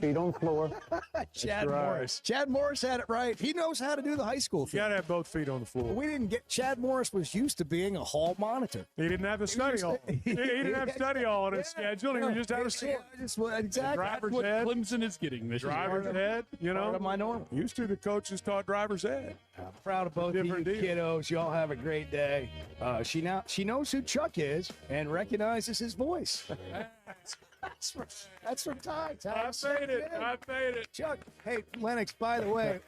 Feet on the floor. Chad right. Morris. Chad Morris had it right. He knows how to do the high school You thing. got to have both feet on the floor. We didn't get Chad Morris was used to being a hall monitor. He didn't have a study hall. He didn't have study hall on his schedule. He just had a sword. Exactly. Driver's What ed. Clemson is getting this year. Driver's ed. You Part of know, my norm. used to the coaches taught driver's ed. I'm proud of both of you Different deal. kiddos. Y'all have a great day. She knows who Chuck is and recognizes his voice. That's from Ty. I made it. I made it. Chuck, hey, Lennox, by the way,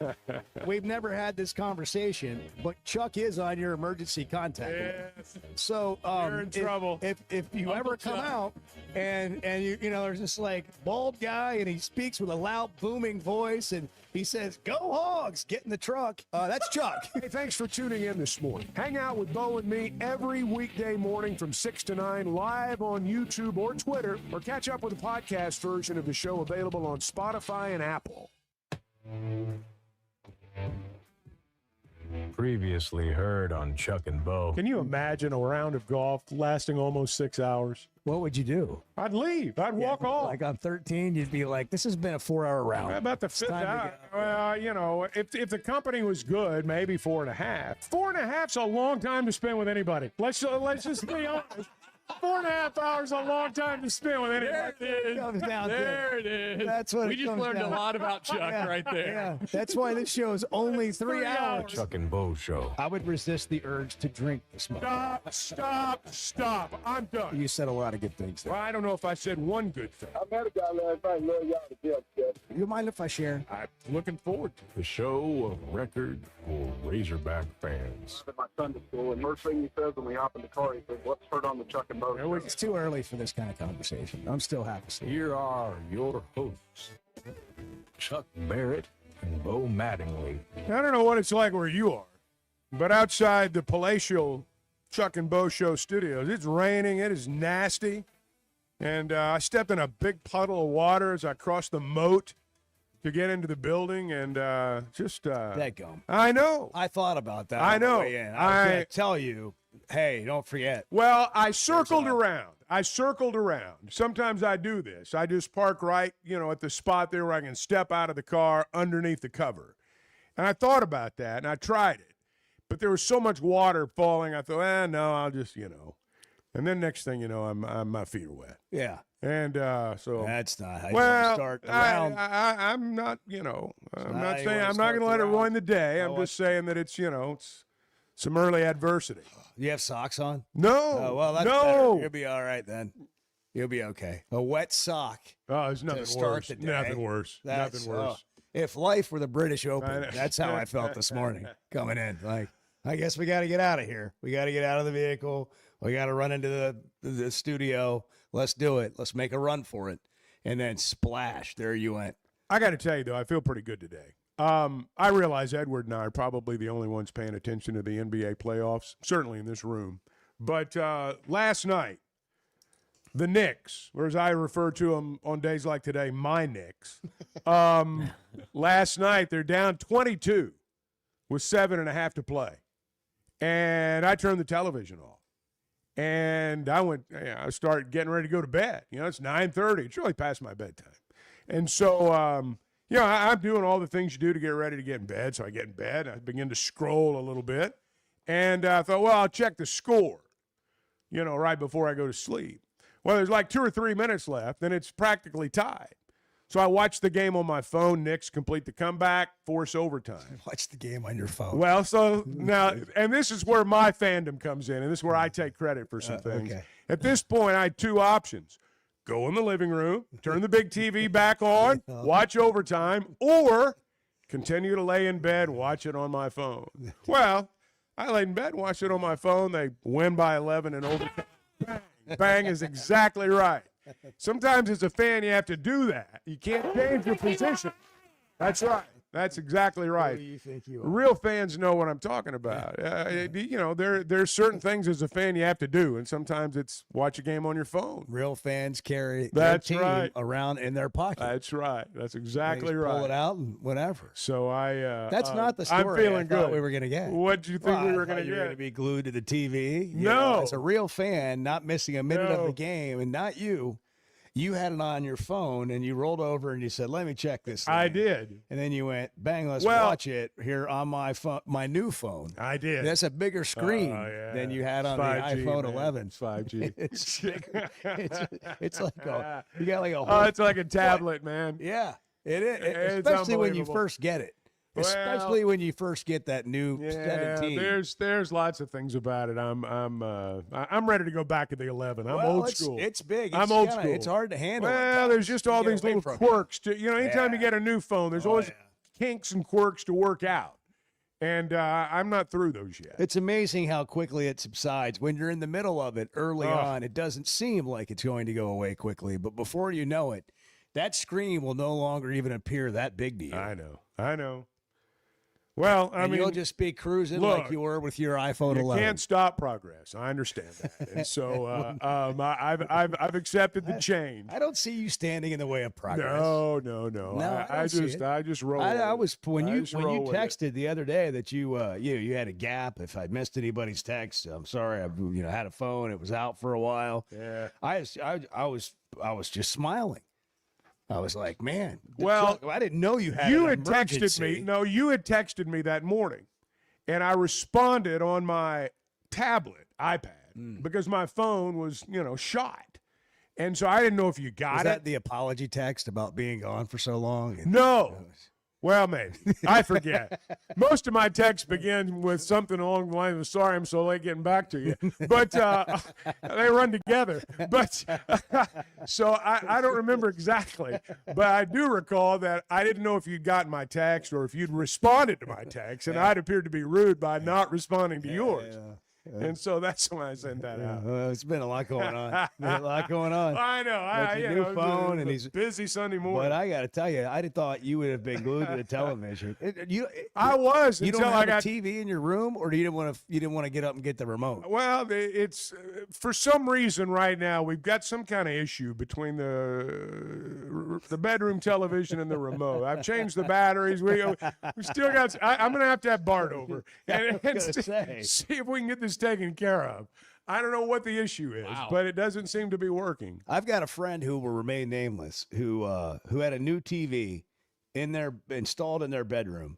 we've never had this conversation, but Chuck is on your emergency contact list. Yes. So You're in trouble. If you ever come out and you know there's this like bald guy and he speaks with a loud booming voice and he says, "Go Hogs, get in the truck." That's Chuck. Hey, thanks for tuning in this morning. Hang out with Bo and me every weekday morning from 6 to 9 live on YouTube or Twitter, or catch up with the podcast version of the show available on Spotify and Apple. Previously heard on Chuck and Bo. Can you imagine a round of golf lasting almost 6 hours? What would you do? I'd leave. I'd walk off. Like on 13, you'd be like, "This has been a 4-hour round." About the fifth time to hour. go. Well, you know, if the company was good, maybe 4.5. 4.5's a long time to spend with anybody. Let's just be honest. 4.5 hours is a long time to spend with anybody. It comes down to There it is. That's what we it just comes learned down a to. lot about Chuck right there. Yeah, that's why this show is only 3 hours. Chuck and Bo Show. I would resist the urge to drink this morning. Stop. I'm done. You said a lot of good things there. Well, I don't know if I said one good thing. I met a guy last night. Love y'all to death, Jeff. You mind if I share? I'm looking forward to it. The show of record for Razerback fans. At my Sunday school, and first thing he says when we hop in the car, he says, "What's heard on the Chuck and Bo show?" It's too early for this kind of conversation. I'm still happy. Here are your hosts, Chuck Barrett and Bo Mattingly. I don't know what it's like where you are, but outside the palatial Chuck and Bo Show studios, it's raining. It is nasty. And I stepped in a big puddle of water as I crossed the moat to get into the building, and That gum. I know. I thought about that. I on the know. way in. I was going to tell you, hey, don't forget. Well, I circled around. Sometimes I do this. I just park right, at the spot there where I can step out of the car underneath the cover. And I thought about that, and I tried it. But there was so much water falling, I thought, no, I'll just, And then next thing you know, my feet are wet. Yeah. And so That's not how you want to start the round. I'm not, I'm not not how you saying wanna I'm not start going to the let it round. ruin the day. You I'm know just saying that it's, it's some early adversity. You have socks on? No. Oh, well, that's better. no. You'll be all right then. You'll be okay. A wet sock. Oh, there's nothing start worse. the day. Nothing worse. That's, Nothing worse. If life were the British I Open, know. that's how I felt this morning coming in. Like, I guess we got to get out of here. We got to get out of the vehicle. We got to run into the studio. Let's do it. Let's make a run for it. And then splash. There you went. I got to tell you, though, I feel pretty good today. I realize Edward and I are probably the only ones paying attention to the NBA playoffs, certainly in this room. But last night, the Knicks, or as I refer to them on days like today, my Knicks, last night they're down 22 with 7.5 to play. And I turned the television off. And I started getting ready to go to bed. It's 9:30. It's really past my bedtime. And so, I'm doing all the things you do to get ready to get in bed. So I get in bed. I begin to scroll a little bit. And I thought, well, I'll check the score, right before I go to sleep. Well, there's like 2 or 3 minutes left, and it's practically tied. So I watched the game on my phone. Knicks complete the comeback, force overtime. Watch the game on your phone. Well, so now, and this is where my fandom comes in, and this is where I take credit for some things. Okay. At this point, I had 2 options. Go in the living room, turn the big TV back on, watch overtime, or continue to lay in bed, watch it on my phone. Well, I laid in bed, watched it on my phone. They win by 11 in overtime. Bang. Bang is exactly right. Sometimes as a fan, you have to do that. You can't change your position. That's right. That's exactly right. Who do you think you are? Real fans know what I'm talking about. There's certain things as a fan you have to do, and sometimes it's watch a game on your phone. Real fans carry That's their team right. around in their pocket. That's right. That's They exactly just right. Pull it out and whatever. So That's not the story I'm feeling I thought good. we were going to get. What did you think we were going to You were going to get? be glued to the TV. No. As a real fan, not missing a minute of No. the game, and not you. You had it on your phone, and you rolled over and you said, "Let me check this." I thing." did. And then you went, "Bang! Let's Well- watch it here on my phone, my new phone." I did. That's a bigger screen yeah. than you had on It's the 5G, iPhone man. 11. It's 5G. It's bigger. It's like you got like a whole. Oh, it's like a tablet, man. Yeah, it is. It's Especially when you unbelievable. first get it. Well, Especially when you first get that new Yeah, 17. there's lots of things about it. I'm ready to go back to the 11. I'm Well, old it's- school. It's big. I'm It's old kinda- school. It's hard to handle. at Well, times. there's just all You these get away little from it. quirks. Anytime you Yeah. get a new phone, there's always kinks and quirks to work out. And I'm not through those yet. It's amazing how quickly it subsides. When you're in the middle of it early Oh. on, it doesn't seem like it's going to go away quickly. But before you know it, that screen will no longer even appear that big to you. I know. Well, I And mean, you'll just be cruising look, like you were with your iPhone you 11. can't stop progress. I understand that, and so I've accepted the change. I don't see you standing in the way of progress. No. I don't see it. I just roll. I with was it. when I you just when roll you with it. texted the other day that you had a gap. If I missed anybody's text, I'm sorry. I had a phone. It was out for a while. Yeah. I was just smiling. I was like, man. Well, I didn't know you had. You an had texted emergency. me. No, you had texted me that morning, and I responded on my tablet, iPad, because my phone was, shot, and so I didn't know if you got Was it. that the apology text about being gone for so long? No. Well, maybe. I forget. Most of my texts begin with something along the line of, sorry, I'm so late getting back to you. But they run together. But so I don't remember exactly. But I do recall that I didn't know if you'd gotten my text or if you'd responded to my text. And I'd appeared to be rude by not responding to yours. And so that's when I sent that out. It's been a lot going on. Been a lot going on. I know. With your new phone, and he's he's busy Sunday morning. But I got to tell you, I thought you would have been glued to the television. I was You until don't I have got a TV in your room, or you didn't want to get up and get the remote? Well, it's for some reason right now we've got some kind of issue between the bedroom television and the remote. I've changed the batteries. We still got. I'm going to have Bart over and see if we can get this taken care of. I don't know what the issue is, but it doesn't seem to be working. I've got a friend who will remain nameless who had a new TV installed in their bedroom.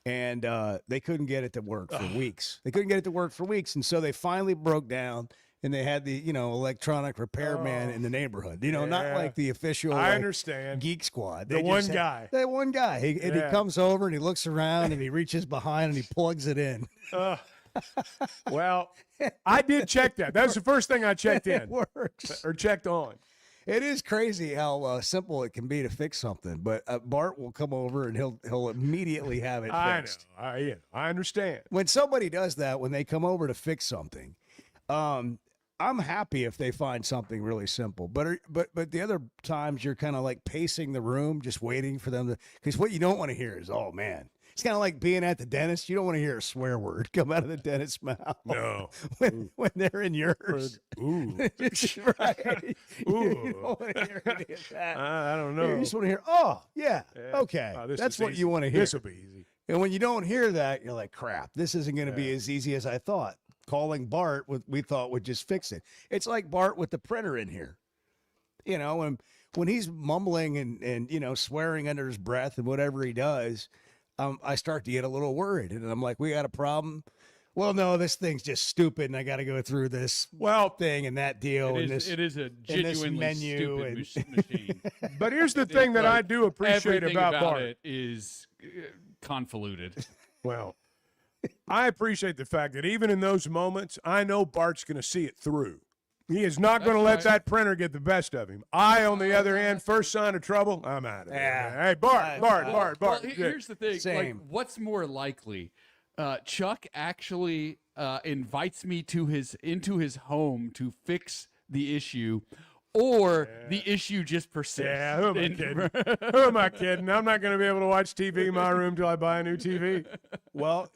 And they couldn't get it to work for weeks. And so they finally broke down, and they had the electronic repairman in the neighborhood. Not like the official. I understand. Geek Squad. The one guy. That one guy. He comes over and he looks around and he reaches behind and he plugs it in. Well, I did check that. That was the first thing I checked in. It works. Or checked on. It is crazy how simple it can be to fix something, but Bart will come over and he'll immediately have it fixed. I know. I understand. When somebody does that, when they come over to fix something, I'm happy if they find something really simple. But the other times you're kind of like pacing the room, just waiting for them to. Because what you don't want to hear is, oh man. It's kind of like being at the dentist. You don't want to hear a swear word come out of the dentist's mouth. No. When they're in yours. Ooh. Right. Ooh. You don't want to hear any of that. I don't know. You just want to hear, oh, yeah, okay. This That's is what easy. you want to hear. This will be easy. And when you don't hear that, you're like, crap, this isn't going to be as easy as I thought. Calling Bart, we thought would just fix it. It's like Bart with the printer in here. When he's mumbling and swearing under his breath and whatever he does, I start to get a little worried. And I'm like, we got a problem? Well, no, this thing's just stupid, and I got to go through this thing and that deal. It is a genuinely menu stupid machine. But here's the thing that I do appreciate Everything about about Bart. it is convoluted. Well, I appreciate the fact that even in those moments, I know Bart's going to see it through. He is not going to let that printer get the best of him. I, on the other hand, first sign of trouble, I'm out of here. Hey, Bart. Well, here's the thing. Same. Like, what's more likely? Chuck actually invites me into his home to fix the issue, or the issue just persists. Yeah, who am I kidding? Who am I kidding? I'm not going to be able to watch TV in my room till I buy a new TV. Well,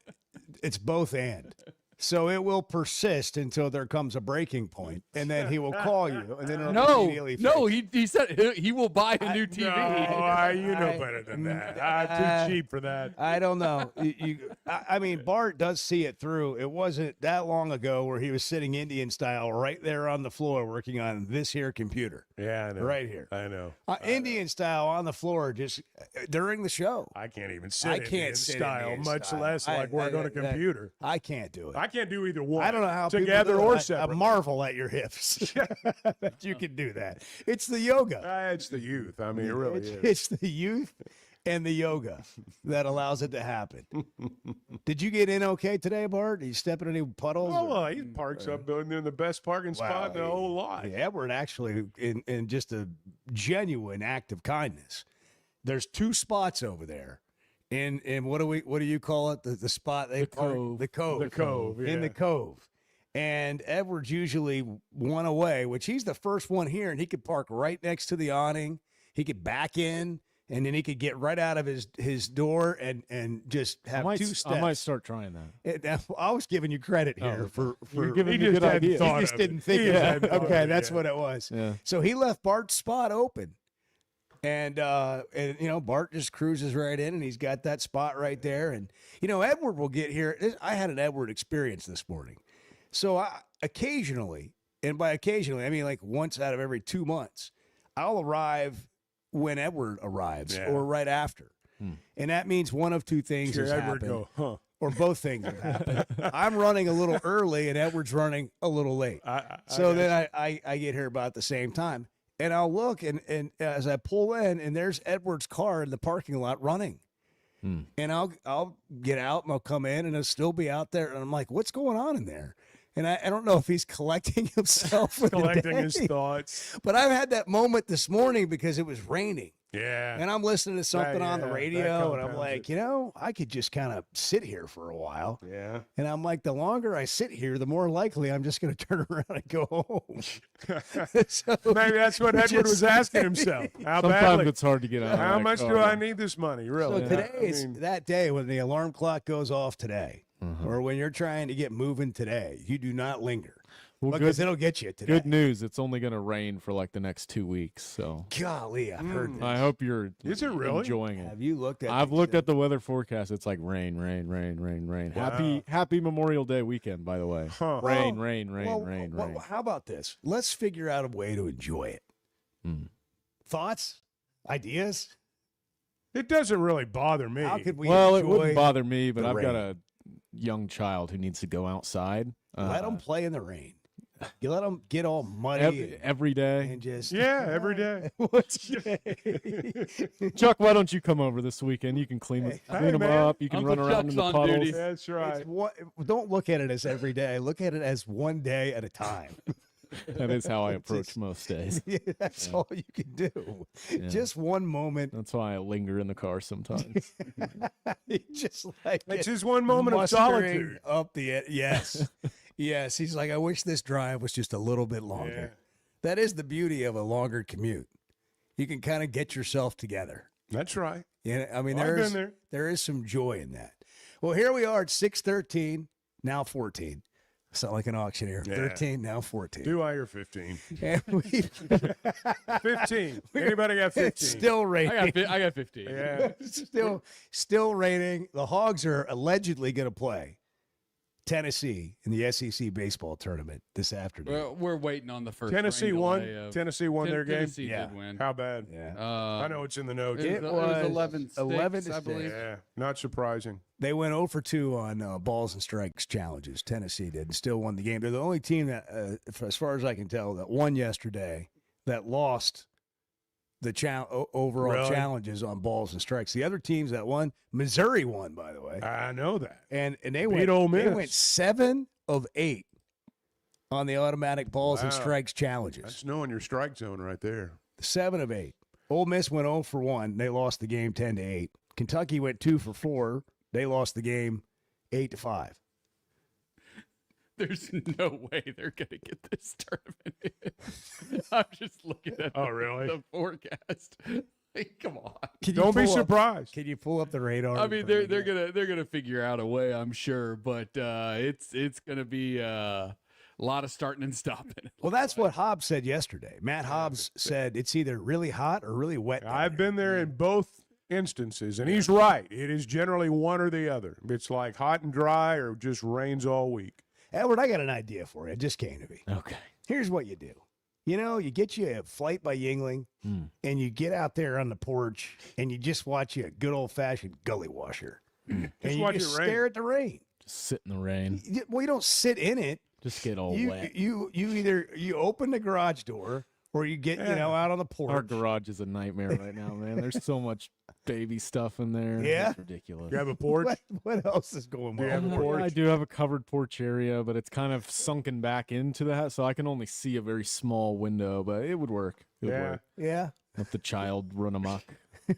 it's both and. So it will persist until there comes a breaking point, and then he will call you, and then it'll No, immediately no, fix. he said he will buy a new TV. No, you know better than that. I'm too cheap for that. I don't know. I mean, Bart does see it through. It wasn't that long ago where he was sitting Indian style right there on the floor working on this here computer. Yeah, I know. Right here. I know. Indian style on the floor just during the show. I can't even sit I Indian can't sit style, Indian much style. less like work on a computer. I can't do it. I can't do either one. I don't know how together people do or it. I separate. marvel at your hips that you can do that. It's the yoga. It's the youth. I mean, it really is. It's the youth and the yoga that allows it to happen. Did you get in okay today, Bart? Are you stepping in any puddles? Oh, well, he parks up in the best parking spot in the whole lot. Yeah, Edward actually, in just a genuine act of kindness, there's 2 spots over there. In what do you call it? The spot they park, cove. the cove. The cove, In the yeah. cove. And Edward's usually one away, which he's the first one here, and he could park right next to the awning. He could back in, and then he could get right out of his door and just have 2 steps. I might start trying that. I was giving you credit here for You're giving He me just good hadn't ideas. thought you just of it. didn't think He of just it. hadn't thought Okay, of it that's yet. what it was. Yeah. So he left Bart's spot open. And you know, Bart just cruises right in, and he's got that spot right there. And you know, Edward will get here. I had an Edward experience this morning. So I occasionally, and by occasionally I mean like once out of every 2 months, I'll arrive when Edward arrives or right after. And that means one of 2 things has Edward happened, go, huh? or both things have happened. I'm running a little early, and Edward's running a little late. So then I get here about the same time. And I'll look, and as I pull in, and there's Edward's car in the parking lot running. And I'll get out, and I'll come in, and it'll still be out there. And I'm like, what's going on in there? And I don't know if he's collecting himself for the Collecting his day. thoughts. But I've had that moment this morning because it was raining. Yeah. And I'm listening to something on the that radio, and I'm compounds like, it. you know, I could just kind of sit here for a while. Yeah. And I'm like, the longer I sit here, the more likely I'm just going to turn around and go home. So Maybe that's what Edward just- was asking himself. How Sometimes badly? it's hard to get out. How of that much do car. I need this money? Really? So today I is mean, that day when the alarm clock goes off today, or when you're trying to get moving today, you do not linger. Well, Because good, it'll get you today. good news. It's only going to rain for like the next 2 weeks. So Golly, I've heard this. I hope you're Is it really? enjoying it. Have you looked at I've these looked things? at the weather forecast. It's like rain, rain, rain, rain, rain. Wow. Happy Memorial Day weekend, by the way. Huh. Rain, Well, rain, rain, well, rain, well, rain. How about this? Let's figure out a way to enjoy it. Thoughts? Ideas? It doesn't really bother me. How could we Well, it enjoy wouldn't bother me, but the I've got rain? a young child who needs to go outside. Let them play in the rain. You let them get all muddy every day. and just Yeah, every day. Chuck, why don't you come over this weekend? You can clean them man. up. You can Uncle run around in Chuck's the on puddles. duty. That's right. It's don't look at it as every day. Look at it as one day at a time. That is how I approach most days. Yeah, that's all you can do. Just one moment. That's why I linger in the car sometimes. Just like It's just one moment of mustering solitude. up the yes. Yes, he's like, I wish this drive was just a little bit longer. That is the beauty of a longer commute. You can kind of get yourself together. That's right. Yeah, I mean, Well, I've there's been there. there is some joy in that. Well, here we are at 6:13, now 14. Sound like an auctioneer. Yeah. 13, now 14. Do I hear 15? And we 15. Anybody got 15? still raining. I got 15. Yeah. Still raining. The Hogs are allegedly going to play Tennessee in the SEC baseball tournament this afternoon. We're waiting on the first. Tennessee rain won. delay of- Tennessee won their game. Tennessee Yeah. did win. How bad? Yeah. I know it's in the notes. It was 11 sticks, 11 to I believe. Yeah, not surprising. They went 0 for 2 on balls and strikes challenges. Tennessee did and still won the game. They're the only team that, as far as I can tell, that won yesterday that lost the overall Really? challenges on balls and strikes. The other teams that won, Missouri won, by the way. I know that. And they Beat went, Ole they Miss. went 7 of 8 on the automatic balls and Wow. strikes challenges. That's knowing your strike zone right there. 7 of 8. Ole Miss went 0 for 1. They lost the game 10-8. Kentucky went 2 for 4. They lost the game 8-5. There's no way they're gonna get this tournament. I'm just looking at Oh, really? the forecast. Come on. Don't be surprised. Can you pull up the radar? I mean, they're gonna figure out a way, I'm sure, but it's gonna be a lot of starting and stopping. Well, that's what Hobbs said yesterday. Matt Hobbs said it's either really hot or really wet. I've been there in both instances, and he's right. It is generally one or the other. It's like hot and dry or just rains all week. Edward, I got an idea for you. It just came to me. Okay. Here's what you do. You know, you get you a flight by Yingling, and you get out there on the porch, and you just watch you a good old-fashioned gully washer. And you watch just it rain. stare at the rain. Just sit in the rain. Well, you don't sit in it. Just get all You wet. either you open the garage door or you get out on the porch. Our garage is a nightmare right now, man. There's so much baby stuff in there. Yeah? It's ridiculous. You have a porch? What else is going Do you on? have a porch? I do have a covered porch area, but it's kind of sunken back into the house, so I can only see a very small window, but it would work. It would work. Yeah. Let the child run amok. Do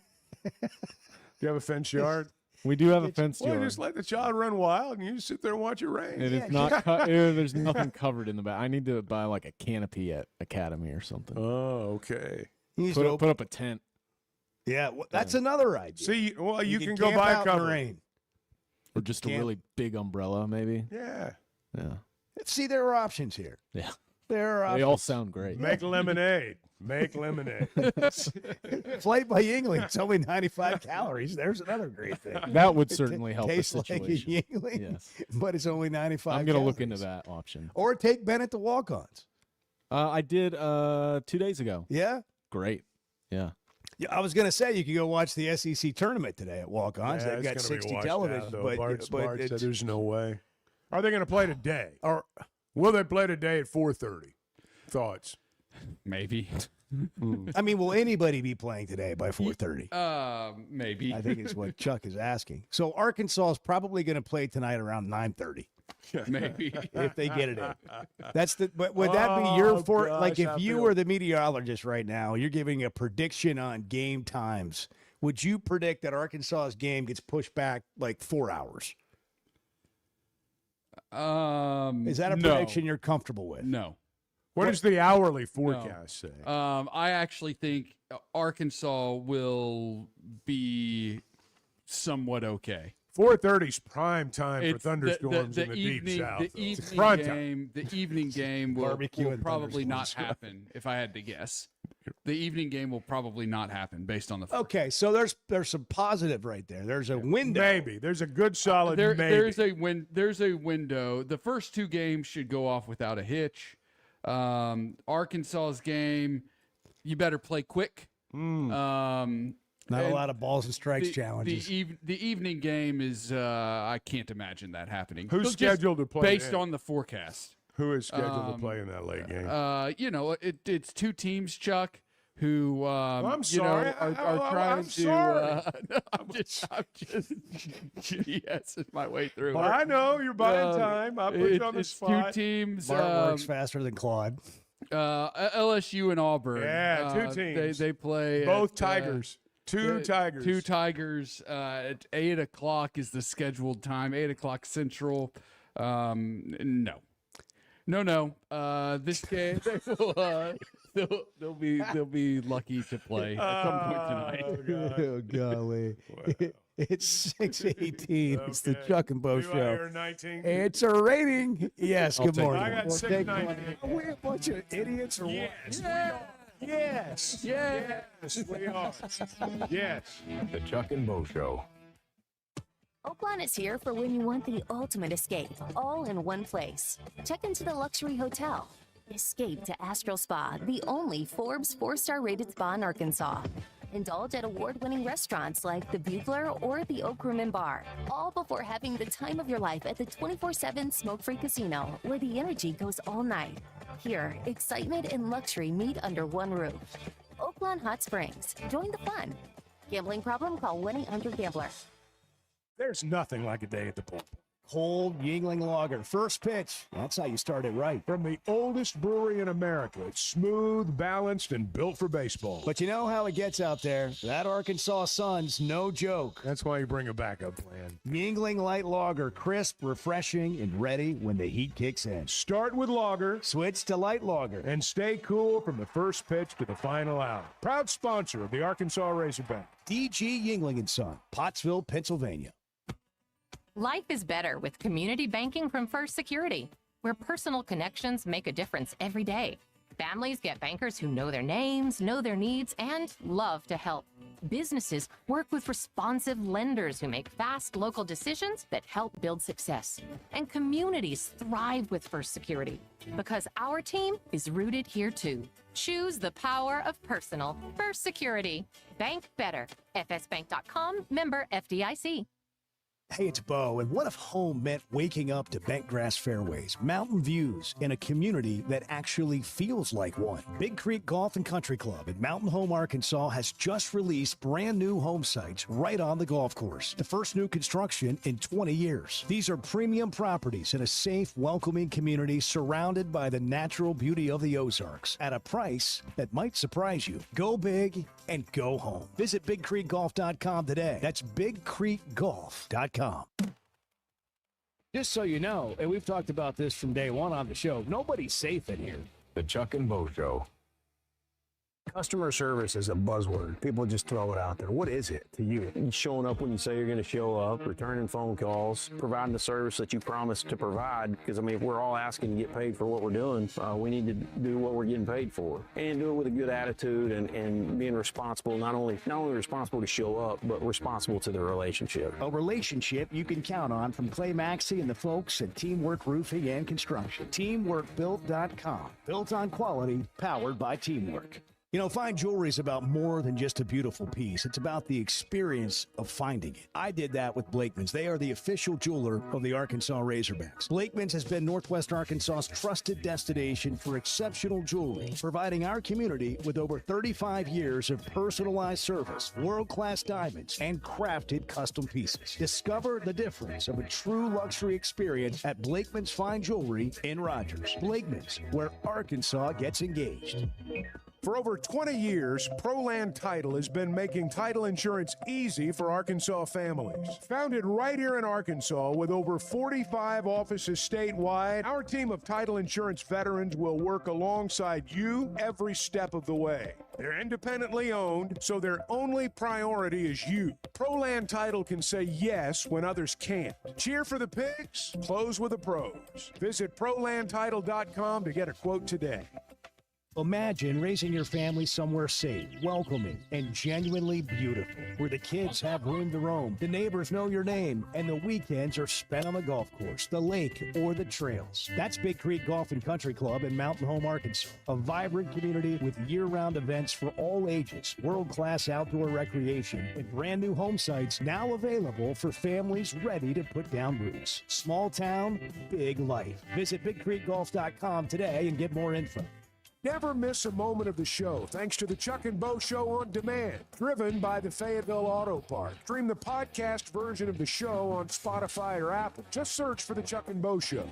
you have a fenced yard? We do have a fenced Well, yard. just let the child run wild, and you sit there and watch it rain. It is not. There's nothing covered in the back. I need to buy like a canopy at Academy or something. Oh, okay. You used to Put up a tent. Yeah, well, that's another idea. See, well, you can go camp buy a out in the cover. rain. Or just a Can't- really big umbrella, maybe. Yeah. Yeah. See, there are options here. Yeah. There are They options. all sound great. Make lemonade. Make lemonade. Flight by Yingling. It's only 95 calories. There's another great thing. That would certainly help the Tastes like a situation. Yingling, Yes. but it's only 95 I'm going to look calories. into that option. Or take Bennett to walk-ons. I did 2 days ago. Yeah? Great. Yeah. Yeah, I was going to say you could go watch the SEC tournament today at walk-ons. Yeah, They've got it's gonna be 60 washed televisions, out, though. but, Bart said it's, there's no way. Are they going to play today? or Will they play today at 4:30? Thoughts? Maybe. I mean, will anybody be playing today by 4:30? Maybe. I think is what Chuck is asking. So Arkansas is probably going to play tonight around 9:30 Maybe. if they get it in. That's the. But would that be your for? gosh, Like if I you feel- were the meteorologist right now, you're giving a prediction on game times. Would you predict that Arkansas's game gets pushed back like 4 hours? Is that a no. prediction you're comfortable with? No. What does the hourly forecast say? I actually think Arkansas will be somewhat okay. 4:30's prime time for It's thunderstorms in the evening, deep south. The though. It's evening prime time. game, the evening game will Barbecue and probably not thunderstorms. happen. If I had to guess, the evening game will probably not happen based on the. Okay, so there's some positive right there. There's a window. Maybe there's a good solid maybe. There's a window. The first two games should go off without a hitch. Arkansas's game, you better play quick. Not a and lot of balls and strikes challenges. The evening game is I can't imagine that happening. Who's Just scheduled to play based in? on the forecast? Who is scheduled to play in that late game? You know, it's two teams, Chuck, who I'm you sorry. know are trying I'm to. sorry. No, I'm just yes, my way through. Well, I know you're buying time. I put you on the It's spot. two teams. Bart works faster than Claude. LSU and Auburn. Yeah, two teams. They play Both at, Tigers. Two Tigers. Two Tigers. At 8 o'clock is the scheduled time. 8 o'clock Central. No. This game they'll be lucky to play at some point tonight. Oh, golly. It's 6:18. It's the Chuck and Bo Do I Show. hear 19? It's a rating. Yes, good take morning. I got We'll take 6:19. one. Are we a bunch of idiots or what? Yes, we are. Yes. Yes, we are. Yes. The Chuck and Bo Show. Oakland is here for when you want the ultimate escape, all in one place. Check into the luxury hotel. Escape to Astral Spa, the only Forbes 4-star rated spa in Arkansas. Indulge at award-winning restaurants like the Bugler or the Oak Room and Bar, all before having the time of your life at the 24/7 smoke-free casino, where the energy goes all night. Here, excitement and luxury meet under one roof. Oakland Hot Springs. Join the fun. Gambling problem? Call 1-800-GAMBLER. There's nothing like a day at the pool. Cold Yingling Lager. First pitch. That's how you start it right. From the oldest brewery in America, it's smooth, balanced, and built for baseball. But you know how it gets out there. That Arkansas sun's no joke. That's why you bring a backup plan. Yingling Light Lager. Crisp, refreshing, and ready when the heat kicks in. Start with lager. Switch to Light Lager. And stay cool from the first pitch to the final out. Proud sponsor of the Arkansas Razorback. DG Yingling & Son, Pottsville, Pennsylvania. Life is better with community banking from First Security, where personal connections make a difference every day. Families get bankers who know their names, know their needs, and love to help. Businesses work with responsive lenders who make fast local decisions that help build success. And communities thrive with First Security because our team is rooted here too. Choose the power of personal. First Security. Bank better. fsbank.com, member FDIC. Hey, it's Bo, and what if home meant waking up to bent grass fairways, mountain views, and a community that actually feels like one? Big Creek Golf and Country Club in Mountain Home, Arkansas has just released brand new home sites right on the golf course. The first new construction in 20 years. These are premium properties in a safe, welcoming community surrounded by the natural beauty of the Ozarks at a price that might surprise you. Go big and go home. Visit BigCreekGolf.com today. That's BigCreekGolf.com. Just so you know, and we've talked about this from day one on the show, nobody's safe in here. The Chuck and Bo Show. Customer service is a buzzword. People just throw it out there. What is it to you? Showing up when you say you're going to show up, returning phone calls, providing the service that you promised to provide. Because, I mean, if we're all asking to get paid for what we're doing, we need to do what we're getting paid for. And do it with a good attitude and being responsible, not only responsible to show up, but responsible to the relationship. A relationship you can count on from Clay Maxey and the folks at Teamwork Roofing and Construction. TeamworkBuilt.com. Built on quality, powered by teamwork. You know, fine jewelry is about more than just a beautiful piece. It's about the experience of finding it. I did that with Blakeman's. They are the official jeweler of the Arkansas Razorbacks. Blakeman's has been Northwest Arkansas's trusted destination for exceptional jewelry, providing our community with over 35 years of personalized service, world-class diamonds, and crafted custom pieces. Discover the difference of a true luxury experience at Blakeman's Fine Jewelry in Rogers. Blakeman's, where Arkansas gets engaged. For over 20 years, ProLand Title has been making title insurance easy for Arkansas families. Founded right here in Arkansas with over 45 offices statewide, our team of title insurance veterans will work alongside you every step of the way. They're independently owned, so their only priority is you. ProLand Title can say yes when others can't. Cheer for the pigs, close with the pros. Visit ProLandTitle.com to get a quote today. Imagine raising your family somewhere safe, welcoming, and genuinely beautiful, where the kids have room to roam, the neighbors know your name, and the weekends are spent on the golf course, the lake, or the trails. That's Big Creek Golf and Country Club in Mountain Home, Arkansas, a vibrant community with year-round events for all ages, world-class outdoor recreation, and brand new home sites now available for families ready to put down roots. Small town, big life. Visit BigCreekGolf.com today and get more info. Never miss a moment of the show thanks to the Chuck and Bo Show on Demand, driven by the Fayetteville Auto Park. Stream the podcast version of the show on Spotify or Apple. Just search for the Chuck and Bo Show.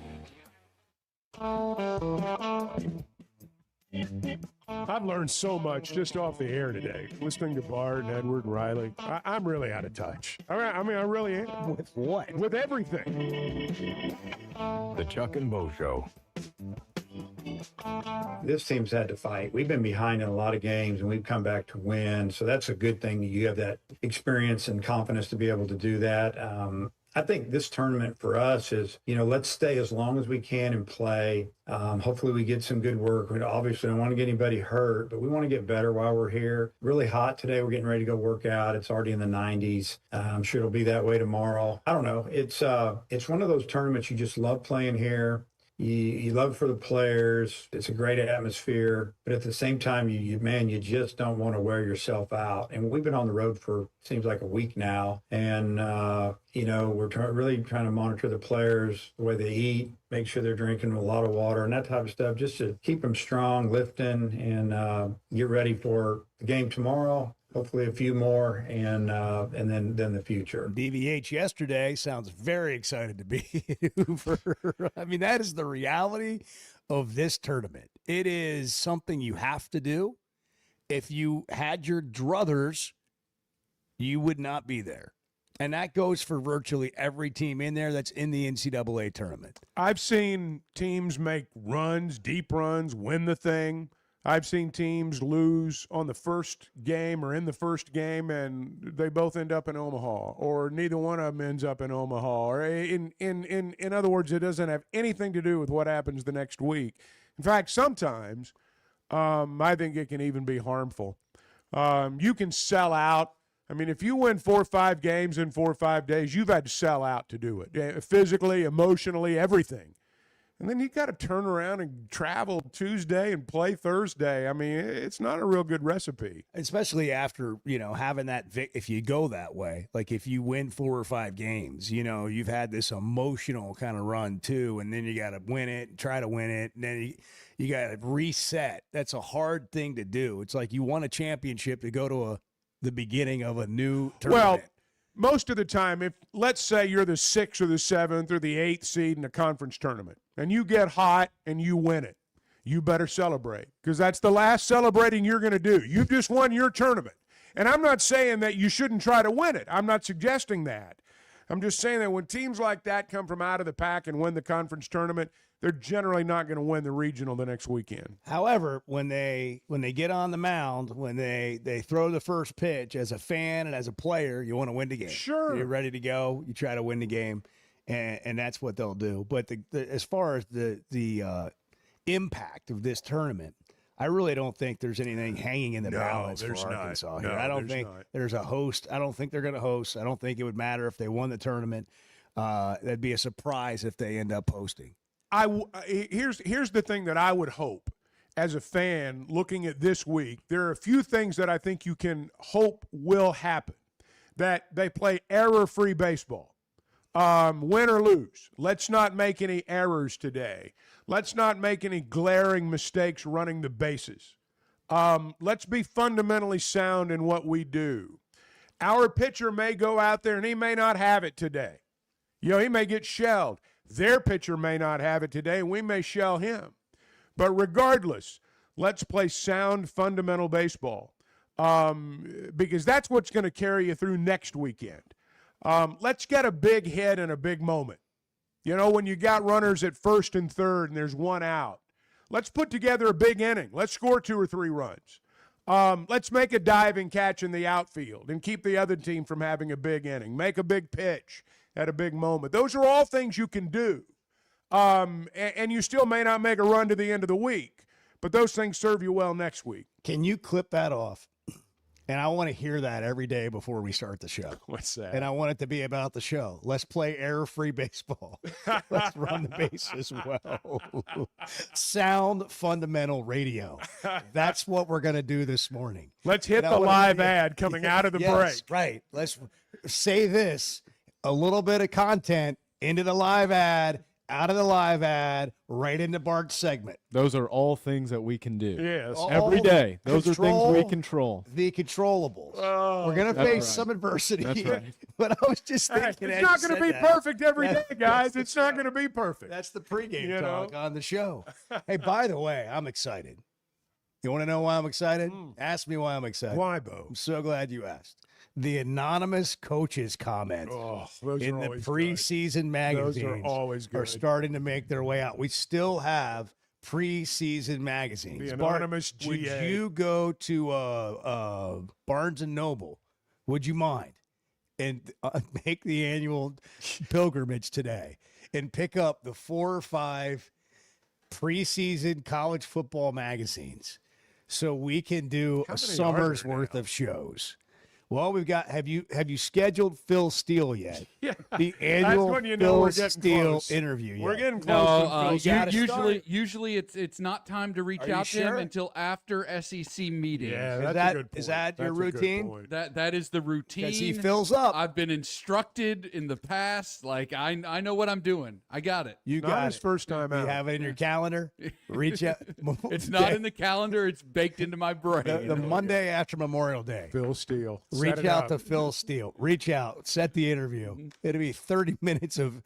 I've learned so much just off the air today, listening to Bart and Edward and Riley. I'm really out of touch. I mean, I really am. With what? With everything. The Chuck and Bo Show. This team's had to fight. We've been behind in a lot of games, and we've come back to win. So that's a good thing that you have that experience and confidence to be able to do that. I think this tournament for us is, let's stay as long as we can and play. Hopefully we get some good work. We obviously don't want to get anybody hurt, but we want to get better while we're here. Really hot today. We're getting ready to go work out. It's already in the 90s. I'm sure it'll be that way tomorrow. I don't know. It's one of those tournaments you just love playing here. You love it for the players. It's a great atmosphere, but at the same time, you just don't want to wear yourself out. And we've been on the road for seems like a week now, and we're really trying to monitor the players, the way they eat, make sure they're drinking a lot of water and that type of stuff, just to keep them strong, lifting, and get ready for the game tomorrow. hopefully a few more, and then the future. DVH yesterday sounds very excited to be in Hoover. I mean, that is the reality of this tournament. It is something you have to do. If you had your druthers, you would not be there. And that goes for virtually every team in there that's in the NCAA tournament. I've seen teams make runs, deep runs, win the thing. I've seen teams lose on the first game or in the first game, and they both end up in Omaha, or neither one of them ends up in Omaha. Or in other words, it doesn't have anything to do with what happens the next week. In fact, sometimes I think it can even be harmful. You can sell out. I mean, if you win 4 or 5 games in 4 or 5 days, you've had to sell out to do it, physically, emotionally, everything. And then you got to turn around and travel Tuesday and play Thursday. I mean, it's not a real good recipe. Especially after, having that, if you go that way, like if you win 4 or 5 games, you've had this emotional kind of run too, and then you got to win it and try to win it, and then you got to reset. That's a hard thing to do. It's like you won a championship to go to the beginning of a new tournament. Well, most of the time, if let's say you're the 6th or the 7th or the 8th seed in a conference tournament, and you get hot and you win it, you better celebrate, because that's the last celebrating you're going to do. You've just won your tournament. And I'm not saying that you shouldn't try to win it. I'm not suggesting that. I'm just saying that when teams like that come from out of the pack and win the conference tournament, they're generally not going to win the regional the next weekend. However, when they get on the mound, when they throw the first pitch, as a fan and as a player, you want to win the game. Sure. You're ready to go. You try to win the game, and that's what they'll do. But as far as the impact of this tournament, I really don't think there's anything hanging in the balance for Arkansas here. I don't think there's a host. I don't think they're going to host. I don't think it would matter if they won the tournament. That'd be a surprise if they end up hosting. Here's the thing that I would hope as a fan looking at this week. There are a few things that I think you can hope will happen. That they play error-free baseball. Win or lose. Let's not make any errors today. Let's not make any glaring mistakes running the bases. Let's be fundamentally sound in what we do. Our pitcher may go out there and he may not have it today. He may get shelled. Their pitcher may not have it today, and we may shell him. But regardless, let's play sound, fundamental baseball, because that's what's going to carry you through next weekend. Let's get a big hit and a big moment. When you got runners at first and third and there's one out, let's put together a big inning. Let's score 2 or 3 runs. Let's make a diving catch in the outfield and keep the other team from having a big inning. Make a big pitch at a big moment. Those are all things you can do. And you still may not make a run to the end of the week, but those things serve you well next week. Can you clip that off? And I want to hear that every day before we start the show. What's that? And I want it to be about the show. Let's play error-free baseball. Let's run the bases well. Sound fundamental radio. That's what we're going to do this morning. Let's hit the live ad coming out of the break. Right. Let's say this. A little bit of content into the live ad, out of the live ad, right into Bart's segment. Those are all things that we can do. Yes. Every day. Those are things we control. The controllables. Oh, we're going to face some adversity. That's right. But I was just thinking. It's not going to be perfect every day, guys. It's not going to be perfect. That's the pregame talk on the show. Hey, by the way, I'm excited. You want to know why I'm excited? Ask me why I'm excited. Why, Bo? I'm so glad you asked. The anonymous coaches comments in the preseason magazines are starting to make their way out. We still have preseason magazines. The anonymous Bart, would you go to Barnes & Noble? Would you mind? And make the annual pilgrimage today and pick up the 4 or 5 preseason college football magazines so we can do a summer's worth of shows. Well, we've got. Have you scheduled Phil Steele yet? Yeah, The annual when you know Phil we're getting Steele close. interview. We're yet? getting close. No, to Phil's usually it's not time to reach Are you out to him sure? until after SEC meetings. Yeah, Is that's that- a good point. is that your That's a good routine? point. That is the routine. Because he fills up. I've been instructed in the past. Like I know what I'm doing. I got it. You Not got his it. first time You out. have it in your calendar. Reach out. It's not in the calendar. It's baked into my brain. the Monday after Memorial Day. Phil Steele. Reach Set it out up. to Phil Steele. Reach out. Set the interview. It'll be 30 minutes of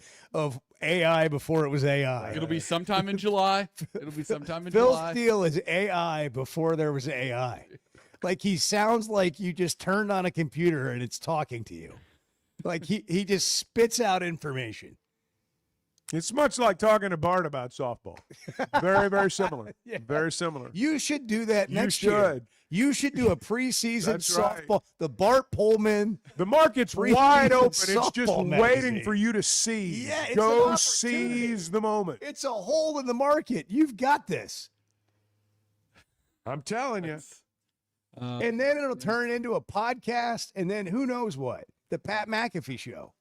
AI before it was AI. It'll be sometime in July. It'll be sometime in Phil July. Steele is AI before there was AI. Like he sounds like you just turned on a computer and it's talking to you. Like he just spits out information. It's much like talking to Bart about softball. Very, very similar. Very similar. You should do that You next year. should. You should do a preseason That's right. softball. The Bart Pullman. The market's Preseason wide open. It's just softball waiting magazine. for you to seize. Yeah, it's Go an seize the moment. It's a hole in the market. You've got this. I'm telling you. And then it'll turn into a podcast, and then who knows what? The Pat McAfee show.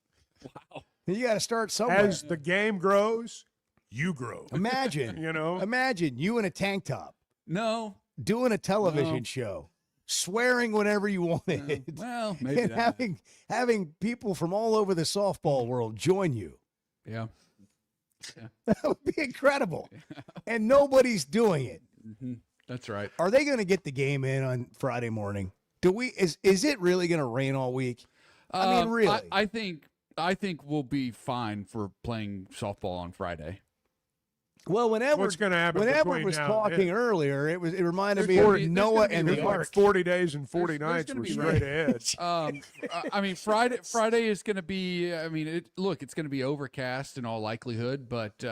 Wow. You got to start somewhere. As the game grows, you grow. Imagine, You know? imagine you in a tank top No. doing a television No. show, swearing whenever you wanted, Well, maybe and that. having people from all over the softball world join you. Yeah. That would be incredible. And nobody's doing it. That's right. Are they going to get the game in on Friday morning? Is it really going to rain all week? I mean, really? I think we'll be fine for playing softball on Friday. Well, when Edward, What's gonna happen when Edward between was now and talking then? earlier, it reminded There's me gonna of be- there's Noah gonna be and the rain. Like Ark. 40 days and 40 There's nights gonna were be straight rain. ahead. I mean, Friday is going to be. I mean, it's going to be overcast in all likelihood, but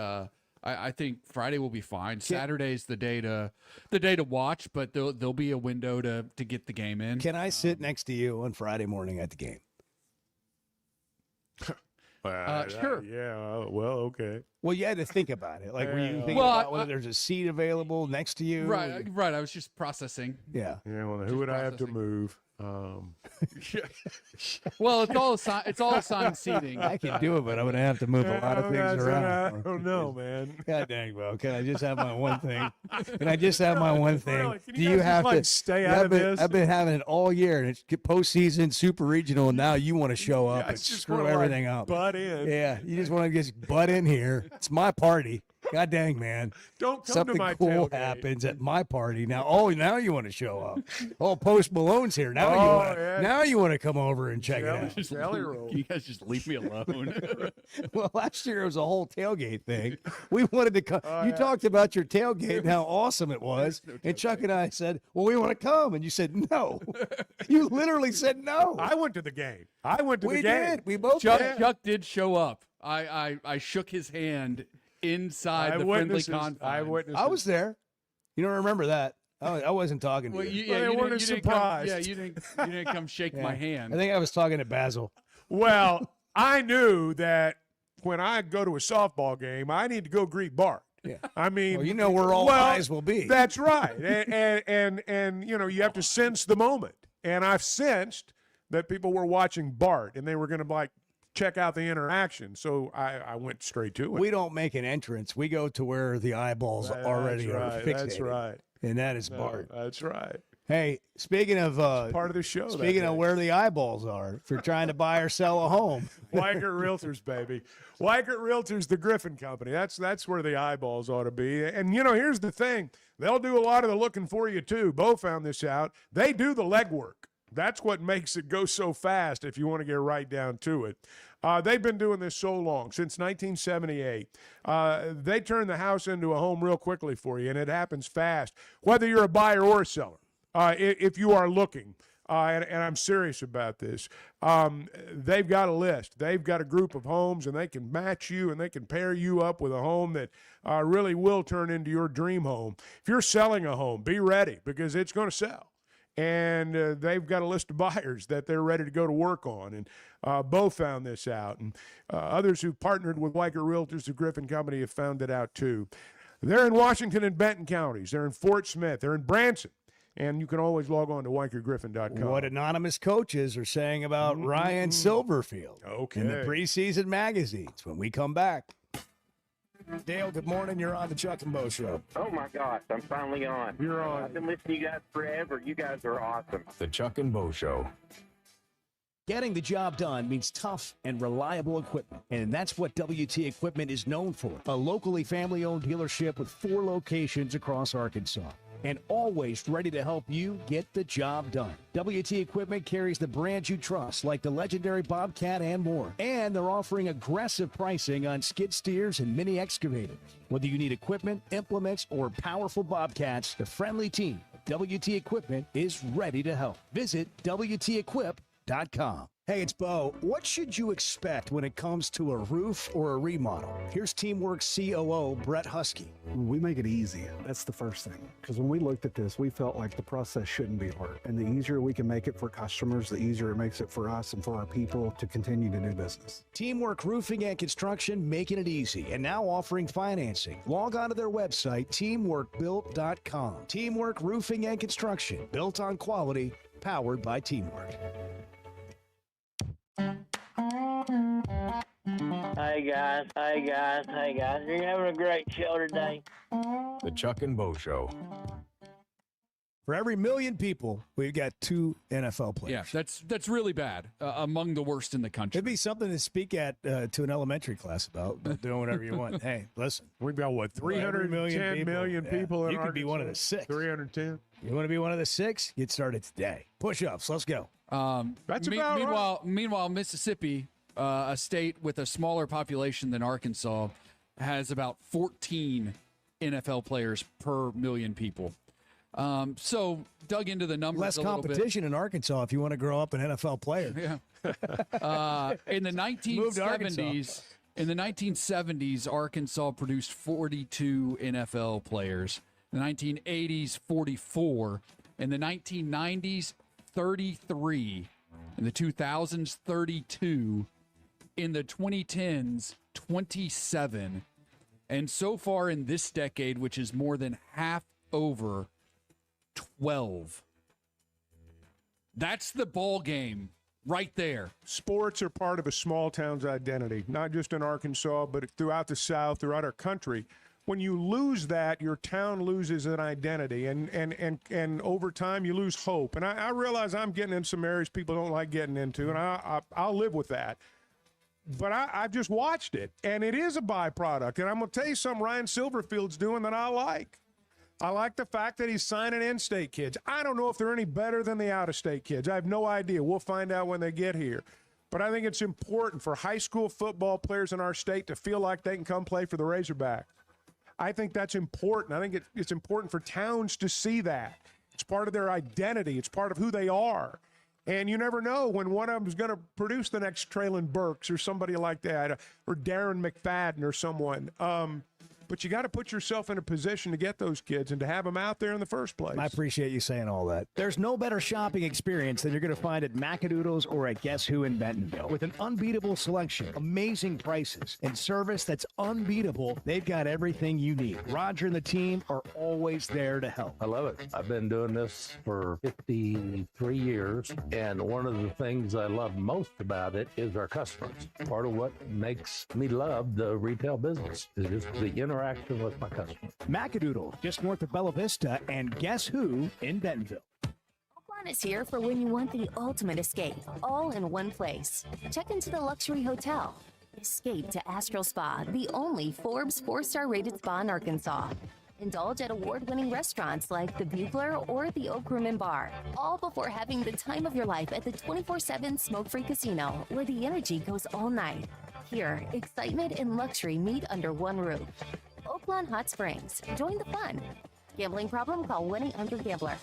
I think Friday will be fine. Saturday's the day to watch, but there'll be a window to get the game in. Can I sit next to you on Friday morning at the game? Sure. Yeah, well, okay. Well, you had to think about it. Like, were you thinking Well, about whether there's a seat available next to you? Right. I was just processing. Yeah. Yeah, well, who would I have to processing. move? Well, it's all assigned seating. I can do it, but I'm going to have to move a lot of things I around. don't know, man. God dang, bro. Can I just have my one thing? Can I just have my one thing? Really? Can Do you you guys just, have like, to stay Yeah, out of this? I've been having it all year, and it's postseason, super regional, and now you want to show up I and just screw wanna, like, everything up. butt in. Yeah, you just want to just butt in here. It's my party. God dang, man. Don't come Something to my cool tailgate. happens at my party. Now you want to show up. Oh, Post Malone's here. Now Yeah. you want to come over and check Jelly- it out. Jelly roll. You guys just leave me alone. Well, last year it was a whole tailgate thing. We wanted to come. You talked about your tailgate and how awesome it was. And Chuck and I said, well, we want to come. And you said, no. You literally said no. I went to the game. I went to We the game. did. We both Chuck, did. Chuck did show up. I shook his hand inside the friendly confines. Eyewitnesses. I was there. You don't remember that. I wasn't talking to Well, you. Well, they weren't you didn't surprised. come, you didn't come shake my hand. I think I was talking to Basil. Well, I knew that when I go to a softball game, I need to go greet Bart. Yeah. I mean, Well, you know where all eyes will be. That's right. And you know, you have to sense the moment. And I've sensed that people were watching Bart and they were going to like check out the interaction. So I went straight to it. We don't make an entrance. We go to where the eyeballs already are fixated. That's right. And that is Bart. That's right. Hey, speaking of Part of the show. that speaking of day. where the eyeballs are, if you're trying to buy or sell a home, Weigert Realtors, baby. Weigert Realtors, the Griffin Company. That's where the eyeballs ought to be. And, you know, here's the thing. They'll do a lot of the looking for you, too. Bo found this out. They do the legwork. That's what makes it go so fast if you want to get right down to it. They've been doing this so long, since 1978. They turn the house into a home real quickly for you, and it happens fast, whether you're a buyer or a seller. If you are looking, and I'm serious about this, they've got a list. They've got a group of homes, and they can match you, and they can pair you up with a home that really will turn into your dream home. If you're selling a home, be ready, because it's going to sell. And they've got a list of buyers that they're ready to go to work on. And Bo found this out. And others who've partnered with Weigert Realtors, the Griffin Company, have found it out too. They're in Washington and Benton counties. They're in Fort Smith. They're in Branson. And you can always log on to wankergriffin.com. What anonymous coaches are saying about Ryan Silverfield in the preseason magazines when we come back. Dale, good morning. You're on the Chuck and Bo Show. Oh, my gosh. I'm finally on. You're on. I've been listening to you guys forever. You guys are awesome. The Chuck and Bo Show. Getting the job done means tough and reliable equipment, and that's what WT Equipment is known for. A locally family-owned dealership with 4 locations across Arkansas, and always ready to help you get the job done. WT Equipment carries the brands you trust, like the legendary Bobcat and more. And they're offering aggressive pricing on skid steers and mini excavators. Whether you need equipment, implements, or powerful Bobcats, the friendly team at WT Equipment is ready to help. Visit WTEquip.com. Hey, it's Bo. What should you expect when it comes to a roof or a remodel? Here's Teamwork COO Brett Husky. We make it easy. That's the first thing. Because when we looked at this, we felt like the process shouldn't be hard. And the easier we can make it for customers, the easier it makes it for us and for our people to continue to do business. Teamwork Roofing and Construction, making it easy, and now offering financing. Log on to their website, teamworkbuilt.com. Teamwork Roofing and Construction, built on quality, powered by Teamwork. Hey guys, you're having a great show today. The Chuck and Bo Show. For every million people, we've got 2 NFL players. Yeah, that's really bad. Among the worst in the country. It'd be something to speak at to an elementary class about doing whatever you want. Hey, listen. We've got, what, 310 million people in You could be one of the 6. 310. You want to be one of the 6? Get started today. Push-ups. Let's go. That's about right. Meanwhile, Mississippi, a state with a smaller population than Arkansas, has about 14 NFL players per million people. So dug into the numbers Less a little bit. competition in Arkansas if you want to grow up an NFL player. Yeah. In the 1970s, Arkansas produced 42 NFL players. In the 1980s, 44. In the 1990s, 33. In the 2000s, 32. In the 2010s, 27. And so far in this decade, which is more than half over, 12. That's the ball game right there. Sports are part of a small town's identity, not just in Arkansas, but throughout the South, throughout our country. When you lose that, your town loses an identity, and over time you lose hope. And I realize I'm getting in some areas people don't like getting into, and I'll live with that. But I've just watched it, and it is a byproduct. And I'm going to tell you something Ryan Silverfield's doing that I like. I like the fact that he's signing in-state kids. I don't know if they're any better than the out-of-state kids. I have no idea. We'll find out when they get here. But I think it's important for high school football players in our state to feel like they can come play for the Razerback. I think that's important. I think it's important for towns to see that. It's part of their identity. It's part of who they are. And you never know when one of them is going to produce the next Traylon Burks or somebody like that, or Darren McFadden or someone. But you got to put yourself in a position to get those kids and to have them out there in the first place. I appreciate you saying all that. There's no better shopping experience than you're going to find at Macadoodles or at Guess Who in Bentonville. With an unbeatable selection, amazing prices, and service that's unbeatable, they've got everything you need. Roger and the team are always there to help. I love it. I've been doing this for 53 years, and one of the things I love most about it is our customers. Part of what makes me love the retail business is just the interaction with my customers. Macadoodle, just north of Bella Vista, and Guess Who in Bentonville. Oakland is here for when you want the ultimate escape, all in one place. Check into the luxury hotel. Escape to Astral Spa, the only Forbes 4-star rated spa in Arkansas. Indulge at award-winning restaurants like the Bugler or the Oak Room and Bar, all before having the time of your life at the 24/7 smoke-free casino, where the energy goes all night. Here, excitement and luxury meet under one roof. Oakland Hot Springs. Join the fun. Gambling problem? Call 1-800-GAMBLER.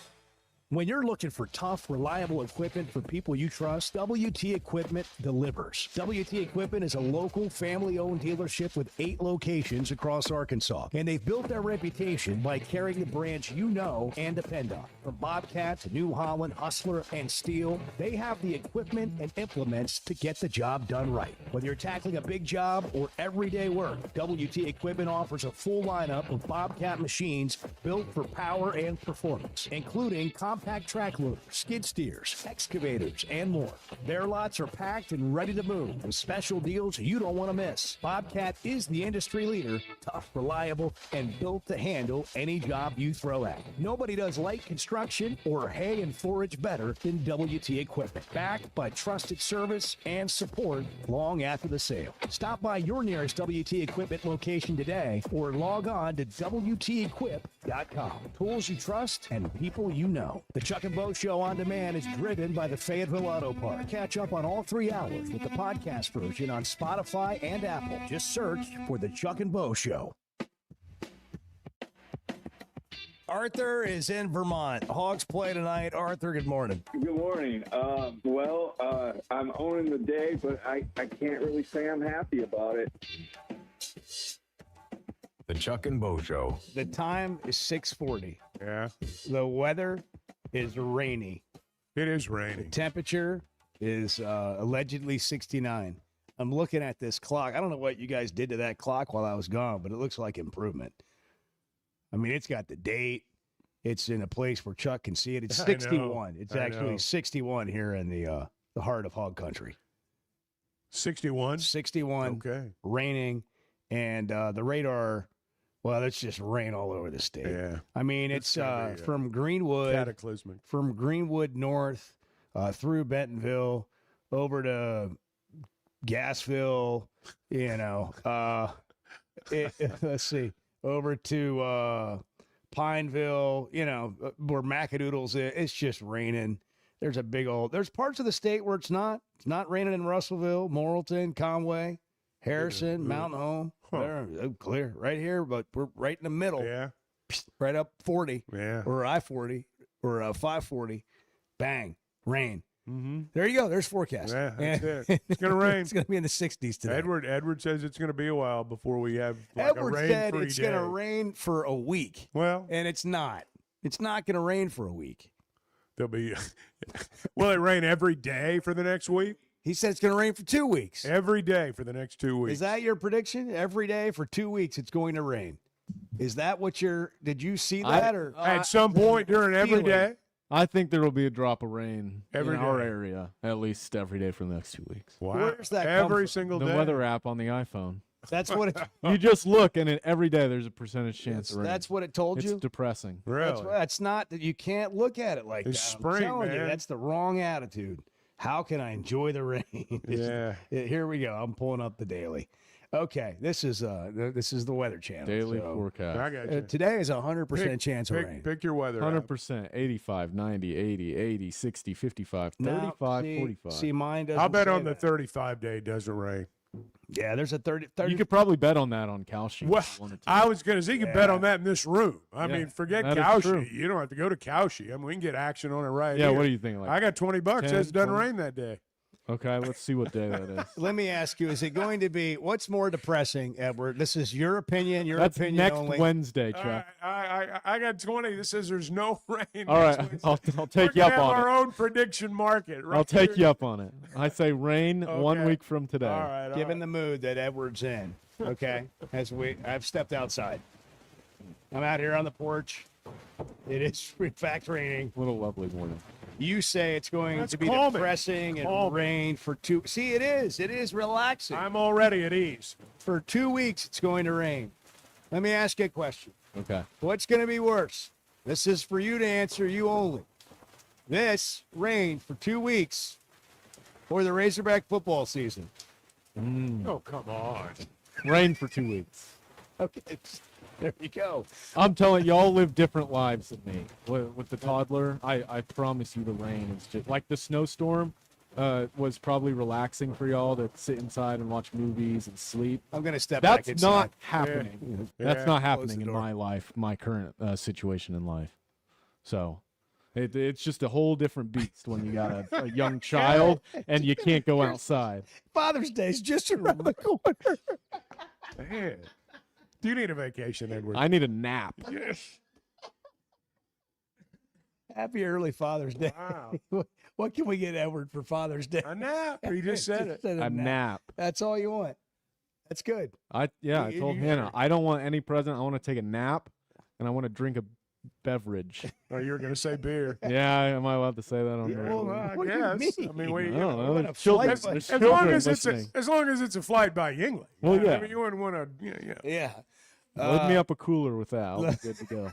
When you're looking for tough, reliable equipment for people you trust, WT Equipment delivers. WT Equipment is a local, family-owned dealership with 8 locations across Arkansas, and they've built their reputation by carrying the brands you know and depend on. From Bobcat to New Holland, Hustler, and Steel, they have the equipment and implements to get the job done right. Whether you're tackling a big job or everyday work, WT Equipment offers a full lineup of Bobcat machines built for power and performance, including compact track loaders, skid steers, excavators, and more. Their lots are packed and ready to move with special deals you don't want to miss. Bobcat is the industry leader, tough, reliable, and built to handle any job you throw at. Nobody does light construction or hay and forage better than WT Equipment. Backed by trusted service and support long after the sale. Stop by your nearest WT Equipment location today or log on to WTEquip.com. Tools you trust and people you know. The Chuck and Bo Show on demand is driven by the Fayetteville Auto Park. Catch up on all 3 hours with the podcast version on Spotify and Apple. Just search for the Chuck and Bo Show. Arthur is in Vermont. Hogs play tonight. Arthur, good morning. Good morning. I'm owning the day, but I can't really say I'm happy about it. The Chuck and Bo Show. The time is 6:40. Yeah. The weather is rainy. It is rainy. The temperature is allegedly 69. I'm looking at this clock. I don't know what you guys did to that clock while I was gone, but it looks like improvement. I mean, it's got the date. It's in a place where Chuck can see it. It's 61. It's actually 61 here in the heart of hog country. 61? 61. Okay. Raining. And the radar, well, it's just rain all over the state. Yeah. I mean, it's from Greenwood. Cataclysmic. From Greenwood north through Bentonville over to Gassville, let's see, over to Pineville, where Macadoodles is. It's just raining. There's parts of the state where it's not. It's not raining in Russellville, Morrilton, Conway, Harrison, Mountain Home. They're clear right here, but we're right in the middle. Yeah. Right up 40. Yeah. Or I-40 or 540. Bang. Rain. Mm-hmm. There you go. There's forecast. Yeah, that's it. It's going to rain. It's going to be in the 60s today. Edward says it's going to be a while before we have Edward a rain-free said it's day. going to rain for a week. Well. And it's not. It's not going to rain for a week. There'll be – will it rain every day for the next week? He said it's going to rain for 2 weeks. Every day for the next 2 weeks. Is that your prediction? Every day for 2 weeks it's going to rain. Is that what did you see that? At some point during every day? I think there will be a drop of rain every in our area, at least every day for the next 2 weeks. Wow. Where's that every single day? The weather app on the iPhone. That's what it You just look, and every day there's a percentage chance of rain. That's what it told you? It's depressing. Really? That's not that you can't look at it like It's that. spring, I'm telling you, man. that's the wrong attitude. How can I enjoy the rain? Yeah. Here we go. I'm pulling up the daily. Okay, this is the Weather Channel. Daily forecast. I got you. Today is a 100% chance of rain. Pick your weather. 100%, 85, 90, 80, 80, 60, 55, 35, 45. See, mine doesn't I'll bet say on the that. 35-day doesn't rain. Yeah, there's a 30. You could probably bet on that on Cow Sheet. Well, I was going to say you could bet on that in this room. I Yeah, mean, forget that is Cow true. Sheet. You don't have to go to Cow Sheet. I mean, we can get action on it right Yeah, here. what do you think? Like I got $20. 10, Says it doesn't 20? rain that day. Okay, let's see what day that is. Let me ask you: is it going to be? What's more depressing, Edward? This is your opinion. Your That's opinion next only. Wednesday, Chuck. I got 20 that says there's no rain. All right, next I'll Wednesday. take you We're up gonna have on our it. own prediction market. Right I'll take here. you up on it. I say rain 1 Okay. week from today. All right. all Given right. the mood that Edward's in, okay, I've stepped outside. I'm out here on the porch. It is in fact raining. What a lovely morning. You say it's going That's to be calming. depressing and Calming. rain for 2. See, it is. It is relaxing. I'm already at ease. For 2 weeks, it's going to rain. Let me ask you a question. Okay. What's going to be worse? This is for you to answer, you only. This rain for 2 weeks or the Razorback football season? Oh, come on. Rain for 2 weeks. Okay, there you go. I'm telling you, y'all live different lives than me. With the toddler, I promise you the rain is just like the snowstorm was probably relaxing for y'all to sit inside and watch movies and sleep. I'm going to step back That's inside. not happening. Yeah. That's Yeah. not Close happening the in door. my life, my current situation in life. So It's just a whole different beast when you got a young child and you can't go outside. Father's Day's just around the corner. Man. Do you need a vacation, Edward? I need a nap. Yes. Happy early Father's Day. Wow. What can we get Edward for Father's Day? A nap. He just said it. A nap. That's all you want. That's good. I told Hannah, I don't want any present. I want to take a nap and I want to drink a beverage. Oh, you were going to say beer. Yeah, am I allowed to say that on the Well, I What do you guess. mean? I mean, we, I don't know. What a There's children, flight. there's as children long as it's a flight by Yingling. Well, yeah. I mean, you wouldn't want to. Yeah. Load me up a cooler with that. I'll be good to go.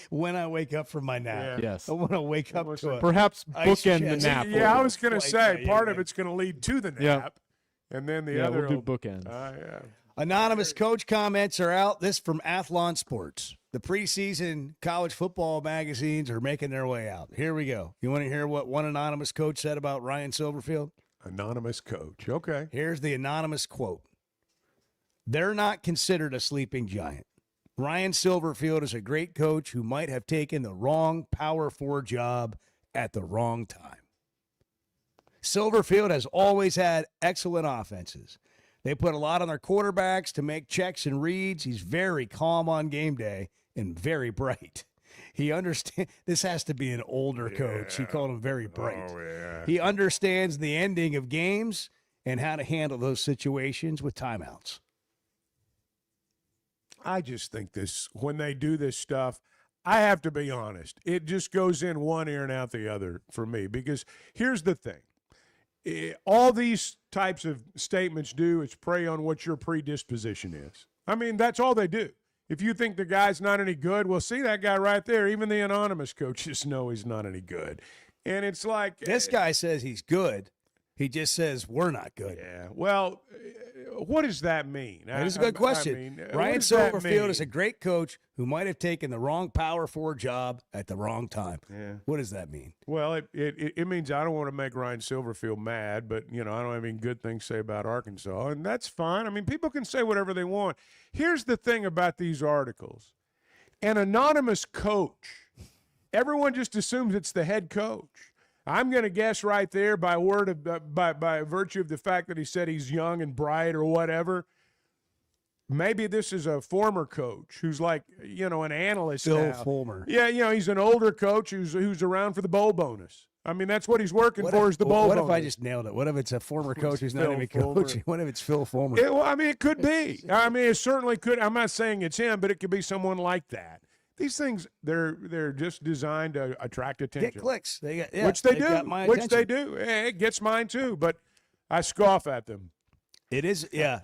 When I wake up from my nap. Yeah. Yes. I want to wake up to a Perhaps ice bookend the chest. nap. Yeah, I was going to Flight say by part Yingling. of it's going to lead to the nap, Yeah. and then the Yeah, other. we'll do bookends. Yeah. Anonymous coach comments are out. This from Athlon Sports. The preseason college football magazines are making their way out. Here we go. You want to hear what one anonymous coach said about Ryan Silverfield? Anonymous coach. Okay. Here's the anonymous quote. They're not considered a sleeping giant. Ryan Silverfield is a great coach who might have taken the wrong Power 4 job at the wrong time. Silverfield has always had excellent offenses. They put a lot on their quarterbacks to make checks and reads. He's very calm on game day and very bright. He understands. This has to be an older coach. He called him very bright. Oh, yeah. He understands the ending of games and how to handle those situations with timeouts. I just think this, when they do this stuff, I have to be honest. It just goes in one ear and out the other for me, because here's the thing. All these types of statements do is prey on what your predisposition is. I mean, that's all they do. If you think the guy's not any good, well, see that guy right there. Even the anonymous coaches know he's not any good. And it's like, This guy says he's good. He just says we're not good. yeah, well, what does that mean? That is a good question. I mean, what Ryan does that Silverfield is a mean? great coach who might have taken the wrong Power 4 job at the wrong time. Yeah. What does that mean? Well, it means I don't want to make Ryan Silverfield mad, but, I don't have any good things to say about Arkansas, and that's fine. I mean, people can say whatever they want. Here's the thing about these articles. An anonymous coach, everyone just assumes it's the head coach. I'm going to guess right there by virtue of the fact that he said he's young and bright or whatever. Maybe this is a former coach who's like, an analyst Phil now. Fulmer. Yeah, he's an older coach who's around for the bowl bonus. I mean, that's what he's working for is the bowl What bonus. if I just nailed it? What if it's a former coach who's not Phil even Fulmer. coaching? What if it's Phil Fulmer? It could be. I mean, it certainly could. I'm not saying it's him, but it could be someone like that. These things, they're just designed to attract attention. Get clicks. Which Which they do. Got my Which they attention. do. It gets mine too, but I scoff at them. It is, yeah.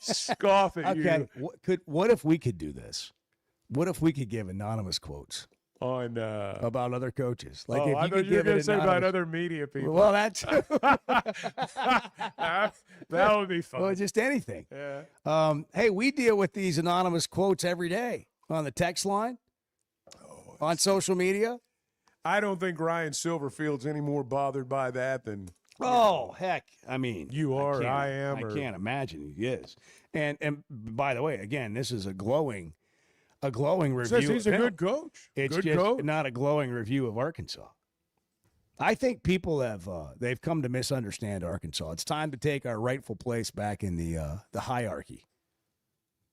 Scoff at Okay. you. What if we could do this? What if we could give anonymous quotes On about other coaches? Like I if you thought could you were give going it to say about anonymous- other media people. Well, that's that would be fun. well, just anything. Yeah. Hey, we deal with these anonymous quotes every day on the text line, on social media. I don't think Ryan Silverfield's any more bothered by that than Oh, heck. I mean, you are, can't- I am. I or- can't imagine he is. And by the way, again, this is a glowing review. Says he's a of good him. coach. It's Good just coach. not a glowing review of Arkansas. I think people have they've come to misunderstand Arkansas. It's time to take our rightful place back in the hierarchy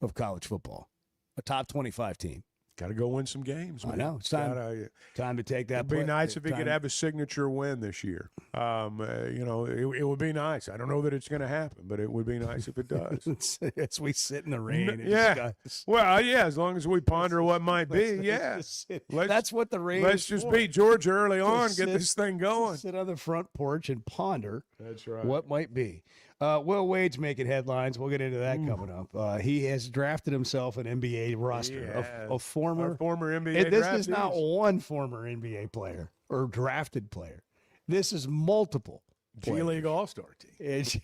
of college football. A top 25 team. Got to go win some games. I man. know. It's time. Gotta- Time to take that. It'd be play- nice if he time- could have a signature win this year. It would be nice. I don't know that it's going to happen, but it would be nice if it does. As we sit in the rain. And Yeah. discuss. Well, yeah, as long as we ponder what might be, Let's yeah. just sit- Let's- That's what the rain Let's is just for. beat Georgia early on, Just get sit- this thing going. Sit on the front porch and ponder That's right. what might be. Will Wade's making headlines. We'll get into that coming up. He has drafted himself an NBA roster of former Our former NBA This is not draftees. one former NBA player or drafted player. This is multiple. G players. League All-Star team. It's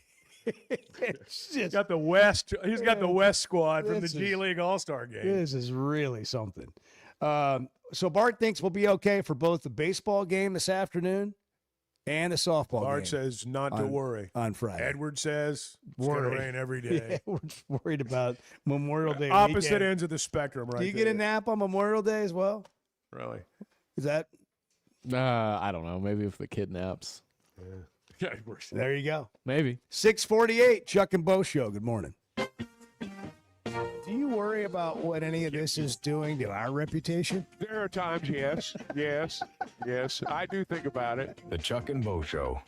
just, Got the West. He's got the West squad from the This G is- League All-Star game. This is really something. So Bart thinks we'll be okay for both the baseball game this afternoon and the softball Bart game. says not to on- worry. on Friday. Edward says it's going to Worry. rain every Yeah, day. we're worried about Memorial Day Opposite weekend. ends of the spectrum, right Do you there. get a nap on Memorial Day as well? Really? Is that? I don't know. Maybe if the kid naps. Yeah. There you go. Maybe. 6:48, Chuck and Bo Show. Good morning. Do you worry about what any of this is doing to our reputation? There are times, yes. I do think about it. The Chuck and Bo Show.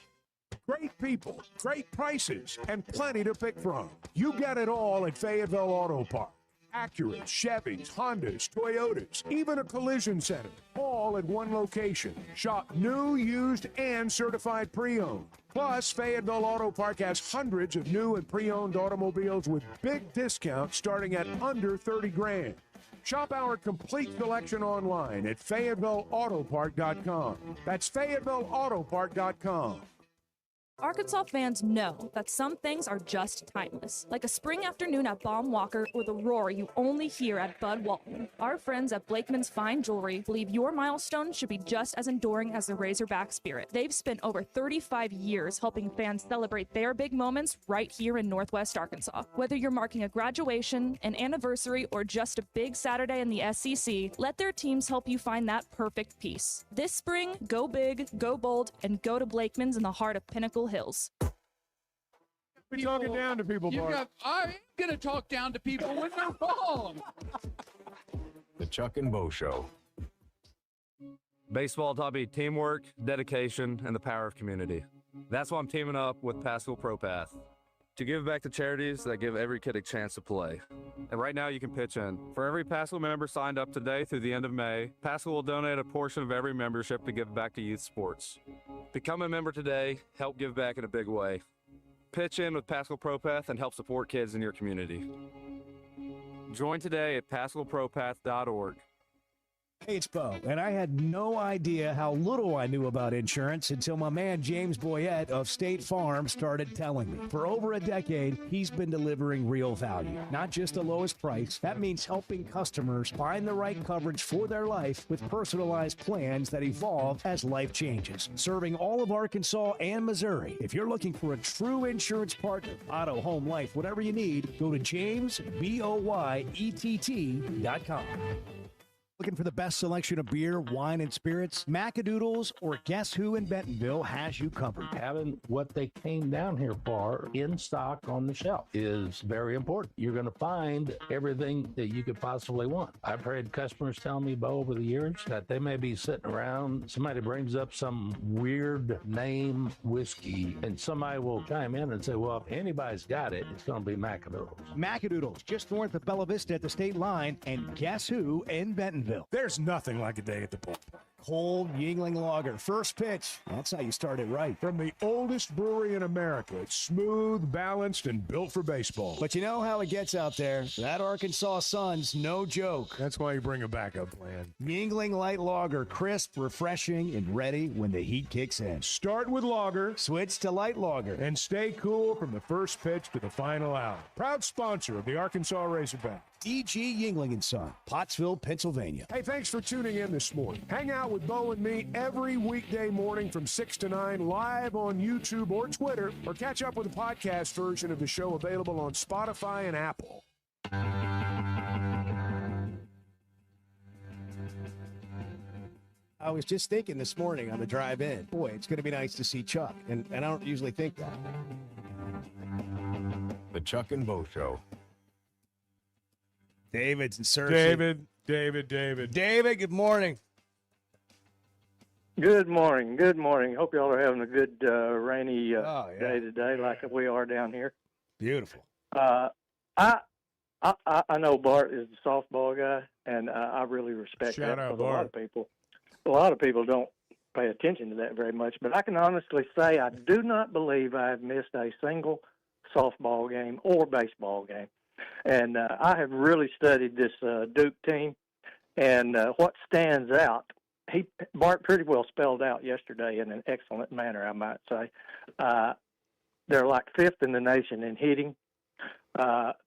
Great people, great prices, and plenty to pick from. You get it all at Fayetteville Auto Park. Acura, Chevys, Hondas, Toyotas, even a collision center, all at one location. Shop new, used, and certified pre-owned. Plus, Fayetteville Auto Park has hundreds of new and pre-owned automobiles with big discounts starting at under $30,000. Shop our complete selection online at FayettevilleAutopark.com. That's FayettevilleAutopark.com. Arkansas fans know that some things are just timeless, like a spring afternoon at Baum Walker or the roar you only hear at Bud Walton. Our friends at Blakeman's Fine Jewelry believe your milestone should be just as enduring as the Razorback spirit. They've spent over 35 years helping fans celebrate their big moments right here in Northwest Arkansas. Whether you're marking a graduation, an anniversary, or just a big Saturday in the SEC, let their teams help you find that perfect piece. This spring, go big, go bold, and go to Blakeman's in the heart of Pinnacle Hills. Be talking down to people, Bart. I am going to talk down to people when they're wrong. The Chuck and Bo Show. Baseball taught me teamwork, dedication, and the power of community. That's why I'm teaming up with Pascal ProPath to give back to charities that give every kid a chance to play. And right now you can pitch in. For every Pascal member signed up today through the end of May, Pascal will donate a portion of every membership to give back to youth sports. Become a member today, help give back in a big way. Pitch in with Pascal ProPath and help support kids in your community. Join today at PascalProPath.org. Hey, it's Bo, and I had no idea how little I knew about insurance until my man James Boyette of State Farm started telling me. For over a decade, he's been delivering real value, not just the lowest price. That means helping customers find the right coverage for their life with personalized plans that evolve as life changes. Serving all of Arkansas and Missouri. If you're looking for a true insurance partner, auto, home, life, whatever you need, go to JamesBoyett.com. Looking for the best selection of beer, wine, and spirits? Macadoodles or Guess Who in Bentonville has you covered. Having what they came down here for in stock on the shelf is very important. You're going to find everything that you could possibly want. I've heard customers tell me, Bo, over the years that they may be sitting around, somebody brings up some weird name whiskey, and somebody will chime in and say, well, if anybody's got it, it's going to be Macadoodles. Macadoodles, just north of Bella Vista at the state line, and Guess Who in Bentonville. There's nothing like a day at the ballpark. Cold Yingling Lager, first pitch. That's how you start it right. From the oldest brewery in America, it's smooth, balanced, and built for baseball. But you know how it gets out there. That Arkansas sun's no joke. That's why you bring a backup plan. Yingling Light Lager, crisp, refreshing, and ready when the heat kicks in. Start with lager, switch to light lager, and stay cool from the first pitch to the final out. Proud sponsor of the Arkansas Razorback. D.G. Yingling & Son, Pottsville, Pennsylvania. Hey, thanks for tuning in this morning. Hang out with Bo and me every weekday morning from 6 to 9 live on YouTube or Twitter, or catch up with the podcast version of the show available on Spotify and Apple. I was just thinking this morning on the drive in, boy, it's going to be nice to see Chuck, and I don't usually think that. The Chuck and Bo Show. David's in Searcy. David. David, good morning. Good morning. Hope y'all are having a good rainy day today, like we are down here. Beautiful. I know Bart is the softball guy, and I really respect Shout that. out, Because Bart. a lot of people don't pay attention to that very much. But I can honestly say I do not believe I have missed a single softball game or baseball game. And I have really studied this Duke team, and what stands out, Bart pretty well spelled out yesterday in an excellent manner, I might say. They're like fifth in the nation in hitting. That's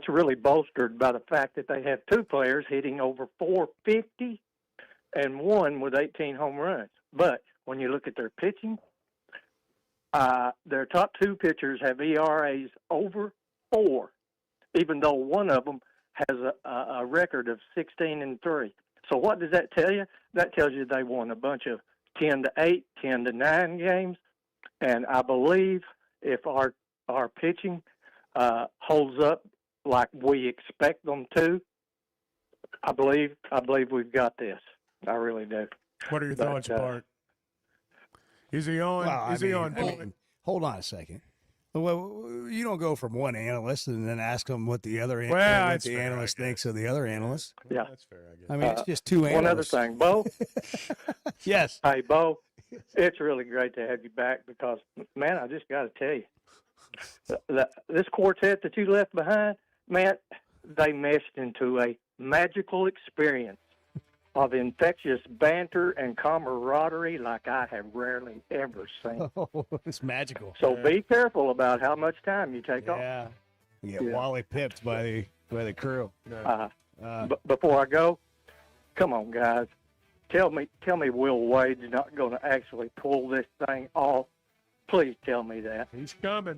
really bolstered by the fact that they have two players hitting over 450 and one with 18 home runs. But when you look at their pitching, their top two pitchers have ERAs over 4, even though one of them has a record of 16-3. So what does that tell you? That tells you they won a bunch of 10-8, 10-9 games. And I believe if our pitching holds up like we expect them to, I believe we've got this. I really do. What are your thoughts, Bart? Is he on? Well, he on point? Hold on a second. Well, you don't go from one analyst and then ask them what the other analyst thinks of the other analyst. Yeah, that's fair. I guess. I mean, it's just two analysts. One other thing, Bo. Yes. Hey, Bo. It's really great to have you back because, man, I just got to tell you, this quartet that you left behind, man, they meshed into a magical experience of infectious banter and camaraderie like I have rarely ever seen. Oh, it's magical. So be careful about how much time you take off. Yeah. You get Wally pipped by the crew. Before I go, come on, guys. Tell me Will Wade's not going to actually pull this thing off. Please tell me that. He's coming.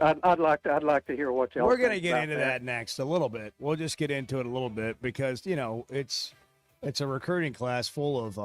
I'd like to hear what y'all. We're going to think get about into that next a little bit. We'll just get into it a little bit because it's a recruiting class full of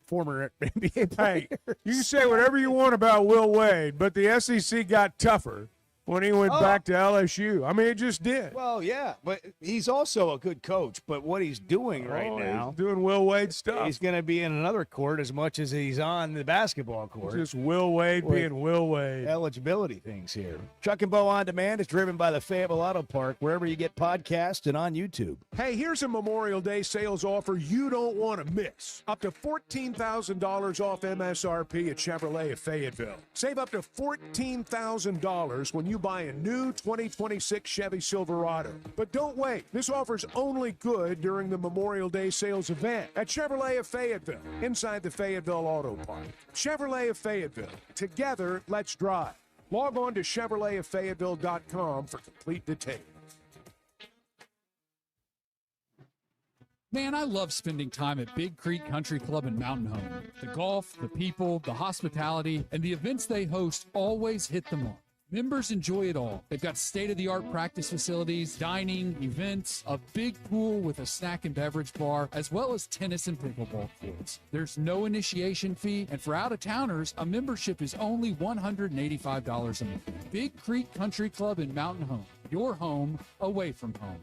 former NBA players. Hey, you can say whatever you want about Will Wade, but the SEC got tougher when he went back to LSU. I mean, it just did. Well, yeah, but he's also a good coach. But what he's doing right now, he's doing Will Wade stuff. He's going to be in another court as much as he's on the basketball court. Just Will Wade being Will Wade. Eligibility things here. Chuck and Bo On Demand is driven by the Fayetteville Auto Park, wherever you get podcasts and on YouTube. Hey, here's a Memorial Day sales offer you don't want to miss. Up to $14,000 off MSRP at Chevrolet of Fayetteville. Save up to $14,000 when you buy a new 2026 Chevy Silverado. But don't wait. This offer's only good during the Memorial Day sales event at Chevrolet of Fayetteville, inside the Fayetteville Auto Park. Chevrolet of Fayetteville. Together, let's drive. Log on to ChevroletofFayetteville.com for complete details. Man, I love spending time at Big Creek Country Club in Mountain Home. The golf, the people, the hospitality, and the events they host always hit the mark. Members enjoy it all. They've got state-of-the-art practice facilities, dining, events, a big pool with a snack and beverage bar, as well as tennis and pickleball courts. There's no initiation fee, and for out-of-towners, a membership is only $185 a month. Big Creek Country Club in Mountain Home. Your home away from home.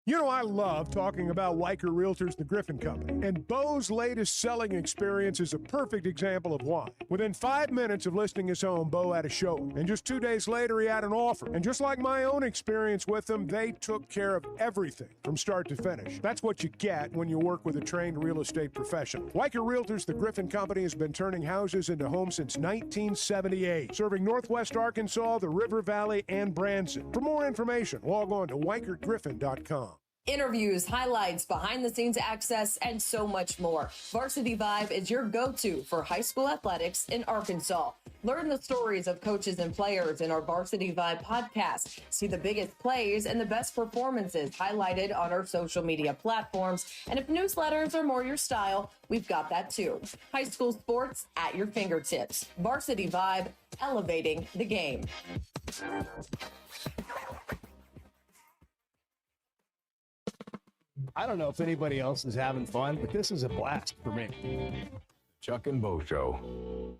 You know, I love talking about Weicker Realtors, the Griffin Company, and Bo's latest selling experience is a perfect example of why. Within 5 minutes of listing his home, Bo had a showing, and just 2 days later, he had an offer. And just like my own experience with them, they took care of everything from start to finish. That's what you get when you work with a trained real estate professional. Weicker Realtors, the Griffin Company, has been turning houses into homes since 1978, serving Northwest Arkansas, the River Valley, and Branson. For more information, log on to WeicherGriffin.com. Interviews, highlights, behind-the-scenes access, and so much more. Varsity Vibe is your go-to for high school athletics in Arkansas. Learn the stories of coaches and players in our Varsity Vibe podcast. See the biggest plays and the best performances highlighted on our social media platforms. And if newsletters are more your style, we've got that too. High school sports at your fingertips. Varsity Vibe, elevating the game. I don't know if anybody else is having fun, but this is a blast for me. Chuck and Bo Show.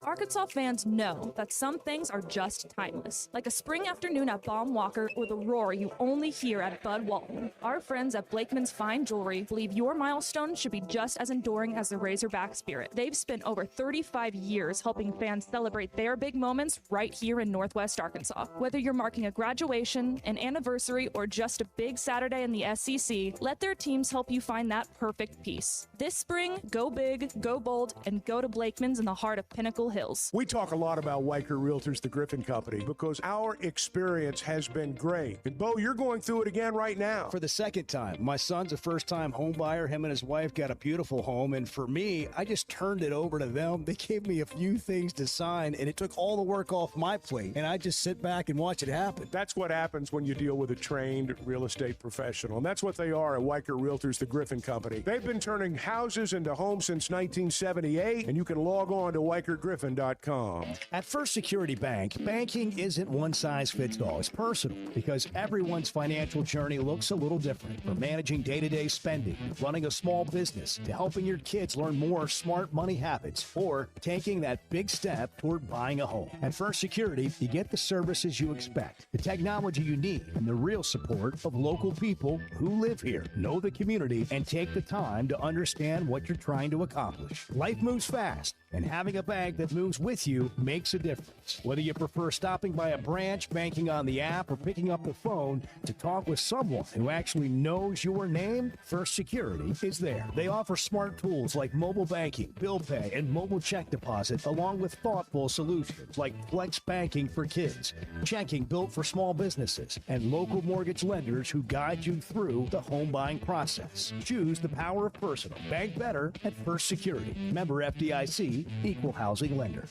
Arkansas fans know that some things are just timeless, like a spring afternoon at Baum Walker or the roar you only hear at Bud Walton. Our friends at Blakeman's Fine Jewelry believe your milestone should be just as enduring as the Razerback spirit. They've spent over 35 years helping fans celebrate their big moments right here in Northwest Arkansas. Whether you're marking a graduation, an anniversary, or just a big Saturday in the SEC, let their teams help you find that perfect piece. This spring, go big, go bold, and go to Blakeman's in the heart of Pinnacle Hills. We talk a lot about Weicker Realtors, the Griffin Company, because our experience has been great. And Bo, you're going through it again right now. For the second time. My son's a first-time home buyer. Him and his wife got a beautiful home. And for me, I just turned it over to them. They gave me a few things to sign, and it took all the work off my plate. And I just sit back and watch it happen. That's what happens when you deal with a trained real estate professional. And that's what they are at Weicker Realtors, the Griffin Company. They've been turning houses into homes since 1978, and you can log on to WeicherGriffin.com BlakeGriffin.com. At First Security Bank, banking isn't one size fits all. It's personal because everyone's financial journey looks a little different. From managing day-to-day spending, running a small business, to helping your kids learn more smart money habits, or taking that big step toward buying a home. At First Security, you get the services you expect, the technology you need, and the real support of local people who live here, know the community, and take the time to understand what you're trying to accomplish. Life moves fast, and having a bank that moves with you makes a difference. Whether you prefer stopping by a branch, banking on the app, or picking up the phone to talk with someone who actually knows your name, First Security is there. They offer smart tools like mobile banking, bill pay, and mobile check deposit, along with thoughtful solutions like flex banking for kids, checking built for small businesses, and local mortgage lenders who guide you through the home buying process. Choose the power of personal. Bank better at First Security. Member FDIC, equal housing lender.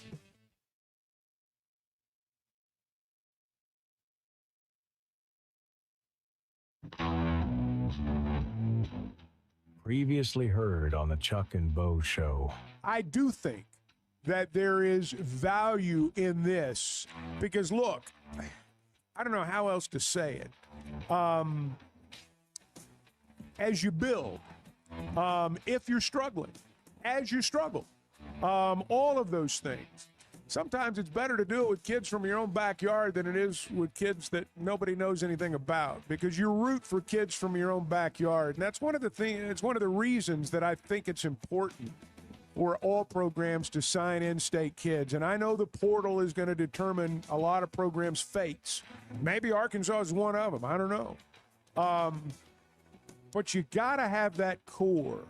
Previously heard on the Chuck and Bo Show. I do think that there is value in this because, look, I don't know how else to say it. As you build, if you're struggling, as you struggle, all of those things. Sometimes it's better to do it with kids from your own backyard than it is with kids that nobody knows anything about, because you root for kids from your own backyard. And that's one of the things, it's one of the reasons that I think it's important for all programs to sign in-state kids. And I know the portal is going to determine a lot of programs' fates. Maybe Arkansas is one of them. I don't know. But you got to have that core.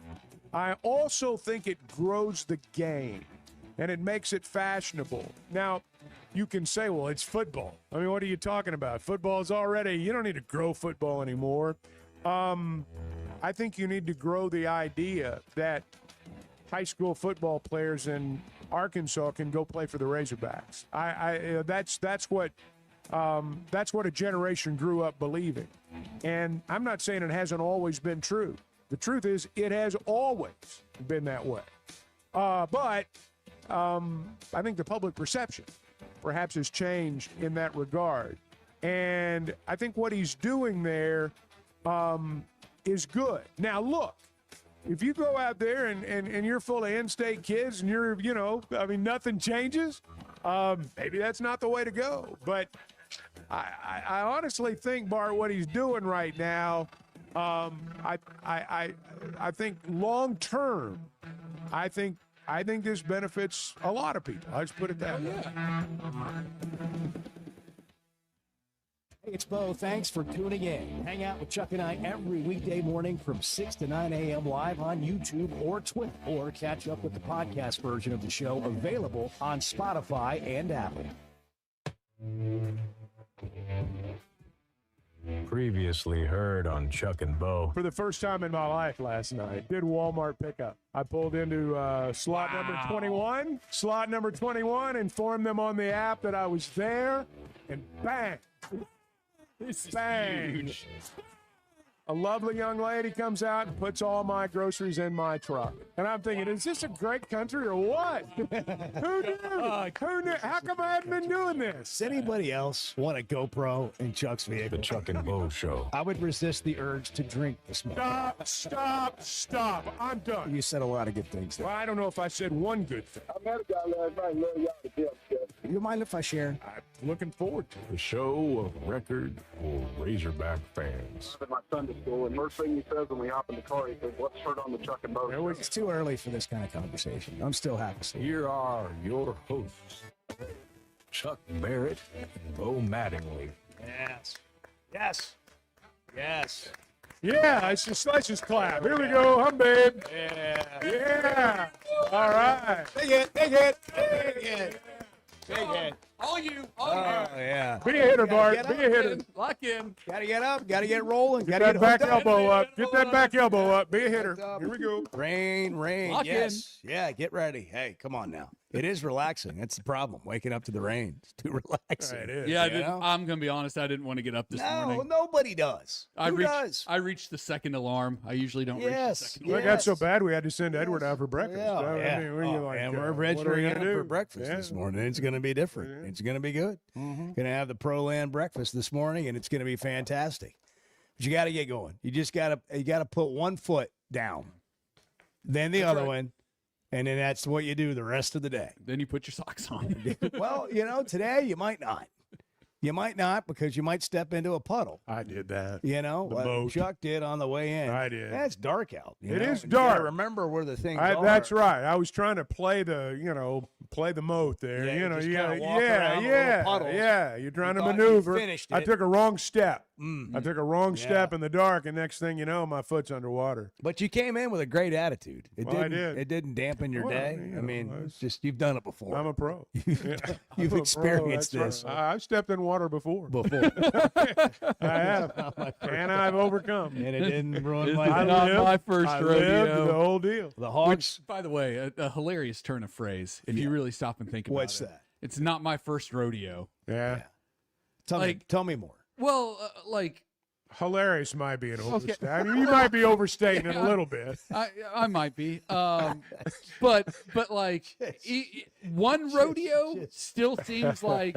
I also think it grows the game, and it makes it fashionable. Now, you can say, well, it's football. I mean, what are you talking about? Football is already, you don't need to grow football anymore. I think you need to grow the idea that high school football players in Arkansas can go play for the Razorbacks. That's what a generation grew up believing. And I'm not saying it hasn't always been true. The truth is, it has always been that way. But I think the public perception perhaps has changed in that regard. And I think what he's doing there is good. Now, look, if you go out there and you're full of in-state kids and you're, nothing changes, maybe that's not the way to go. But I honestly think, Bart, what he's doing right now, I think long term, I think this benefits a lot of people. I'll just put it that way. Hey, it's Bo. Thanks for tuning in. Hang out with Chuck and I every weekday morning from 6 to 9 a.m. live on YouTube or Twitter, or catch up with the podcast version of the show available on Spotify and Apple. Previously heard on Chuck and Bo. For the first time in my life last night, did Walmart pickup. I pulled into slot number 21, informed them on the app that I was there, and bang. Bang. Huge. A lovely young lady comes out and puts all my groceries in my truck. And I'm thinking, is this a great country or what? Who knew? Who knew? How come I haven't been doing this? Does anybody else want a GoPro in Chuck's vehicle? The Chuck and Bo Show. I would resist the urge to drink this morning. Stop. I'm done. You said a lot of good things there. Well, I don't know if I said one good thing. I met a guy last night, love y'all to death, Jeff. You mind if I share? I'm looking forward to it. The show of record for Razorback fans. At my Sunday school, and first thing he says when we hop in the car, he says, "What's heard on the Chuck and Bo Show?" It's too early for this kind of conversation. I'm still happy. Here are your hosts, Chuck Barrett and Bo Mattingly. Yes. Yeah, let's just clap. Here we go, hum babe. Yeah. All right. Big hit. All you. Yeah. Be a hitter, Bart. Be a hitter. Lock in. Gotta get up. Gotta get rolling. Get Gotta that back hooked up. elbow up. Get that back elbow up. Be a hitter. Hooked up. Here we go. Rain. Lock yes. Yeah, get ready. Hey, come on now. It is relaxing. That's the problem. Waking up to the rain. It's too relaxing. It is. Yeah, You know? I'm gonna be honest. I didn't want to get up this morning. Nobody does. Who does? I reached the second alarm. I usually don't reach the second Well, alarm. it got so bad we had to send Edward out for breakfast. Yeah, I mean, and we're what are we venturing gonna out do? for breakfast this morning. It's going to be different. It's going to be good. Going to have the Pro Land breakfast this morning, and it's going to be fantastic. But you got to get going. You just got to put one foot down, then the other one, and then that's what you do the rest of the day. Then you put your socks on. Well, today you might not. You might not because you might step into a puddle. I did that. Like Chuck did on the way in. I did. Yeah, it's dark out. It is You gotta dark. remember where the things are. That's right. I was trying to play the moat there. Yeah, you just kinda walk yeah, around the yeah, little puddles. yeah. You're trying to thought you maneuver. finished I it. took a wrong step. Mm. I took a wrong step in the dark, and next thing you know, my foot's underwater. But you came in with a great attitude. Well, I did. It didn't dampen your Well, day. you I mean, know, it's just you've done it before. I'm a pro. You've experienced That's this right. I've stepped in water before. before. I have, and I've overcome. And it didn't ruin This my is day. not my first I rodeo. lived the whole deal. The Hogs. Which, by the way, a hilarious turn of phrase if you really stop and think about What's it. that? It's not my first rodeo. Yeah. Tell me more. Well, Hilarious might be an Okay. overstatement. I mean, you might be overstating it a little bit. I might be, but one rodeo still seems like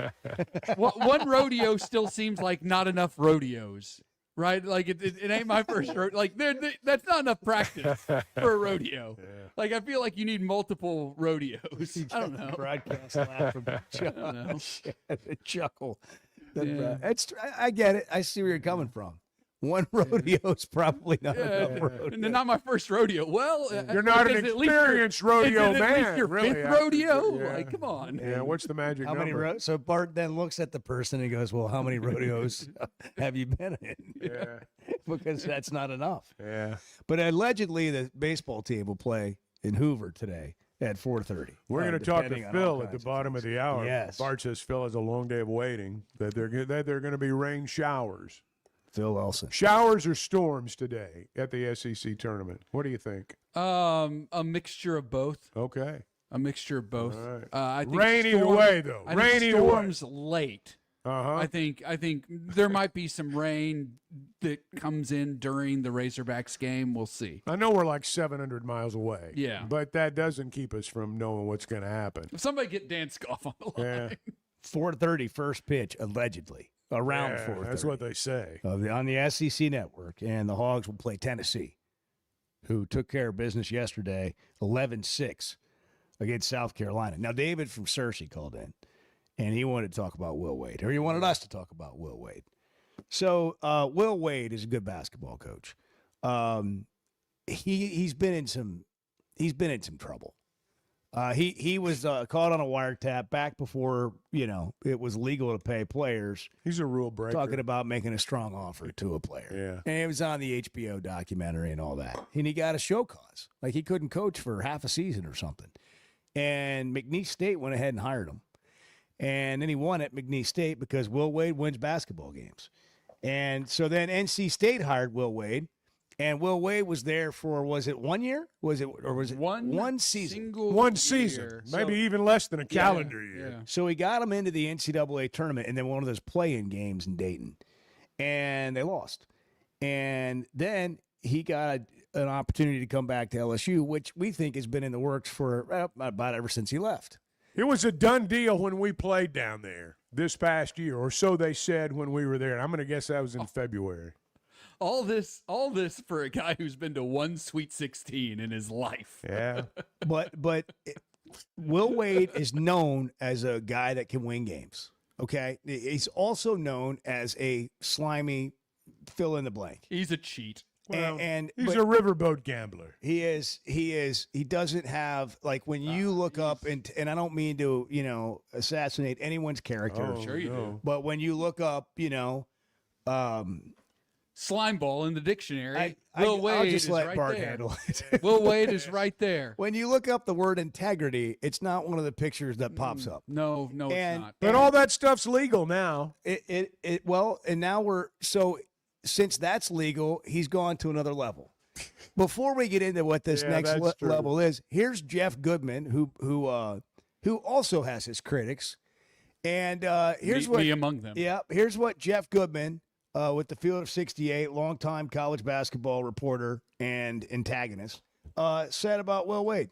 one rodeo still seems like not enough rodeos, right? Like it ain't my first rodeo. Like that's not enough practice for a rodeo. Like I feel like you need multiple rodeos. I don't know. Broadcast laugh from I don't know. the chuckle. Yeah. I get it. I see where you're coming from. One rodeo is probably not enough rodeo. And not my first rodeo. Well, You're not an is it at least experienced is rodeo it at man, least your really, fifth after- rodeo? yeah. Like, come on. Yeah, what's the magic How number? many so Bart then looks at the person and goes, "Well, how many rodeos have you been in?" Yeah. Because that's not enough. Yeah. But allegedly, the baseball team will play in Hoover today at 4:30. We're going to talk to depending on all Phil at the kinds of bottom of the hour. Yes. Bart says Phil has a long day of waiting, that they're going to be rain showers. Phil Elson. Showers or storms today at the SEC tournament? What do you think? A mixture of both. Okay. A mixture of both. All right. I think Rain either way, though. I Rain think either way. storms late. Uh-huh. I think there might be some rain that comes in during the Razorbacks game. We'll see. I know we're like 700 miles away. Yeah. But that doesn't keep us from knowing what's going to happen. If somebody get Dan Scoff on the line. Yeah. 4:30 first pitch, allegedly. Around Yeah, 4:30. that's what they say. On the SEC network, and the Hogs will play Tennessee, who took care of business yesterday, 11-6 against South Carolina. Now, David from Searcy called in, and he wanted to talk about Will Wade, or he wanted us to talk about Will Wade. So, Will Wade is a good basketball coach. He's been in some trouble. He was caught on a wiretap back before, it was legal to pay players. He's a rule breaker. Talking about making a strong offer to a player. Yeah. And it was on the HBO documentary and all that. And he got a show cause. Like he couldn't coach for half a season or something. And McNeese State went ahead and hired him. And then he won at McNeese State because Will Wade wins basketball games. And so then NC State hired Will Wade. And Will Wade was there for, was it 1 year? Was it one season? One season. Maybe even less than a calendar year. Yeah. So he got him into the NCAA tournament and then one of those play-in games in Dayton. And they lost. And then he got an opportunity to come back to LSU, which we think has been in the works for about ever since he left. It was a done deal when we played down there this past year, or so they said when we were there. I'm going to guess that was in February. All this for a guy who's been to one Sweet 16 in his life. Yeah. But Will Wade is known as a guy that can win games. Okay. He's also known as a slimy fill in the blank. He's a cheat. Well, and he's a riverboat gambler. He is. He doesn't have, like, when you look up, and I don't mean to, assassinate anyone's character. Oh, sure you do. But when you look up, Slime ball in the dictionary. I'll Wade just is let right Bart there. handle it. Will Wade is right there. When you look up the word integrity, it's not one of the pictures that pops up. No, it's not. But all that stuff's legal now. And now since that's legal, he's gone to another level. Before we get into what this next that's true. level is, here's Jeff Goodman, who who also has his critics. And here's me among them. Yeah, here's what Jeff Goodman, with the Field of 68, longtime college basketball reporter and antagonist, said about Will Wade.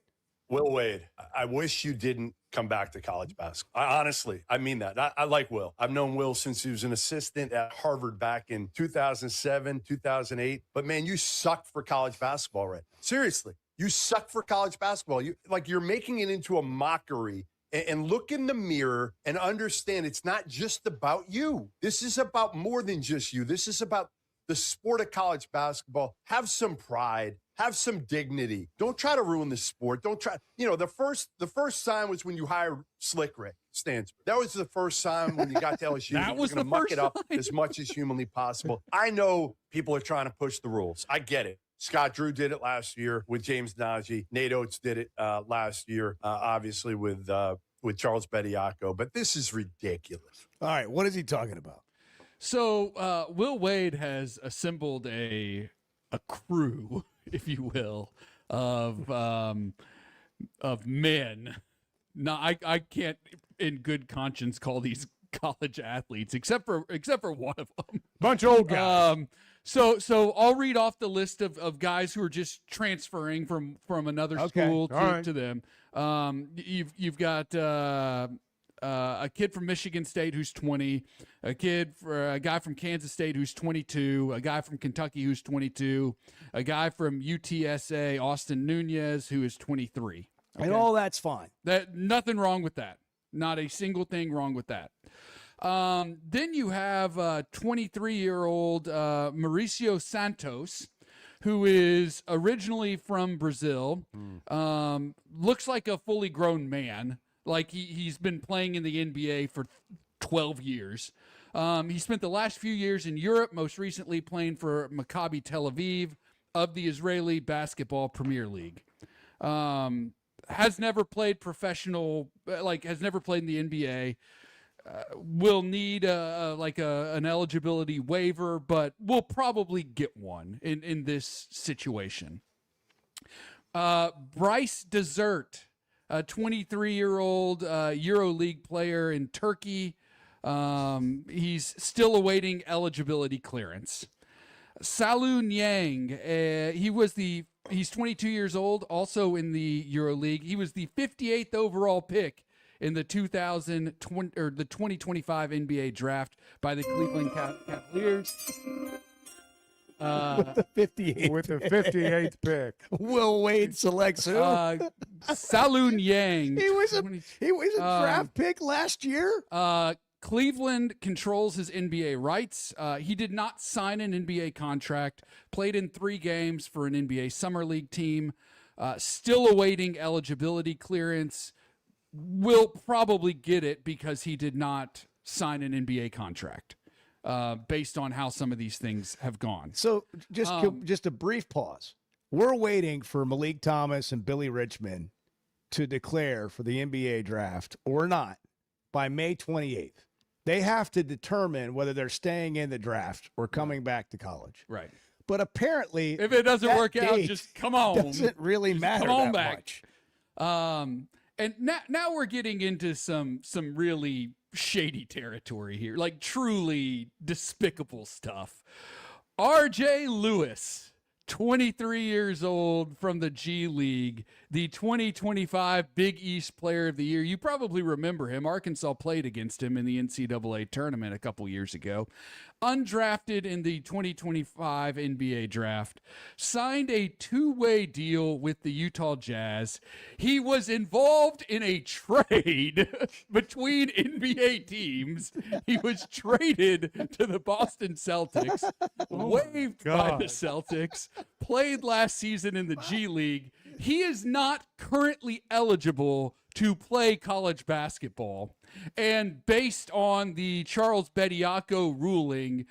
Will Wade, I wish you didn't come back to college basketball. Honestly, I mean that. I like Will. I've known Will since he was an assistant at Harvard back in 2007, 2008. But, man, you suck for college basketball right now. Seriously, you suck for college basketball. You're making it into a mockery. And look in the mirror and understand it's not just about you. This is about more than just you. This is about the sport of college basketball. Have some pride. Have some dignity. Don't try to ruin the sport. Don't try. The first sign was when you hired Slick Rick Stansbury. That was the first sign when you got to LSU. That was going the to muck first it up sign. as much as humanly possible. I know people are trying to push the rules. I get it. Scott Drew did it last year with James Najee. Nate Oates did it last year, obviously with Charles Bediako. But this is ridiculous. All right, what is he talking about? So Will Wade has assembled a crew, if you will, of men. Now I can't, in good conscience, call these college athletes, except for one of them. Bunch of old guys. So I'll read off the list of guys who are just transferring from another school to them. You've got a kid from Michigan State who's 20, a guy from Kansas State who's 22, a guy from Kentucky who's 22, a guy from UTSA, Austin Nunez, who is 23. Okay? And all that's fine. Nothing wrong with that. Not a single thing wrong with that. Then you have 23-year-old Mauricio Santos, who is originally from Brazil. Looks like a fully grown man. Like he's been playing in the NBA for 12 years. He spent the last few years in Europe, most recently playing for Maccabi Tel Aviv of the Israeli Basketball Premier League. Has never played has never played in the NBA. Will need an eligibility waiver, but we'll probably get one in this situation. Bryce Desert, a 23-year-old EuroLeague player in Turkey. He's still awaiting eligibility clearance. Salu Nyang, he's 22 years old, also in the EuroLeague. He was the 58th overall pick in the 2025 NBA draft by the Cleveland Cavaliers. With the 58th pick. Will Wade selects who? Salu Nyang. He was a draft pick last year. Cleveland controls his NBA rights. He did not sign an NBA contract, played in 3 games for an NBA Summer League team, still awaiting eligibility clearance. Will probably get it because he did not sign an NBA contract, based on how some of these things have gone. So just a brief pause. We're waiting for Malik Thomas and Billy Richmond to declare for the NBA draft or not by May 28th. They have to determine whether they're staying in the draft or coming back to college. Right. But apparently, if it doesn't work out, just come on. Doesn't really matter come on that back. much. And now we're getting into some really shady territory here, like truly despicable stuff. RJ Lewis, 23 years old, from the G League, the 2025 Big East Player of the Year. You probably remember him. Arkansas played against him in the NCAA tournament a couple years ago. Undrafted in the 2025 NBA draft, signed a 2-way deal with the Utah Jazz. He was involved in a trade between NBA teams. He was traded to the Boston Celtics, waived by the Celtics, played last season in the G League. He is not currently eligible to play college basketball, and based on the Charles Bediako ruling,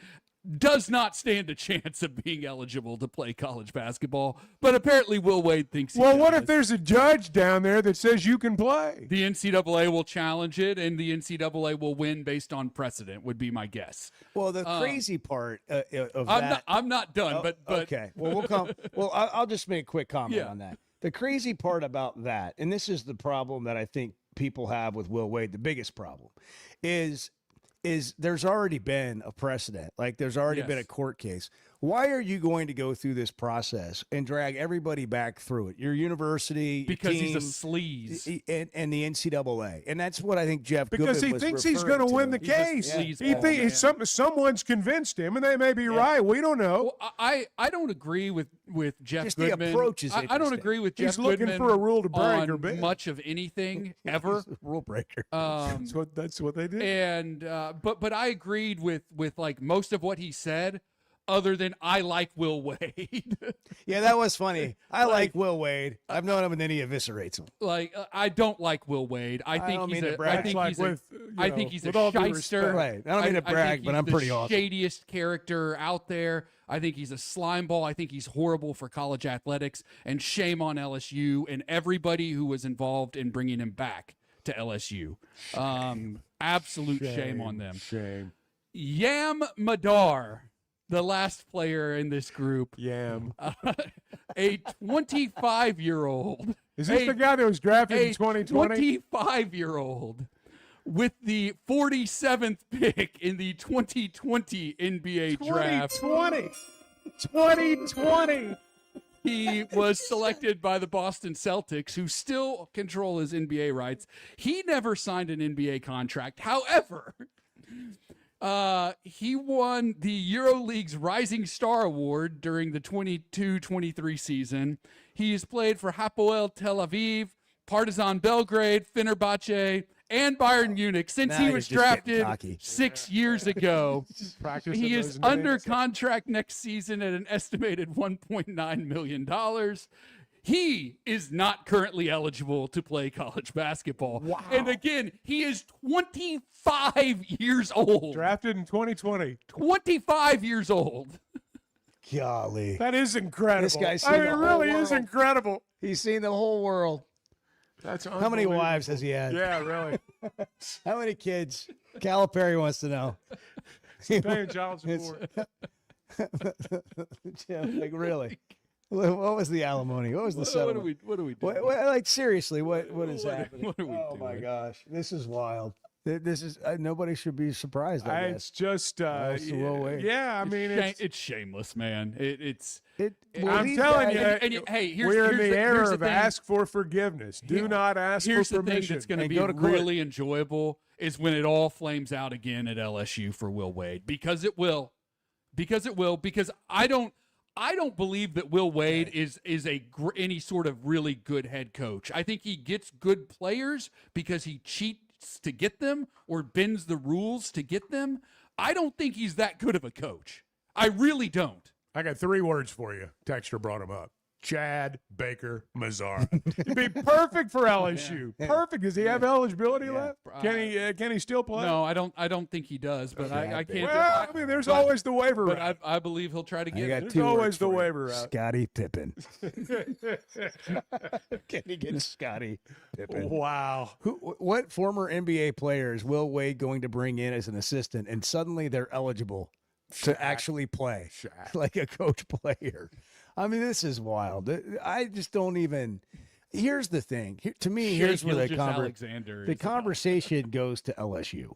does not stand a chance of being eligible to play college basketball. But apparently Will Wade thinks he Well, what does. if there's a judge down there that says you can play? The NCAA will challenge it, and the NCAA will win based on precedent, would be my guess. Well, the crazy part of I'm not done, but okay. Well, we'll come. Well, I'll just make a quick comment on that. The crazy part about that, and this is the problem that I think people have with Will Wade, the biggest problem, is there's already been a precedent. Like there's already been a court case. Why are you going to go through this process and drag everybody back through it? Your university, because your he's a team, sleaze, and the NCAA, and that's what I think Jeff because Goodman he was thinks he's going to win the case. He thinks someone's convinced him, and they may be right. We don't know. Well, I don't agree with Jeff Just Goodman. the approach is I don't interesting. agree with He's Jeff looking Goodman for a rule to break on or bend. much of anything ever. Rule breaker. That's what they did. And but I agreed with like most of what he said, other than I like Will Wade. Yeah, that was funny. I like Will Wade. I've known him, and then he eviscerates him. Like I don't like Will Wade. I think don't he's mean to a. brag. I think Like he's with, a. I think he's a with all due shyster. respect. Right. I don't mean to brag, but I'm pretty awesome. Shadiest character out there. I think he's a slimeball. I think he's horrible for college athletics. And shame on LSU and everybody who was involved in bringing him back to LSU. Absolute shame on them. Shame. Yam Madar, the last player in this group. Yam. A 25-year-old. Is this the guy that was drafted in 2020? 25-year-old with the 47th pick in the 2020 NBA draft. 2020. He was selected by the Boston Celtics, who still control his NBA rights. He never signed an NBA contract. However, he won the EuroLeague's Rising Star Award during the 22-23 season. He's played for Hapoel Tel Aviv, Partizan Belgrade, Fenerbahce, and Bayern Munich since Now he you're was just getting drafted cocky. 6 years ago. Practicing He is those under names. contract next season at an estimated $1.9 million. He is not currently eligible to play college basketball. Wow. And again, he is 25 years old. Drafted in 2020. 25 years old. Golly. That is incredible. This guy's I seen mean, the it whole really is world. incredible. He's seen the whole world. That's How many unbelievable. wives has he had? Yeah, really. How many kids? Calipari wants to know. Paying child support. Yeah, like really? What was the alimony? What was the settlement? What are we doing? Like seriously, what is happening? What are we Oh my doing? gosh, this is wild. This is nobody should be surprised. I guess. It's just, It's the Will Wade. yeah, I mean, It's shameless, man. Well, I'm these telling guys- you, hey, here's we're in here's the era here's of thing. ask for forgiveness. Do not ask Here's for the thing permission. that's going to And be go to court. really enjoyable is when it all flames out again at LSU for Will Wade, because it will. Because I don't believe that Will Wade is any sort of really good head coach. I think he gets good players because he cheats to get them or bends the rules to get them. I don't think he's that good of a coach. I really don't. I got 3 words for you. Texter brought him up. Chad Baker Mazar. He'd be perfect for LSU. Perfect. Does he have eligibility left? Can he still play? No, I don't think he does, but I can't. Well, I mean, there's always the waiver But route. I believe he'll try to I get got it. two always words the for you. waiver route. Scottie Pippen. Can he get Scottie Pippen? Wow. What former NBA player is Will Wade going to bring in as an assistant, and suddenly they're eligible to actually play like a coach player? I mean, this is wild. I just don't even. Here's the thing. To me, here's where the conversation goes to LSU.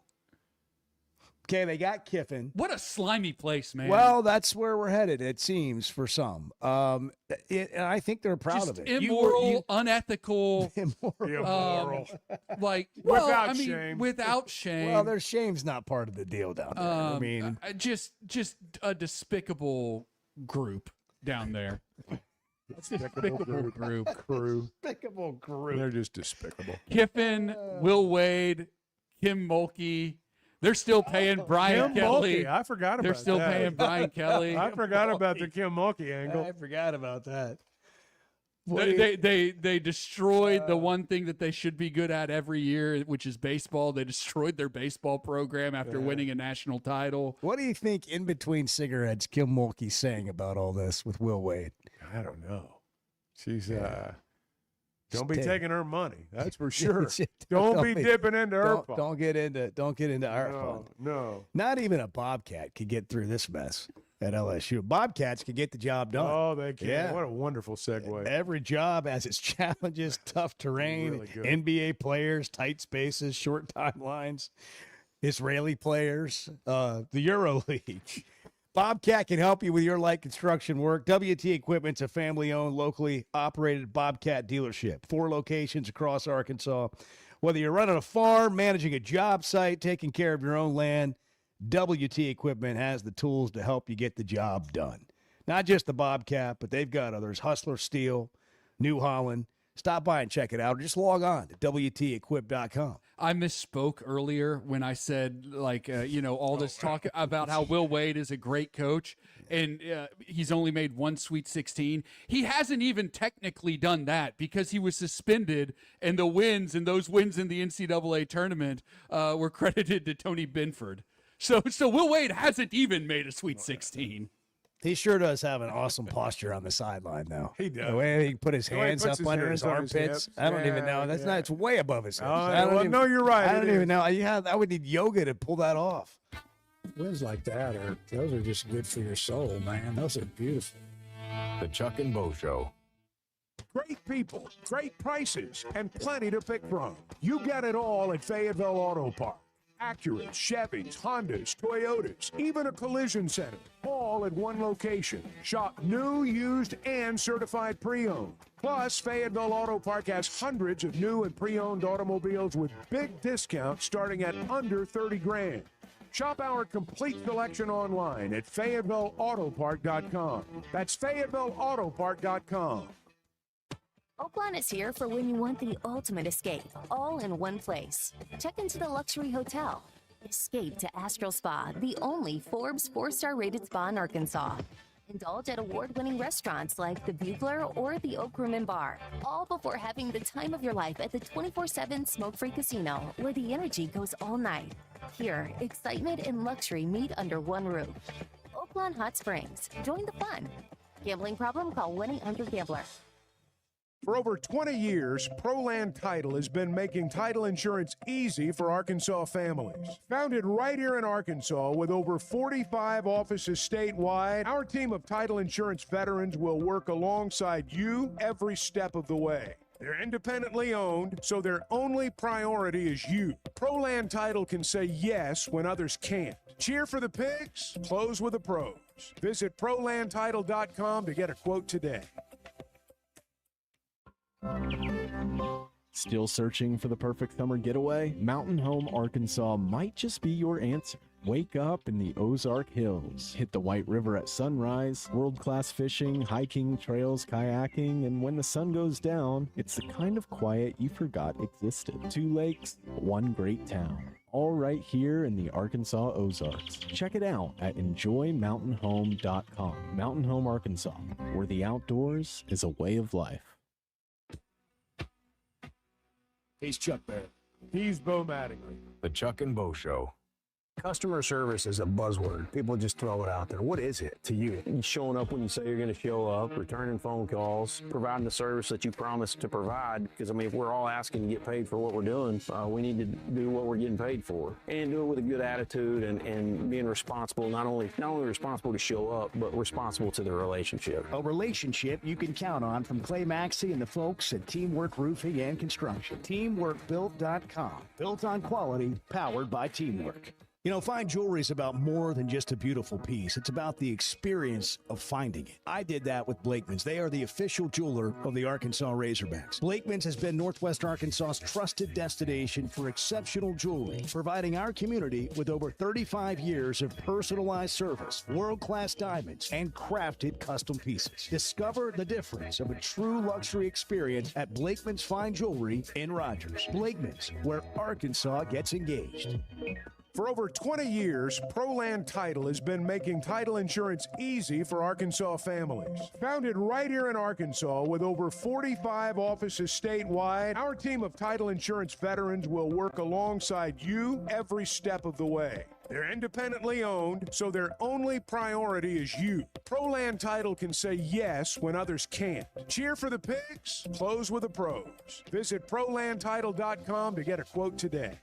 Okay, they got Kiffin. What a slimy place, man. Well, that's where we're headed, it seems, for some. And I think they're proud Just of it. immoral, unethical, Immoral. like Without I mean, shame. without shame. Well, their shame's not part of the deal down there. I mean, just a despicable group down there. Despicable group. despicable group. They're just despicable. Kiffin, Will Wade, Kim Mulkey. They're still paying Brian Kim Kelly. Mulkey. I forgot about that. They're still paying Brian Kelly. I forgot about the Kim Mulkey angle. I forgot about that. They destroyed the one thing that they should be good at every year, which is baseball. They destroyed their baseball program after winning a national title. What do you think in between cigarettes Kim Mulkey's saying about all this with Will Wade? I don't know. She's don't be taking her money. That's for sure. Don't be dipping into her fund. Don't get into our fund. No. Not even a bobcat could get through this mess. at LSU. Bobcats can get the job done. Oh, they can. Yeah. What a wonderful segue. Every job has its challenges, tough terrain, Really good. NBA players, tight spaces, short timelines, Israeli players, the Euro League. Bobcat can help you with your light construction work. WT Equipment's a family-owned, locally operated Bobcat dealership. 4 locations across Arkansas. Whether you're running a farm, managing a job site, taking care of your own land, WT Equipment has the tools to help you get the job done. Not just the Bobcat, but they've got others. Hustler Steel, New Holland. Stop by and check it out, or just log on to WTEquip.com. I misspoke earlier when I said, all this talk about how Will Wade is a great coach and he's only made one Sweet 16. He hasn't even technically done that because he was suspended, and those wins in the NCAA tournament were credited to Tony Benford. So Will Wade hasn't even made a Sweet 16. He sure does have an awesome posture on the sideline, though. He does. The way he put his hands up under his armpits. I don't even know. That's not. It's way above his head. No, you're right. I don't even know. I would need yoga to pull that off. Wins like that those are just good for your soul, man. Those are beautiful. The Chuck and Bo Show. Great people, great prices, and plenty to pick from. You get it all at Fayetteville Auto Park. Acuras, Chevys, Hondas, Toyotas, even a collision center, all at one location. Shop new, used, and certified pre-owned. Plus, Fayetteville Auto Park has hundreds of new and pre-owned automobiles with big discounts starting at under $30,000. Shop our complete selection online at FayettevilleAutopark.com. That's FayettevilleAutopark.com. Oakland is here for when you want the ultimate escape, all in one place. Check into the luxury hotel. Escape to Astral Spa, the only Forbes 4-star rated spa in Arkansas. Indulge at award-winning restaurants like the Bugler or the Oak Room and Bar, all before having the time of your life at the 24/7 smoke-free casino, where the energy goes all night. Here, excitement and luxury meet under one roof. Oakland Hot Springs. Join the fun. Gambling problem? Call 1-800-GAMBLER. For over 20 years, ProLand Title has been making title insurance easy for Arkansas families. Founded right here in Arkansas with over 45 offices statewide, our team of title insurance veterans will work alongside you every step of the way. They're independently owned, so their only priority is you. ProLand Title can say yes when others can't. Cheer for the pigs, close with the pros. Visit ProLandTitle.com to get a quote today. Still searching for the perfect summer getaway? Mountain Home Arkansas might just be your answer. Wake up in the Ozark Hills. Hit the White River at sunrise, world-class fishing, hiking, trails, kayaking, and when the sun goes down, it's the kind of quiet you forgot existed. 2 lakes, one great town. All right here in the Arkansas Ozarks. Check it out at enjoymountainhome.com. Mountain Home Arkansas, where the outdoors is a way of life. He's Chuck Barrett. He's Bo Mattingly. The Chuck and Bo Show. Customer service is a buzzword. People just throw it out there. What is it to you? You showing up when you say you're going to show up, returning phone calls, providing the service that you promised to provide. Because, if we're all asking to get paid for what we're doing, we need to do what we're getting paid for. And do it with a good attitude and being responsible, not only responsible to show up, but responsible to the relationship. A relationship you can count on from Clay Maxey and the folks at Teamwork Roofing and Construction. TeamworkBuilt.com. Built on quality, powered by teamwork. Fine jewelry is about more than just a beautiful piece. It's about the experience of finding it. I did that with Blakeman's. They are the official jeweler of the Arkansas Razorbacks. Blakeman's has been Northwest Arkansas's trusted destination for exceptional jewelry, providing our community with over 35 years of personalized service, world-class diamonds, and crafted custom pieces. Discover the difference of a true luxury experience at Blakeman's Fine Jewelry in Rogers. Blakeman's, where Arkansas gets engaged. For over 20 years, ProLand Title has been making title insurance easy for Arkansas families. Founded right here in Arkansas with over 45 offices statewide, our team of title insurance veterans will work alongside you every step of the way. They're independently owned, so their only priority is you. ProLand Title can say yes when others can't. Cheer for the pigs, close with the pros. Visit ProLandTitle.com to get a quote today.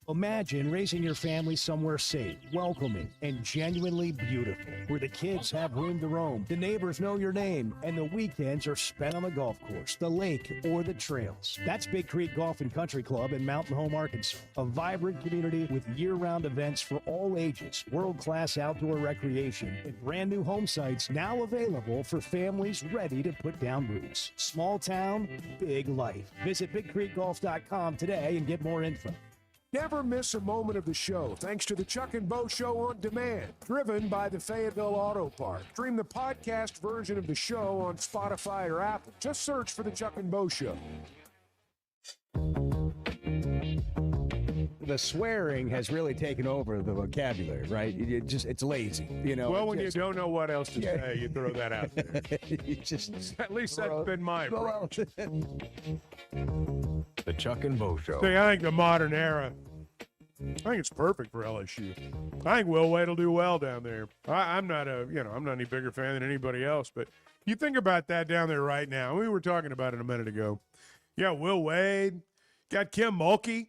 Imagine raising your family somewhere safe, welcoming, and genuinely beautiful, where the kids have room to roam, the neighbors know your name, and the weekends are spent on the golf course, the lake, or the trails. That's Big Creek Golf and Country Club in Mountain Home, Arkansas, a vibrant community with year-round events for all ages, world-class outdoor recreation, and brand-new home sites now available for families ready to put down roots. Small town, big life. Visit BigCreekGolf.com today and get more info. Never miss a moment of the show thanks to the Chuck and Bo Show on Demand, driven by the Fayetteville Auto Park. Stream the podcast version of the show on Spotify or Apple. Just search for the Chuck and Bo Show. The swearing has really taken over the vocabulary, right? It's lazy, you know. Well, when you don't know what else to say, you throw that out there. You just At least that's been my approach. The Chuck and Bo Show. See, I think the modern era, I think it's perfect for LSU. I think Will Wade will do well down there. I'm not any bigger fan than anybody else, but you think about that down there right now. We were talking about it a minute ago. You got Will Wade, got Kim Mulkey,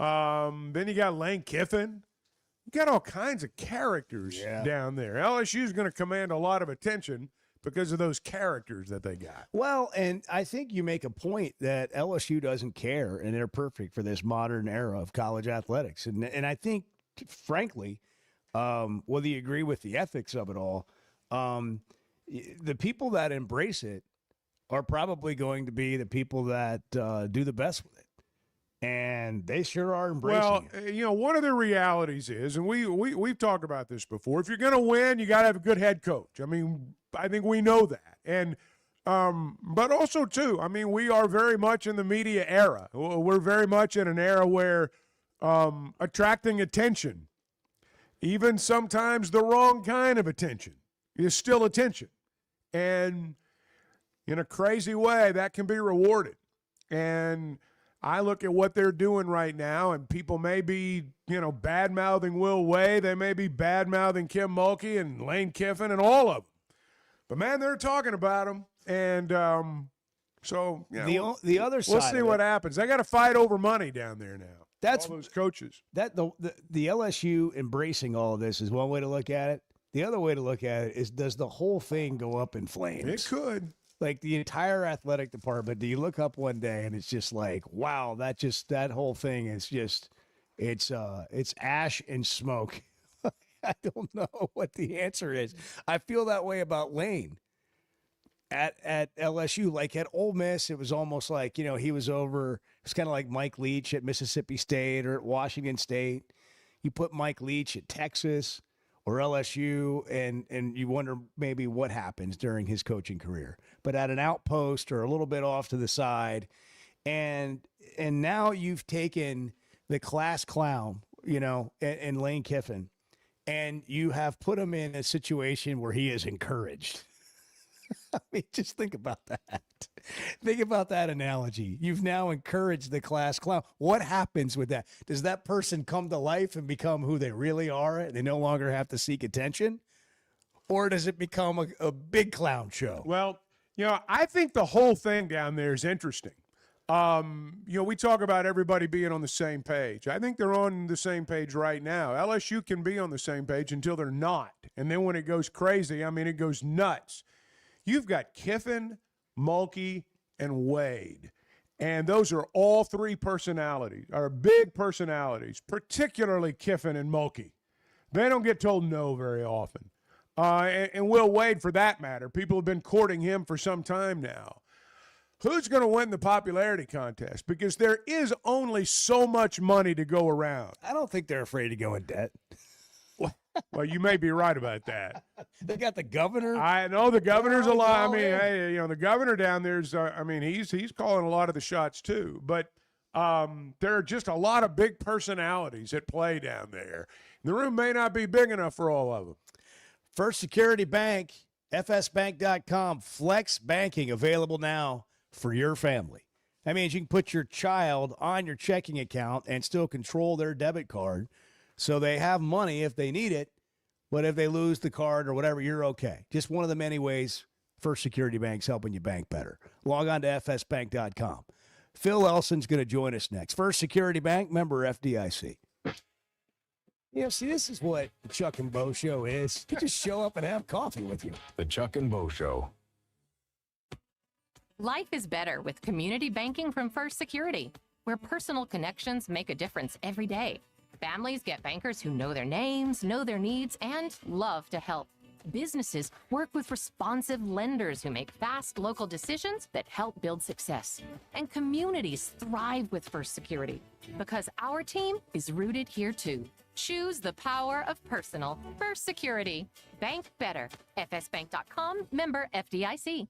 then you got Lane Kiffin. You got all kinds of characters down there. LSU is going to command a lot of attention because of those characters that they got. Well, and I think you make a point that LSU doesn't care, and they're perfect for this modern era of college athletics. And I think, frankly, whether you agree with the ethics of it all, the people that embrace it are probably going to be the people that do the best with it. And they sure are embracing it. One of the realities is, and we've talked about this before, if you're going to win, you got to have a good head coach. I mean, I think we know that. And but also, too, I mean, we are very much in the media era. We're very much in an era where attracting attention, even sometimes the wrong kind of attention, is still attention. And in a crazy way, that can be rewarded. And I look at what they're doing right now, and people may be, bad-mouthing Will Wade. They may be bad-mouthing Kim Mulkey and Lane Kiffin and all of them. But, man, they're talking about them. And so, the other side, we'll see what happens. They got to fight over money down there now. That's all those coaches. That the LSU embracing all of this is one way to look at it. The other way to look at it is, does the whole thing go up in flames? It could. Like the entire athletic department, do you look up one day and it's just like, wow, that whole thing is just, it's ash and smoke. I don't know what the answer is. I feel that way about Lane at LSU. Like at Ole Miss, it was almost like, he was over. It's kind of like Mike Leach at Mississippi State or at Washington State. You put Mike Leach at Texas or LSU, and you wonder maybe what happens during his coaching career. But at an outpost or a little bit off to the side, and now you've taken the class clown, and Lane Kiffin, and you have put him in a situation where he is encouraged. I mean, just think about that. Think about that analogy. You've now encouraged the class clown. What happens with that? Does that person come to life and become who they really are and they no longer have to seek attention? Or does it become a big clown show? Well, I think the whole thing down there is interesting. We talk about everybody being on the same page. I think they're on the same page right now. LSU can be on the same page until they're not. And then when it goes crazy, it goes nuts. You've got Kiffin, Mulkey, and Wade. And those are all three personalities, are big personalities, particularly Kiffin and Mulkey. They don't get told no very often. And Will Wade, for that matter, people have been courting him for some time now. Who's going to win the popularity contest? Because there is only so much money to go around. I don't think they're afraid to go in debt. Well, you may be right about that. They got the governor. I know the governor's a lot. The governor down there's, he's calling a lot of the shots too. But there are just a lot of big personalities at play down there. The room may not be big enough for all of them. First Security Bank, fsbank.com, flex banking available now for your family. That means you can put your child on your checking account and still control their debit card. So they have money if they need it, but if they lose the card or whatever, you're okay. Just one of the many ways First Security Bank's helping you bank better. Log on to fsbank.com. Phil Elson's going to join us next. First Security Bank, member FDIC. Yeah, see, this is what the Chuck and Bo Show is. You just show up and have coffee with you. The Chuck and Bo Show. Life is better with community banking from First Security, where personal connections make a difference every day. Families get bankers who know their names, know their needs, and love to help. Businesses work with responsive lenders who make fast local decisions that help build success. And communities thrive with First Security because our team is rooted here too. Choose the power of personal. First Security. Bank better. fsbank.com, member FDIC.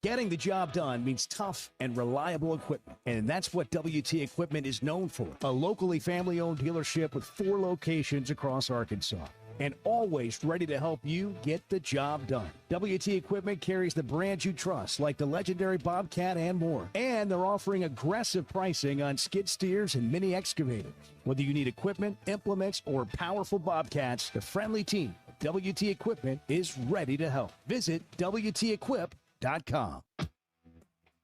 Getting the job done means tough and reliable equipment, and that's what WT Equipment is known for. A locally family-owned dealership with 4 locations across Arkansas, and always ready to help you get the job done. WT Equipment carries the brands you trust, like the legendary Bobcat and more, and they're offering aggressive pricing on skid steers and mini excavators. Whether you need equipment, implements, or powerful Bobcats, the friendly team of WT Equipment is ready to help. Visit WTEquip.com.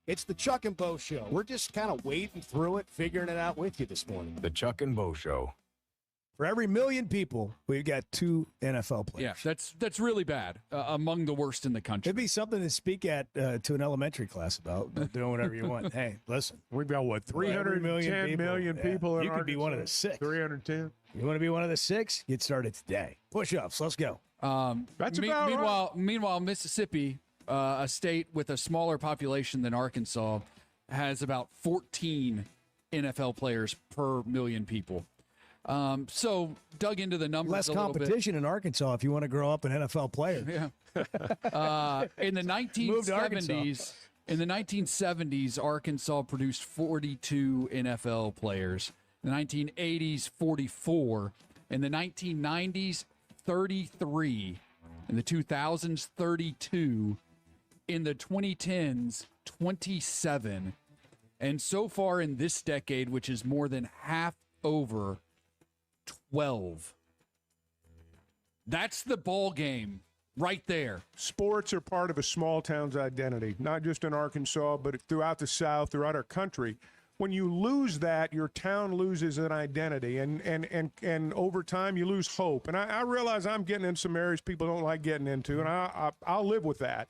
It's the Chuck and Bo Show. We're just kind of wading through it, figuring it out with you this morning. The Chuck and Bo Show. For every million people, we've got 2 NFL players. Yeah, that's really bad. Among the worst in the country. It'd be something to speak at to an elementary class about doing whatever you want. Hey, listen. We've got, what, 310 million people in You could be one of the 6. 310. You want to be one of the 6? Get started today. Push-ups. Let's go. That's about right. Meanwhile, Mississippi, a state with a smaller population than Arkansas, has about 14 NFL players per million people. So dug into the numbers. Less competition in Arkansas if you want to grow up an NFL player. Yeah. In the 1970s, Arkansas produced 42 NFL players. In the 1980s, 44. In the 1990s, 33. In the 2000s, 32. In the 2010s, 27. And so far in this decade, which is more than half over, 12. That's the ball game right there. Sports are part of a small town's identity, not just in Arkansas, but throughout the South, throughout our country. When you lose that, your town loses an identity, and over time you lose hope. And I realize I'm getting in some areas people don't like getting into, and I'll live with that.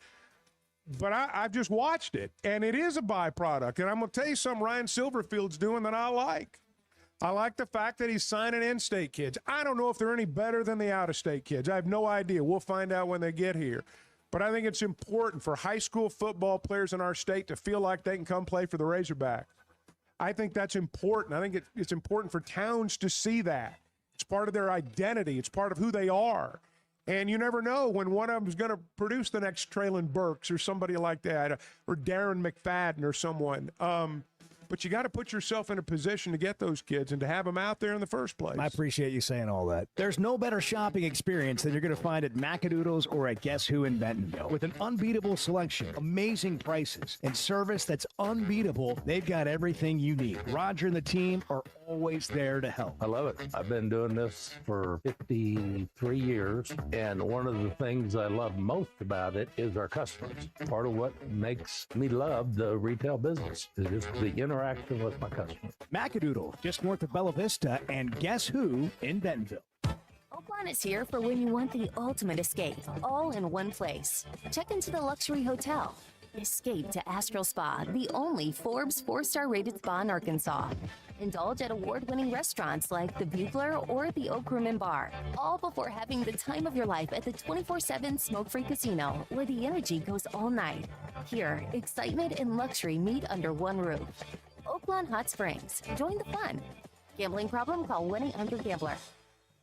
But I've just watched it, and it is a byproduct. And I'm going to tell you something Ryan Silverfield's doing that I like. I like the fact that he's signing in-state kids. I don't know if they're any better than the out-of-state kids. I have no idea. We'll find out when they get here. But I think it's important for high school football players in our state to feel like they can come play for the Razerback. I think that's important. I think it's important for towns to see that. It's part of their identity. It's part of who they are. And you never know when one of them is going to produce the next Traylon Burks or somebody like that, or Darren McFadden or someone. But you got to put yourself in a position to get those kids and to have them out there in the first place. I appreciate you saying all that. There's no better shopping experience than you're going to find at Macadoodles or at Guess Who in Bentonville. With an unbeatable selection, amazing prices, and service that's unbeatable, they've got everything you need. Roger and the team are always there to help. I love it. I've been doing this for 53 years, and one of the things I love most about it is our customers. Part of what makes me love the retail business is just the interaction with my customers. Macadoodle, just north of Bella Vista, and Guess Who in Bentonville. Oakland is here for when you want the ultimate escape, all in one place. Check into the luxury hotel. Escape to Astral Spa, the only Forbes 4-star rated spa in Arkansas. Indulge at award-winning restaurants like the Bugler or the Oak Room and Bar, all before having the time of your life at the 24/7 smoke-free casino, where the energy goes all night. Here, excitement and luxury meet under one roof. Oakland Hot Springs. Join the fun. Gambling problem? Call 1-800-GAMBLER.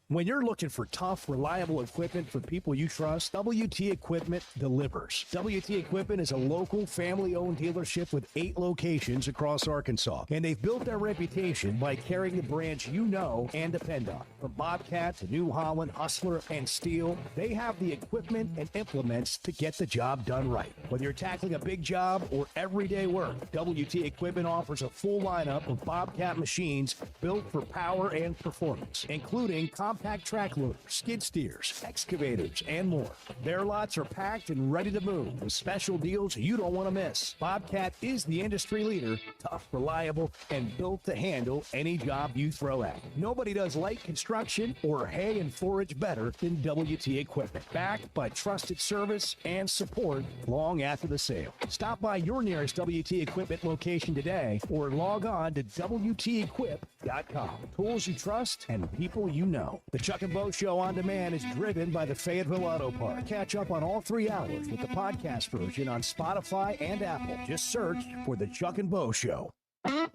When you're looking for tough, reliable equipment for people you trust, WT Equipment delivers. WT Equipment is a local, family-owned dealership with 8 locations across Arkansas, and they've built their reputation by carrying the brands you know and depend on. From Bobcat to New Holland, Hustler, and Steel, they have the equipment and implements to get the job done right. Whether you're tackling a big job or everyday work, WT Equipment offers a full lineup of Bobcat machines built for power and performance, including compact compact track loaders, skid steers, excavators, and more. Their lots are packed and ready to move with special deals you don't want to miss. Bobcat is the industry leader, tough, reliable, and built to handle any job you throw at. Nobody does light construction or hay and forage better than WT Equipment. Backed by trusted service and support long after the sale. Stop by your nearest WT Equipment location today or log on to WTEquip.com. Tools you trust and people you know. The Chuck and Bo Show on demand is driven by the Fayetteville Auto Park. Catch up on all 3 hours with the podcast version on Spotify and Apple. Just search for the Chuck and Bo Show. You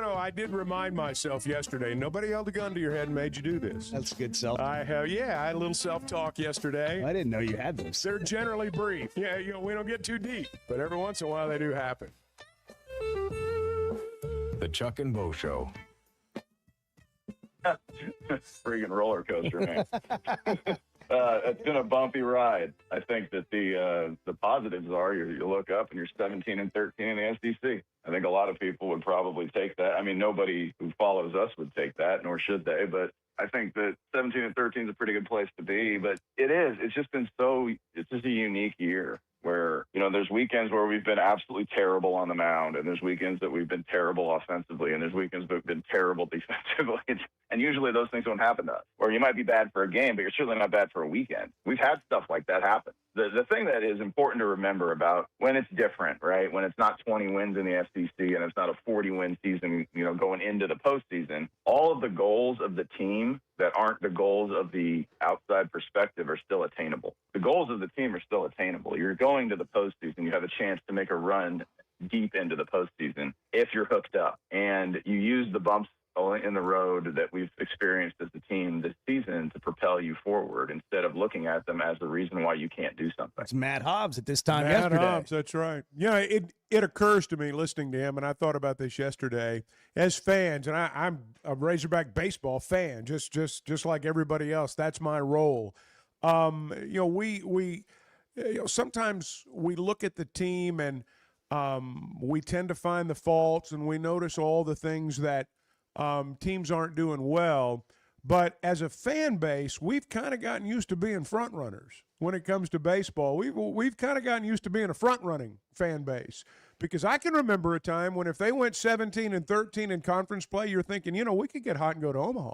know, I did remind myself yesterday, nobody held a gun to your head and made you do this. That's good self. I had a little self-talk yesterday. I didn't know you had those. They're generally brief. Yeah, we don't get too deep, but every once in a while they do happen. The Chuck and Bo Show. Freaking roller coaster, man. It's been a bumpy ride. I think that the positives are you look up and you're 17 and 13 in the SEC. I think a lot of people would probably take that. I mean, nobody who follows us would take that, nor should they. But I think that 17 and 13 is a pretty good place to be. But it is. It's just a unique year where, there's weekends where we've been absolutely terrible on the mound, and there's weekends that we've been terrible offensively, and there's weekends that we've been terrible defensively. And usually those things don't happen to us. Or you might be bad for a game, but you're certainly not bad for a weekend. We've had stuff like that happen. The thing that is important to remember about when it's different, right, when it's not 20 wins in the SEC and it's not a 40-win season, going into the postseason, all of the goals of the team that aren't the goals of the outside perspective are still attainable. The goals of the team are still attainable. You're going to the postseason. You have a chance to make a run deep into the postseason if you're hooked up. And you use the bumps in the road that we've experienced as a team this season to propel you forward instead of looking at them as the reason why you can't do something. It's Matt Hobbs at this time Matt yesterday. Hobbs, that's right. It occurs to me listening to him, and I thought about this yesterday, as fans, and I'm a Razorback baseball fan, just like everybody else. That's my role. We sometimes we look at the team and we tend to find the faults, and we notice all the things that teams aren't doing well. But as a fan base, we've kind of gotten used to being front runners when it comes to baseball. We've kind of gotten used to being a front running fan base, because I can remember a time when if they went 17 and 13 in conference play, you're thinking, we could get hot and go to Omaha.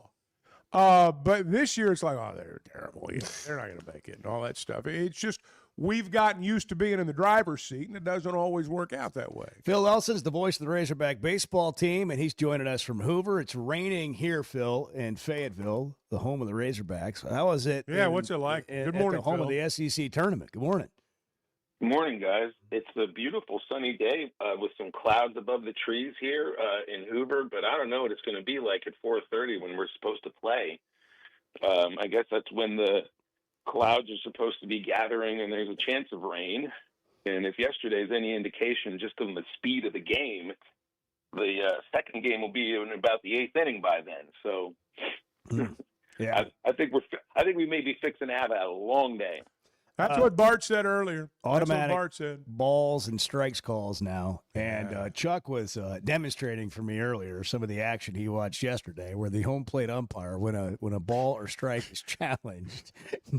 But this year it's like, oh, they're terrible. They're not going to make it and all that stuff. It's just we've gotten used to being in the driver's seat, and it doesn't always work out that way. Phil Elson's the voice of the Razorback baseball team, and he's joining us from Hoover. It's raining here, Phil, in Fayetteville, the home of the Razorbacks. How is it? Yeah, what's it like? Good morning, at the home Phil. of the SEC tournament. Good morning. Good morning, guys. It's a beautiful sunny day with some clouds above the trees here in Hoover, but I don't know what it's going to be like at 4:30 when we're supposed to play. I guess that's when the clouds are supposed to be gathering and there's a chance of rain. And if yesterday's any indication just on the speed of the game, the second game will be in about the 8th inning by then. So yeah, I think we may be fixing to have a long day. That's what Bart said earlier. Automatic That's what Bart said. balls and strikes calls now. And Chuck was demonstrating for me earlier some of the action he watched yesterday where the home plate umpire, when a ball or strike is challenged,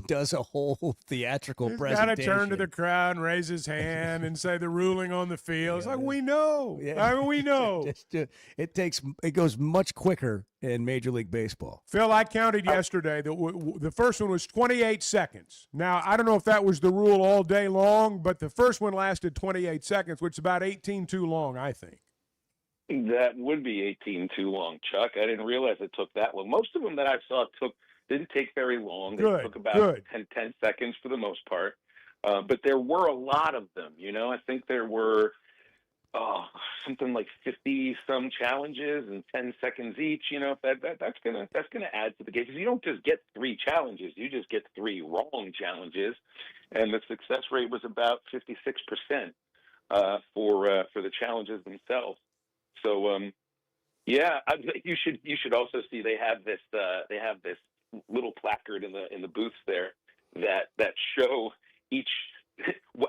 does a whole theatrical presentation. Got to turn to the crowd and raise his hand and say the ruling on the field. It's like, we know. I mean, we know. It goes much quicker in Major League Baseball. Phil, I counted yesterday. The first one was 28 seconds. Now, I don't know if that was the rule all day long, but the first one lasted 28 seconds, which is about 18 too long, I think. That would be 18 too long, Chuck. I didn't realize it took that long. Most of them that I saw didn't take very long. They took about 10 seconds for the most part. But there were a lot of them. I think there were something like 50-some challenges and 10 seconds each. That's gonna add to the game, because you don't just get 3 challenges; you just get 3 wrong challenges, and the success rate was about 56% for the challenges themselves. So you should also see they have this little placard in the booths there that show each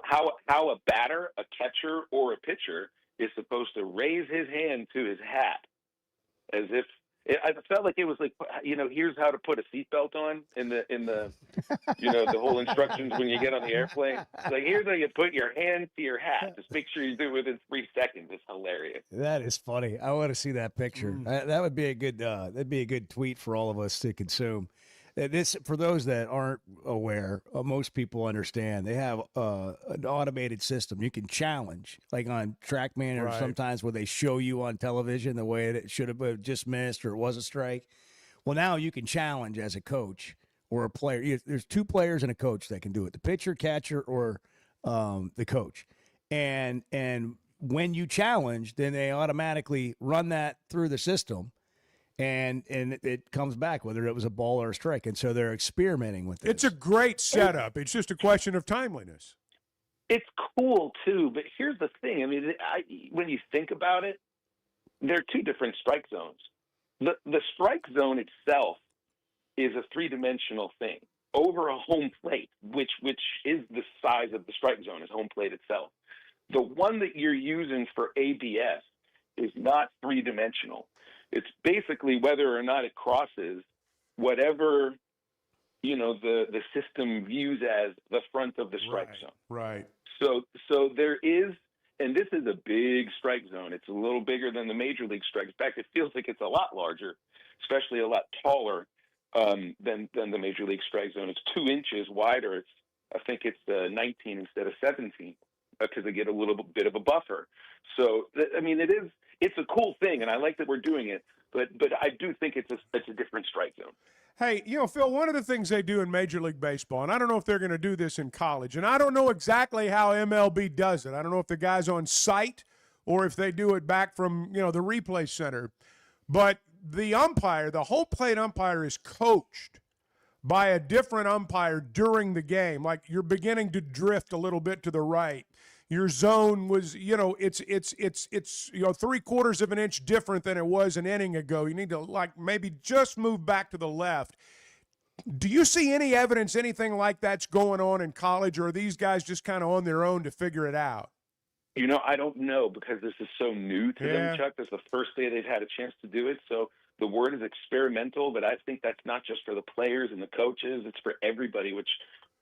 how a batter, a catcher, or a pitcher is supposed to raise his hand to his hat, as if I felt like it was like, here's how to put a seatbelt on in the the whole instructions when you get on the airplane. It's like, here's how you put your hand to your hat. Just make sure you do it within 3 seconds. It's hilarious. That is funny. I want to see that picture. That would be a good. That'd be a good tweet for all of us to consume. This, for those that aren't aware, most people understand. They have an automated system. You can challenge, like on TrackMan, or Right. sometimes where they show you on television the way it should have just missed or it was a strike. Well, now you can challenge as a coach or a player. There's 2 players and a coach that can do it: the pitcher, catcher, or the coach. And when you challenge, then they automatically run that through the system. And it comes back whether it was a ball or a strike. And so they're experimenting with it. It's a great setup. It's just a question of timeliness. It's cool too, but here's the thing. I mean, when you think about it, there are 2 different strike zones. The strike zone itself is a 3-dimensional thing over a home plate, which is the size of the strike zone, is home plate itself. The one that you're using for ABS is not 3-dimensional. It's basically whether or not it crosses whatever, the system views as the front of the strike zone. Right. So there is, and this is a big strike zone. It's a little bigger than the major league strike. In fact, it feels like it's a lot larger, especially a lot taller than the major league strike zone. It's 2 inches wider. I think it's 19 instead of 17 because they get a little bit of a buffer. So it's a cool thing, and I like that we're doing it. But I do think it's a different strike zone. Hey, Phil, one of the things they do in Major League Baseball, and I don't know if they're going to do this in college, and I don't know exactly how MLB does it. I don't know if the guy's on site or if they do it back from, the replay center. But the umpire, the whole plate umpire, is coached by a different umpire during the game. Like, you're beginning to drift a little bit to the right. Your zone was, it's 3/4 of an inch different than it was an inning ago. You need to maybe just move back to the left. Do you see any evidence, anything like that's going on in college, or are these guys just kind of on their own to figure it out? I don't know, because this is so new to them, Chuck. This is the first day they've had a chance to do it. So the word is experimental, but I think that's not just for the players and the coaches. It's for everybody, which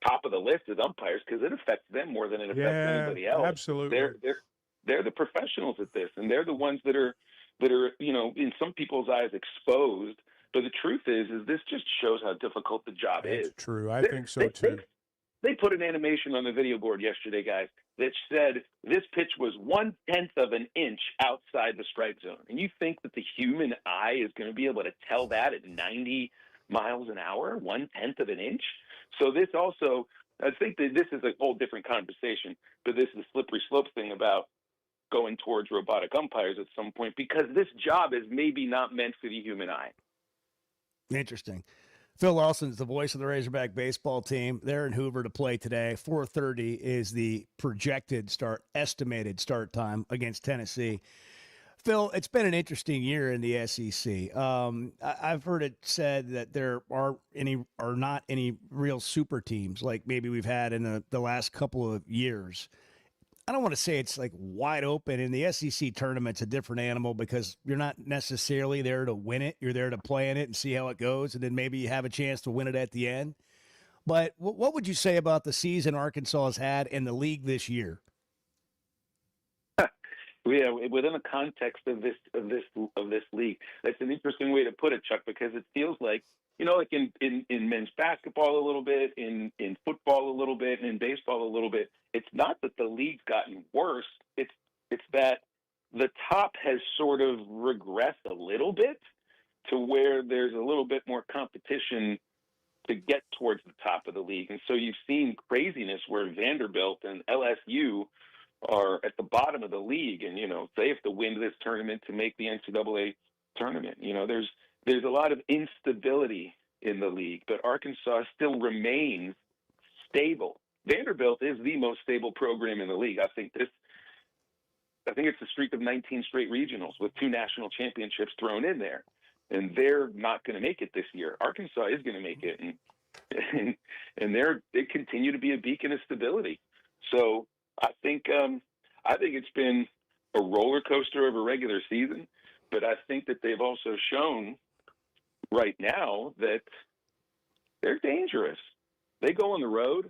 top of the list is umpires, because it affects them more than it affects anybody else. Absolutely. They're the professionals at this, and they're the ones that are in some people's eyes exposed. But the truth is this just shows how difficult the job is. That's true. I think so too. They put an animation on the video board yesterday, guys, that said this pitch was 1/10 of an inch outside the strike zone. And you think that the human eye is going to be able to tell that at 90 miles an hour, 1/10 of an inch? So this also, I think that this is a whole different conversation, but this is a slippery slope thing about going towards robotic umpires at some point, because this job is maybe not meant for the human eye. Interesting. Phil Lawson's the voice of the Razorback baseball team. They're in Hoover to play today. 4:30 is the estimated start time against Tennessee. Phil, it's been an interesting year in the SEC. I've heard it said that there are not any real super teams like maybe we've had in the last couple of years. I don't want to say it's like wide open. In the SEC tournament's a different animal because you're not necessarily there to win it. You're there to play in it and see how it goes, and then maybe you have a chance to win it at the end. But what would you say about the season Arkansas has had in the league this year? Yeah, within the context of this league, that's an interesting way to put it, Chuck, because it feels like, like in men's basketball a little bit, in football a little bit, and in baseball a little bit. It's not that the league's gotten worse. It's that the top has sort of regressed a little bit to where there's a little bit more competition to get towards the top of the league. And so you've seen craziness where Vanderbilt and LSU are at the bottom of the league, and they have to win this tournament to make the NCAA tournament. There's a lot of instability in the league, but Arkansas still remains stable. Vanderbilt is the most stable program in the league. I think it's a streak of 19 straight regionals with 2 national championships thrown in there, and they're not going to make it this year. Arkansas is going to make it, and they continue to be a beacon of stability. So I think it's been a roller coaster of a regular season, but I think that they've also shown right now that they're dangerous. They go on the road.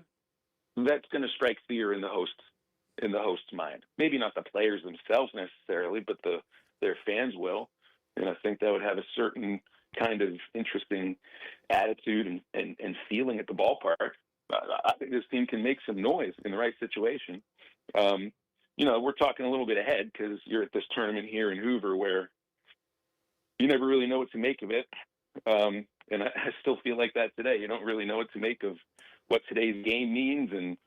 That's going to strike fear in the host's mind. Maybe not the players themselves necessarily, but their fans will. And I think that would have a certain kind of interesting attitude and feeling at the ballpark. I think this team can make some noise in the right situation. We're talking a little bit ahead because you're at this tournament here in Hoover where you never really know what to make of it. And I still feel like that today. You don't really know what to make of what today's game means and,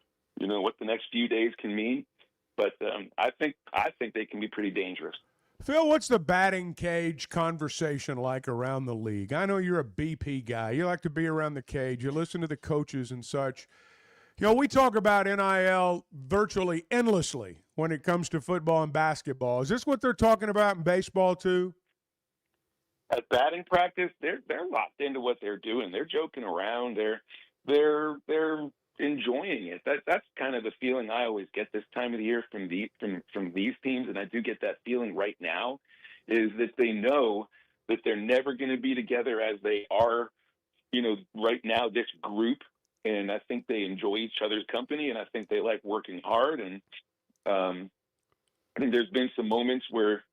what the next few days can mean. But I think they can be pretty dangerous. Phil, what's the batting cage conversation like around the league? I know you're a BP guy. You like to be around the cage. You listen to the coaches and such. We talk about NIL virtually endlessly when it comes to football and basketball. Is this what they're talking about in baseball too? At batting practice, they're locked into what they're doing. They're joking around. They're enjoying it. That's kind of the feeling I always get this time of the year from these teams, and I do get that feeling right now, is that they know that they're never going to be together as they are, right now, this group. And I think they enjoy each other's company, and I think they like working hard. And I think there's been some moments where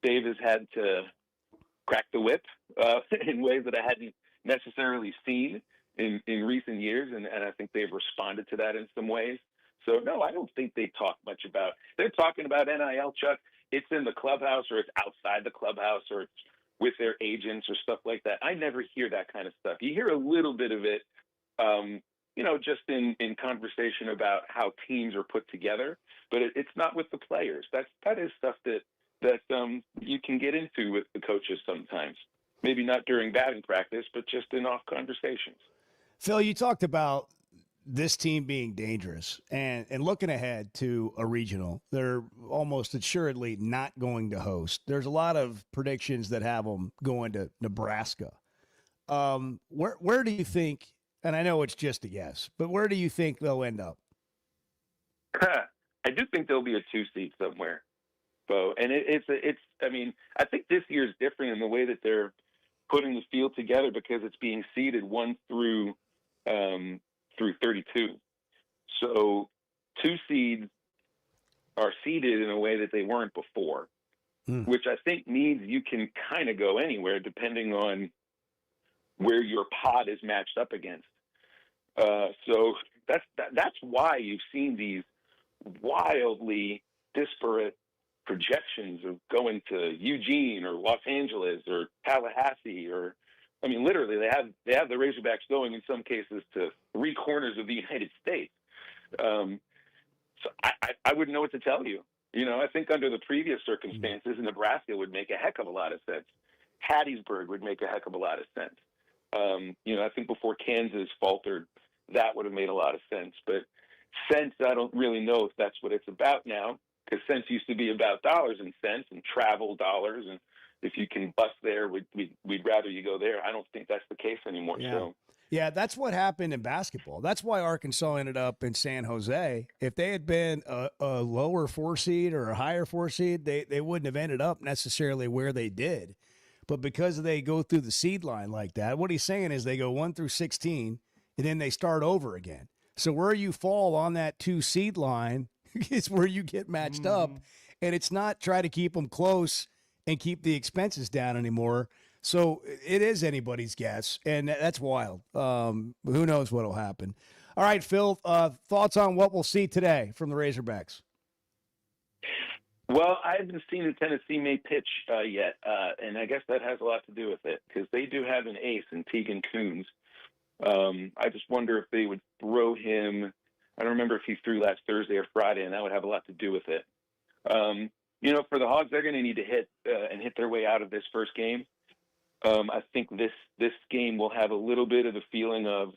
Dave has had to crack the whip in ways that I hadn't necessarily seen in recent years, and I think they've responded to that in some ways. So, no, I don't think they talk much about – they're talking about NIL, Chuck. It's in the clubhouse or it's outside the clubhouse or it's with their agents or stuff like that. I never hear that kind of stuff. You hear a little bit of it, just in conversation about how teams are put together, but it's not with the players. That is stuff that you can get into with the coaches sometimes. Maybe not during batting practice, but just in off conversations. Phil, you talked about this team being dangerous and looking ahead to a regional. They're almost assuredly not going to host. There's a lot of predictions that have them going to Nebraska. Where do you think, and I know it's just a guess, but where do you think they'll end up? I do think there'll be a 2 seed somewhere, Bo. And I think this year is different in the way that they're putting the field together because it's being seeded 1 through 32. So 2 seeds are seeded in a way that they weren't before, which I think means you can kind of go anywhere depending on where your pod is matched up against. So that's why you've seen these wildly disparate projections of going to Eugene or Los Angeles or Tallahassee or, literally they have the Razorbacks going in some cases to 3 corners of the United States. So I wouldn't know what to tell you. I think under the previous circumstances, Nebraska would make a heck of a lot of sense. Hattiesburg would make a heck of a lot of sense. I think before Kansas faltered, that would have made a lot of sense. But cents, I don't really know if that's what it's about now, because cents used to be about dollars and cents and travel dollars. And if you can bust there, we'd rather you go there. I don't think that's the case anymore. Yeah. So. Yeah, that's what happened in basketball. That's why Arkansas ended up in San Jose. If they had been a lower 4 seed or a higher 4 seed, they wouldn't have ended up necessarily where they did. But because they go through the seed line like that, what he's saying is they go 1 through 16, and then they start over again. So where you fall on that 2 seed line is where you get matched up, and it's not try to keep them close and keep the expenses down anymore. So it is anybody's guess, and that's wild. Who knows what will happen? All right, Phil, thoughts on what we'll see today from the Razorbacks? Well, I haven't seen a Tennessee May pitch yet, and I guess that has a lot to do with it because they do have an ace in Tegan Coons. I just wonder if they would throw him. I don't remember if he threw last Thursday or Friday, and that would have a lot to do with it. For the Hogs, they're going to need to hit their way out of this first game. I think this game will have a little bit of the feeling of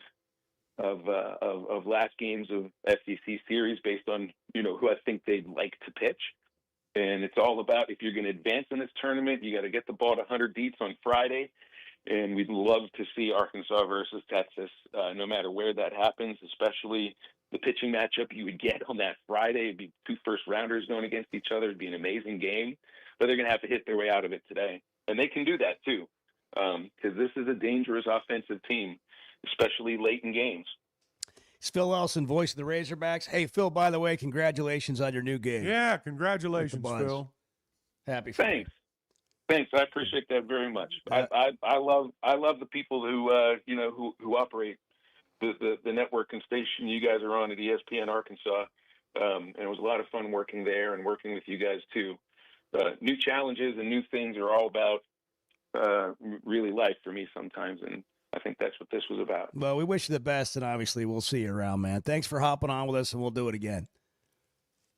last games of SEC series based on who I think they'd like to pitch. And it's all about if you're going to advance in this tournament, you got to get the ball to 100 deeps on Friday. And we'd love to see Arkansas versus Texas, no matter where that happens, especially the pitching matchup you would get on that Friday. It'd be 2 first-rounders going against each other. It'd be an amazing game. But they're going to have to hit their way out of it today. And they can do that, too. because this is a dangerous offensive team, especially late in games. It's Phil Elson, voice of the Razorbacks. Hey, Phil, by the way, congratulations on your new gig. Yeah, congratulations, Phil. Happy. Thanks. Thanks. I appreciate that very much. I love the people who who operate the network and station you guys are on at ESPN Arkansas. And it was a lot of fun working there and working with you guys too. New challenges and new things are all about really life for me sometimes, and I think that's what this was about. Well, we wish you the best, and obviously we'll see you around, man. Thanks for hopping on with us, and we'll do it again.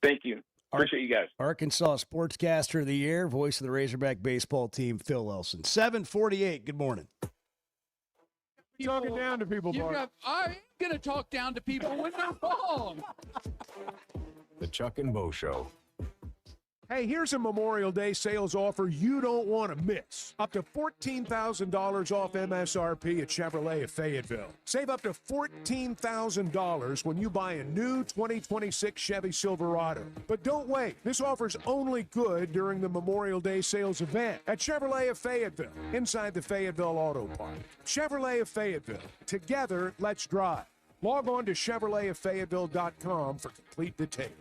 Thank you. Appreciate you guys. Arkansas Sportscaster of the Year, voice of the Razorback baseball team, Phil Elson. 7:48. Good morning. Talking down to people, Bart. I ain't going to talk down to people when they're wrong. The Chuck and Bo Show. Hey, here's a Memorial Day sales offer you don't want to miss. Up to $14,000 off MSRP at Chevrolet of Fayetteville. Save up to $14,000 when you buy a new 2026 Chevy Silverado. But don't wait. This offer's only good during the Memorial Day sales event at Chevrolet of Fayetteville, inside the Fayetteville Auto Park. Chevrolet of Fayetteville. Together, let's drive. Log on to ChevroletofFayetteville.com for complete details.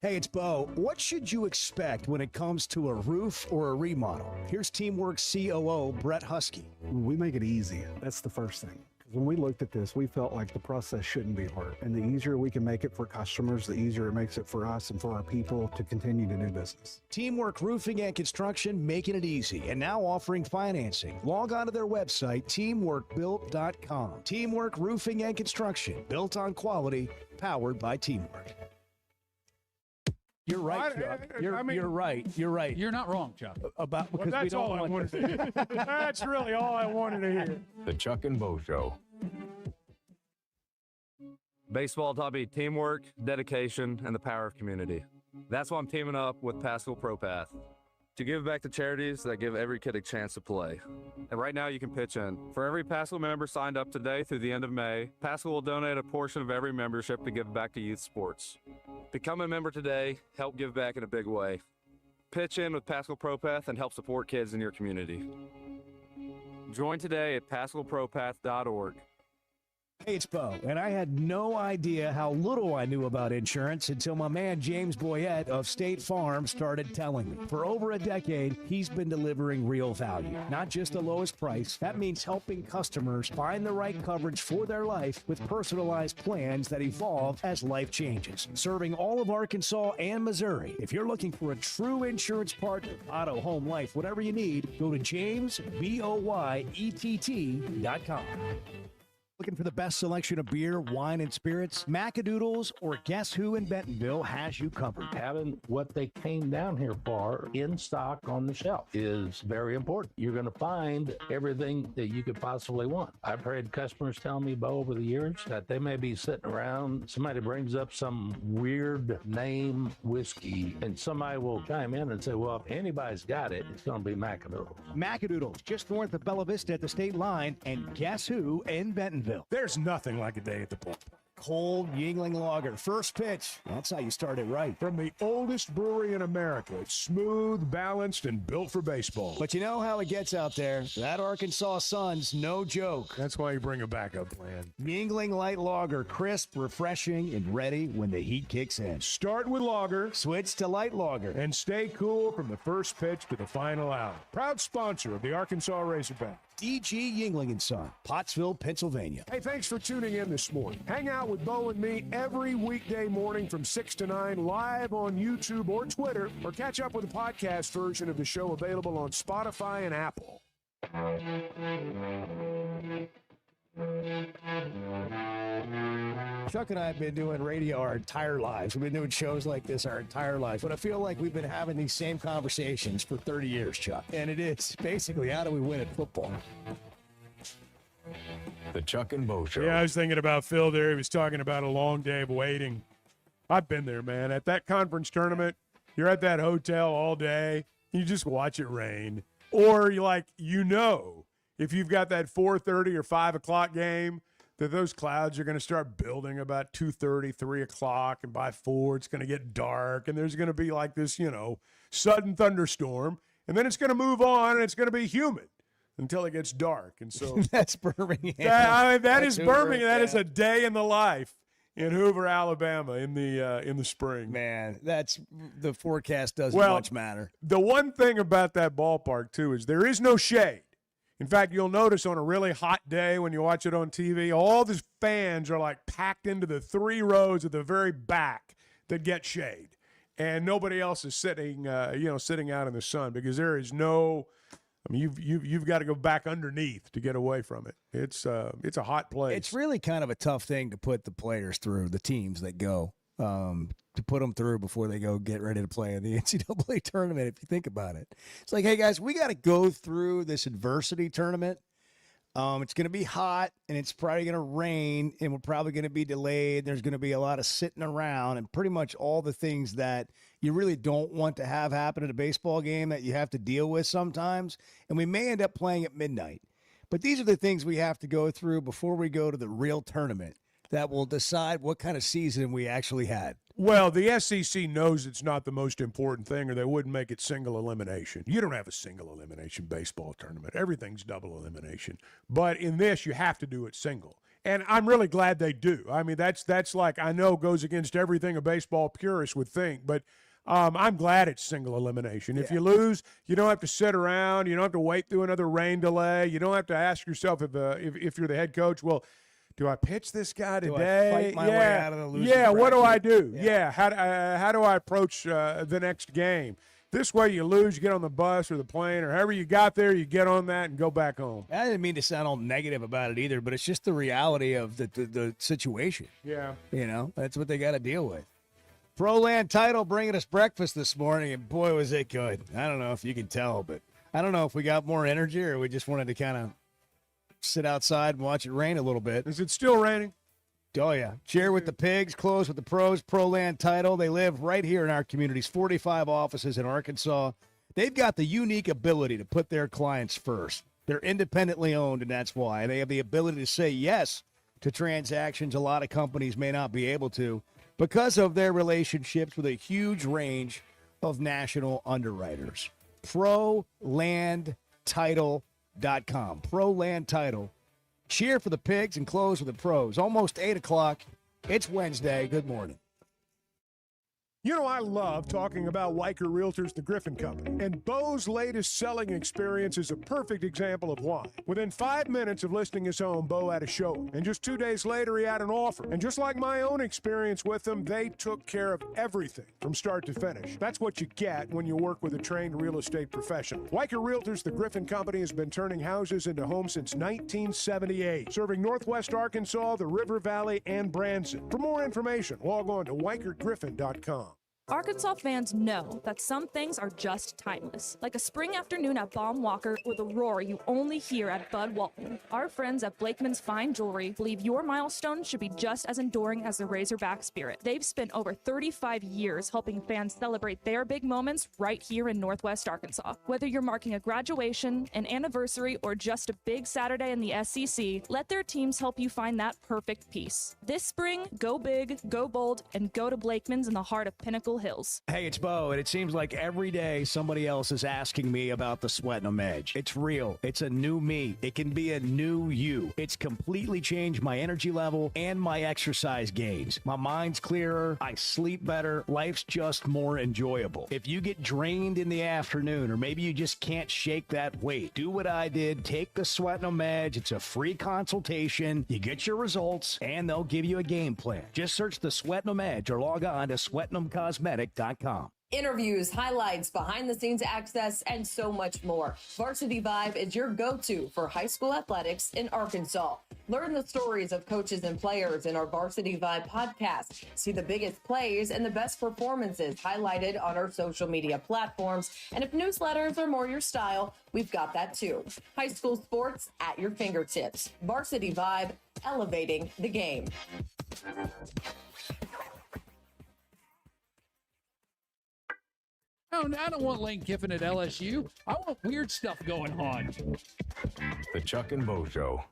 Hey, it's Bo. What should you expect when it comes to a roof or a remodel? Here's Teamwork COO Brett Husky. We make it easy. That's the first thing. When we looked at this, we felt like the process shouldn't be hard. And the easier we can make it for customers, the easier it makes it for us and for our people to continue to do business. Teamwork Roofing and Construction, making it easy, and now offering financing. Log on to their website, teamworkbuilt.com. Teamwork Roofing and Construction, built on quality, powered by Teamwork. You're right, Chuck. You're right. You're right. You're not wrong, Chuck. About because that's we don't all I want wanted to hear. That's really all I wanted to hear. The Chuck and Bo Show. Baseball taught me teamwork, dedication, and the power of community. That's why I'm teaming up with Pascal ProPath to give back to charities that give every kid a chance to play. And right now you can pitch in. For every Pascal member signed up today through the end of May, Pascal will donate a portion of every membership to give back to youth sports. Become a member today, help give back in a big way. Pitch in with Pascal ProPath and help support kids in your community. Join today at PascalProPath.org. Hey, it's Bo, and I had no idea how little I knew about insurance until my man James Boyette of State Farm started telling me. For over a decade, he's been delivering real value, not just the lowest price. That means helping customers find the right coverage for their life with personalized plans that evolve as life changes. Serving all of Arkansas and Missouri. If you're looking for a true insurance partner, auto, home, life, whatever you need, go to JamesBoyett.com. Looking for the best selection of beer, wine, and spirits? Macadoodles or Guess Who in Bentonville has you covered. Having what they came down here for in stock on the shelf is very important. You're going to find everything that you could possibly want. I've heard customers tell me, Bo, over the years that they may be sitting around, somebody brings up some weird name whiskey, and somebody will chime in and say, well, if anybody's got it, it's going to be Macadoodles. Macadoodles, just north of Bella Vista at the state line, and Guess Who in Bentonville. There's nothing like a day at the ballpark. Cold Yingling Lager, first pitch. That's how you start it right. From the oldest brewery in America. It's smooth, balanced, and built for baseball. But you know how it gets out there. That Arkansas sun's no joke. That's why you bring a backup plan. Yingling Light Lager, crisp, refreshing, and ready when the heat kicks in. Start with lager. Switch to light lager. And stay cool from the first pitch to the final out. Proud sponsor of the Arkansas Razorback. DG Yingling & Son, Pottsville, Pennsylvania. Hey, thanks for tuning in this morning. Hang out with Bo and me every weekday morning from 6 to 9 live on YouTube or Twitter, or catch up with the podcast version of the show available on Spotify and Apple. Chuck and I have been doing radio our entire lives. We've been doing shows like this our entire life. But I feel like we've been having these same conversations for 30 years, Chuck. And it is basically, how do we win at football? The Chuck and Bo Show. Yeah, I was thinking about Phil there. He was talking about a long day of waiting. I've been there, man. At that conference tournament, you're at that hotel all day. You just watch it rain. Or if you've got that 4:30 or 5 o'clock game, that those clouds are going to start building about 2:30, 3 o'clock, and by 4 it's going to get dark, and there's going to be like this, sudden thunderstorm, and then it's going to move on, and it's going to be humid until it gets dark. And so that's Birmingham. That is Hoover, Birmingham. That is yeah. a day in the life in Hoover, Alabama, in the spring. Man, that's the forecast doesn't much matter. The one thing about that ballpark too is there is no shade. In fact, you'll notice on a really hot day when you watch it on TV, all the fans are like packed into the 3 rows at the very back that get shade, and nobody else is sitting out in the sun because there is no. I mean, you've got to go back underneath to get away from it. It's a hot place. It's really kind of a tough thing to put the players through, the teams that go, to put them through before they go get ready to play in the NCAA tournament, if you think about it. It's like, hey, guys, we got to go through this adversity tournament. It's going to be hot, and it's probably going to rain, and we're probably going to be delayed. There's going to be a lot of sitting around, and pretty much all the things that you really don't want to have happen at a baseball game that you have to deal with sometimes, and we may end up playing at midnight. But these are the things we have to go through before we go to the real tournament that will decide what kind of season we actually had. Well, the SEC knows it's not the most important thing, or they wouldn't make it single elimination. You don't have a single elimination baseball tournament. Everything's double elimination. But in this, you have to do it single. And I'm really glad they do. I mean, that's like, I know goes against everything a baseball purist would think, but I'm glad it's single elimination. If you lose, you don't have to sit around. You don't have to wait through another rain delay. You don't have to ask yourself if you're the head coach, well, do I pitch this guy today? Do I fight my way out of the losing what do I bracket? do? Yeah, how do I approach the next game? This way you lose, you get on the bus or the plane or however you got there, you get on that and go back home. I didn't mean to sound all negative about it either, but it's just the reality of the situation. Yeah. You know, that's what they got to deal with. ProLand Title bringing us breakfast this morning, and boy, was it good. I don't know if you can tell, but I don't know if we got more energy or we just wanted to kind of sit outside and watch it rain a little bit. Is it still raining? Oh, yeah. Cheer with the pigs, close with the pros, ProLand Title. They live right here in our community's 45 offices in Arkansas. They've got the unique ability to put their clients first. They're independently owned, and that's why. They have the ability to say yes to transactions a lot of companies may not be able to because of their relationships with a huge range of national underwriters. ProLandTitle.com. ProLand Title. Cheer for the pigs and close with the pros. Almost 8 o'clock. It's Wednesday. Good morning. You know, I love talking about Weicker Realtors, the Griffin Company, and Bo's latest selling experience is a perfect example of why. Within 5 minutes of listing his home, Bo had a showing, and just 2 days later, he had an offer. And just like my own experience with them, they took care of everything from start to finish. That's what you get when you work with a trained real estate professional. Weicker Realtors, the Griffin Company, has been turning houses into homes since 1978, serving Northwest Arkansas, the River Valley, and Branson. For more information, log on to WeicherGriffin.com. Arkansas fans know that some things are just timeless, like a spring afternoon at Baum Walker or the roar you only hear at Bud Walton. Our friends at Blakeman's Fine Jewelry believe your milestone should be just as enduring as the Razerback spirit. They've spent over 35 years helping fans celebrate their big moments right here in Northwest Arkansas. Whether you're marking a graduation, an anniversary, or just a big Saturday in the SEC, let their teams help you find that perfect piece. This spring, go big, go bold, and go to Blakeman's in the heart of Pinnacle Hills. Hey, it's Bo, and it seems like every day somebody else is asking me about the Sweat No Edge. It's real. It's a new me. It can be a new you. It's completely changed my energy level and my exercise gains. My mind's clearer. I sleep better. Life's just more enjoyable. If you get drained in the afternoon, or maybe you just can't shake that weight, do what I did. Take the Sweat No Edge. It's a free consultation. You get your results, and they'll give you a game plan. Just search the Sweat No Edge or log on to SweatNumCosmetics.com. Interviews, highlights, behind-the-scenes access, and so much more. Varsity Vibe is your go-to for high school athletics in Arkansas. Learn the stories of coaches and players in our Varsity Vibe podcast. See the biggest plays and the best performances highlighted on our social media platforms. And if newsletters are more your style, we've got that too. High school sports at your fingertips. Varsity Vibe, elevating the game. Oh, I don't want Lane Kiffin at LSU. I want weird stuff going on. The Chuck and Bo Show.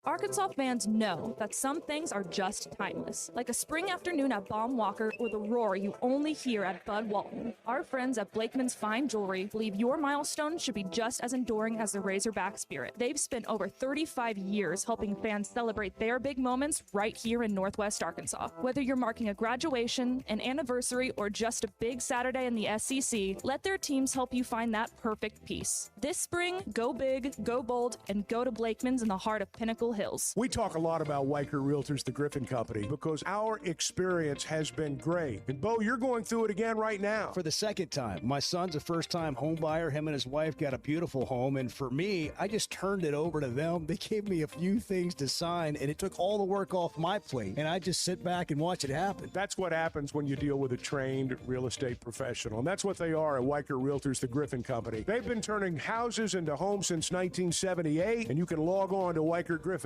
Arkansas fans know that some things are just timeless, like a spring afternoon at Baum Walker or the roar you only hear at Bud Walton. Our friends at Blakeman's Fine Jewelry believe your milestone should be just as enduring as the Razerback spirit. They've spent over 35 years helping fans celebrate their big moments right here in Northwest Arkansas. Whether you're marking a graduation, an anniversary, or just a big Saturday in the SEC, let their teams help you find that perfect piece. This spring, go big, go bold, and go to Blakeman's in the heart of Pinnacle Hills. We talk a lot about Weicker Realtors, the Griffin Company, because our experience has been great. And Bo, you're going through it again right now. For the second time. My son's a first-time home buyer. Him and his wife got a beautiful home. And for me, I just turned it over to them. They gave me a few things to sign, and it took all the work off my plate. And I just sit back and watch it happen. That's what happens when you deal with a trained real estate professional. And that's what they are at Weicker Realtors, the Griffin Company. They've been turning houses into homes since 1978, and you can log on to WeicherGriffin.com.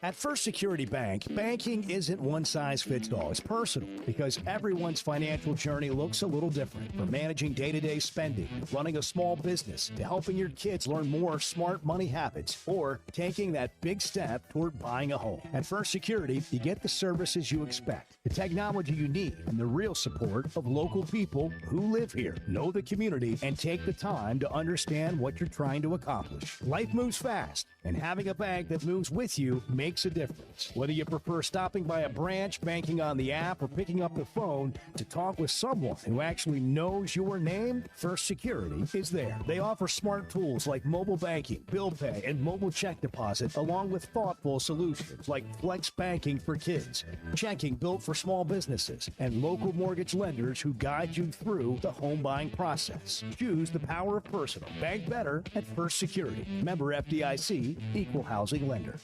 At First Security Bank, banking isn't one size fits all. It's personal because everyone's financial journey looks a little different. From managing day-to-day spending, running a small business, to helping your kids learn more smart money habits, or taking that big step toward buying a home. At First Security, you get the services you expect, the technology you need, and the real support of local people who live here, know the community, and take the time to understand what you're trying to accomplish. Life moves fast, and having a bank that moves with you makes a difference. Whether you prefer stopping by a branch, banking on the app, or picking up the phone to talk with someone who actually knows your name, First Security is there. They offer smart tools like mobile banking, bill pay, and mobile check deposit, along with thoughtful solutions like flex banking for kids, checking built for small businesses, and local mortgage lenders who guide you through the home buying process. Choose the power of personal. Bank better at First Security. Member FDIC, Equal Housing Lender.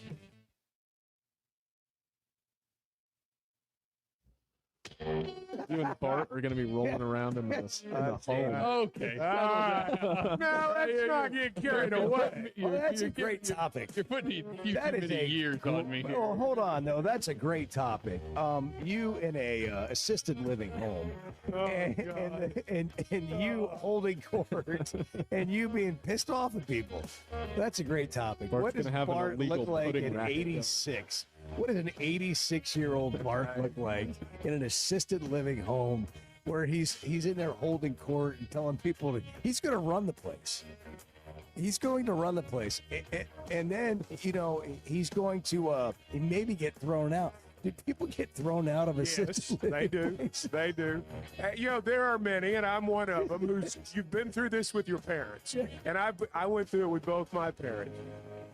You and Bart are going to be rolling around in the home. Okay. Now let's not get carried away. Well, that's a great topic. You're putting too many years on me here. Well, hold on, though. That's a great topic. You in a assisted living home, and you holding court, and you being pissed off at people. That's a great topic. Bart's What does gonna have an Bart illegal look like pudding at racket. 86? What does an 86-year-old Bart look like in an assisted living home where he's in there holding court and telling people he's going to run the place? He's going to run the place. And then, he's going to maybe get thrown out. Do people get thrown out of assisted living? They do. places? They do. There are many, and I'm one of them. You've been through this with your parents, and I went through it with both my parents.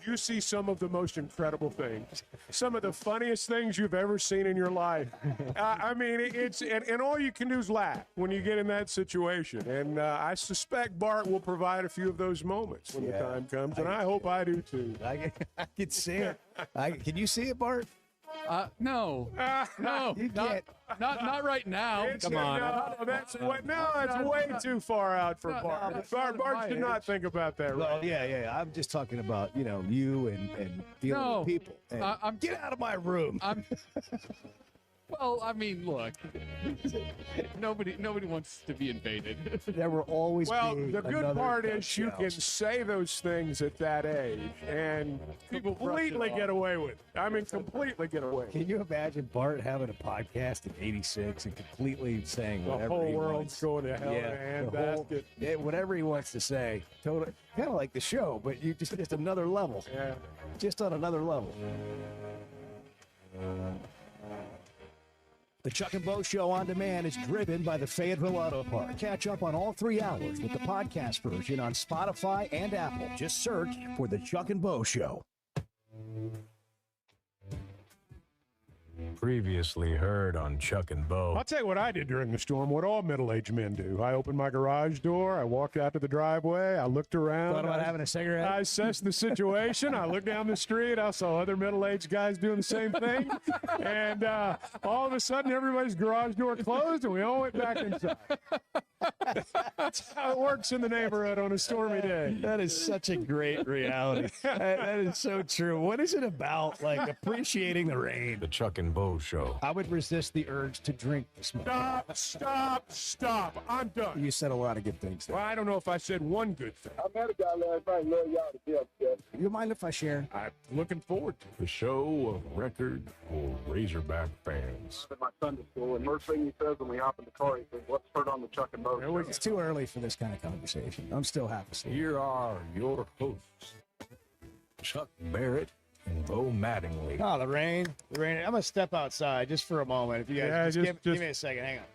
You see some of the most incredible things, some of the funniest things you've ever seen in your life. And all you can do is laugh when you get in that situation. And I suspect Bart will provide a few of those moments when the time comes, and I hope I do too. I can see it. Can you see it, Bart? No, not right now. Come on. No, that's way too far out for Bart. Bart should not think about that. Well, Right? yeah. I'm just talking about, you and dealing with people. And get out of my room. Well, I mean, look, nobody wants to be invaded. There will always be the good another part is Cub you can Scouts. say those things at that age and completely get away with it. I mean, completely get away with it. Can you imagine Bart having a podcast at 86 and completely saying The whatever whole he world's wants? going to hell in a handbasket. Whatever he wants to say. Totally, kind of like the show, but you just another level. Yeah. Just on another level. The Chuck and Bo Show on demand is driven by the Fayetteville Auto Park. Catch up on all 3 hours with the podcast version on Spotify and Apple. Just search for the Chuck and Bo Show. Previously heard on Chuck and Bo. I'll tell you what I did during the storm, what all middle-aged men do. I opened my garage door, I walked out to the driveway, I looked around. Thought about having a cigarette? I assessed the situation. I looked down the street, I saw other middle-aged guys doing the same thing. And all of a sudden, everybody's garage door closed, and we all went back inside. That's how it works in the neighborhood on a stormy day. That is such a great reality. That is so true. What is it about, like, appreciating the rain? The Chuck and Bo Show. I would resist the urge to drink this morning. Stop. I'm done. You said a lot of good things there. Well, I don't know if I said one good thing. I met a guy last night, love y'all to death, Jeff. You mind if I share? I'm looking forward to The show of record for Razorback fans. At my Sunday school, and first thing he says when we hop in the car, he says, "What's hurt on the Chuck and Mo?" It's too early for this kind of conversation. I'm still half asleep. Here are your hosts, Chuck Barrett and Bo Mattingly. Oh, the rain. I'm going to step outside just for a moment. If you guys give me a second. Hang on.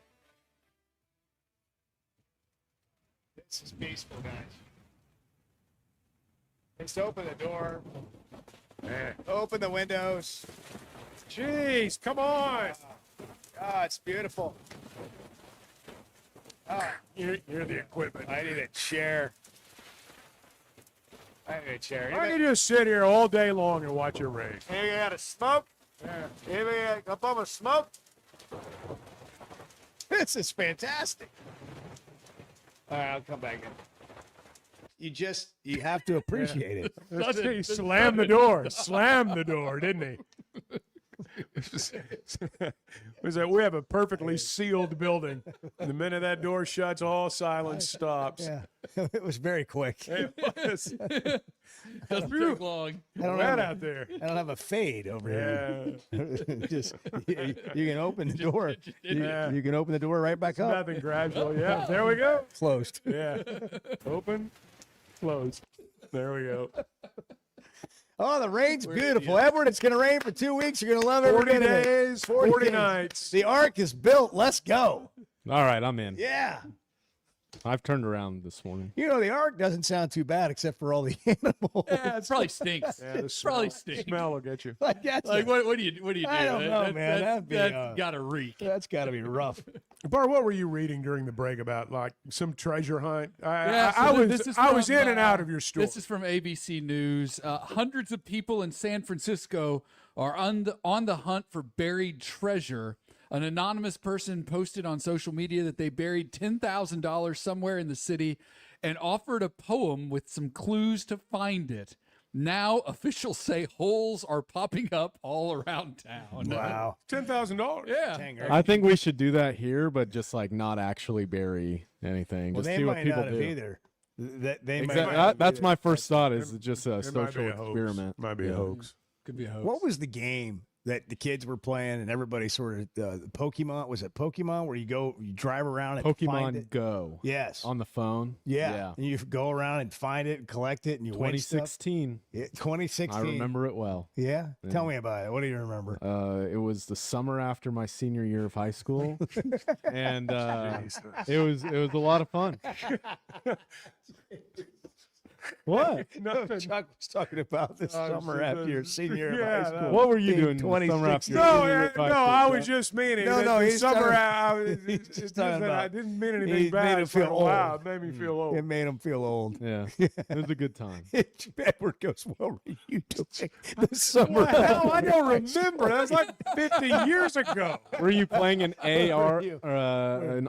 This is peaceful, guys. Just open the door. Open the windows. Jeez, come on. Oh, it's beautiful. Oh, You're the equipment. I need a chair. I can just sit here all day long and watch it rain. Hey, you got a smoke? Yeah. Hey, we got a bum of smoke? This is fantastic. All right, I'll come back in. You have to appreciate it. He slammed the door. Slammed the door, didn't he? Was that we have a perfectly sealed building. The minute that door shuts, all silence stops. Yeah, it was very quick. It was. Doesn't take long. Out there. I don't have a fade over here. Just you can open the door. You can open the door right back up. Nothing gradual. Yeah, there we go. Closed. Yeah, open, closed. There we go. Oh, the rain's beautiful. Edward, it's going to rain for 2 weeks. You're going to love it. 40 days, 40 nights. The ark is built. Let's go. All right, I'm in. Yeah. I've turned around this morning. You know, the ark doesn't sound too bad except for all the animals. Yeah, it probably stinks. Yeah, the probably stinks. Smell will get you. Like what do you do? I don't know, man. That's gotta reek. That's got to be rough. Bart, what were you reading during the break about? Like some treasure hunt? I was in and out of your store. This is from ABC News. Hundreds of people in San Francisco are on the hunt for buried treasure. An anonymous person posted on social media that they buried $10,000 somewhere in the city and offered a poem with some clues to find it. Now officials say holes are popping up all around town. Wow. $10,000. Yeah. I think we should do that here, but just like not actually bury anything. Well, just they see what might people not have do. either. They That's my first thought. Is just a It might be social a hoax. experiment. Might be a hoax. Could be a hoax. What was the game that the kids were playing and everybody sort of Pokemon? Was it Pokemon where you drive around and find Pokemon it? Go. Yes. On the phone. Yeah. And you go around and find it and collect it and you win stuff. 2016. 2016. I remember it well. Yeah? Tell me about it. What do you remember? It was the summer after my senior year of high school, and it was a lot of fun. What? Chuck was talking about this summer after your senior year of high school. What were you doing the summer after your senior year of high school? I was just meaning he's summer. I didn't mean anything bad. Made him feel old. Wow, it made me feel old. It made him feel old. Yeah, it was a good time. Edward goes, "What were you doing this summer?" Hell, I don't remember. That was like 50 years ago. Were you playing an AR?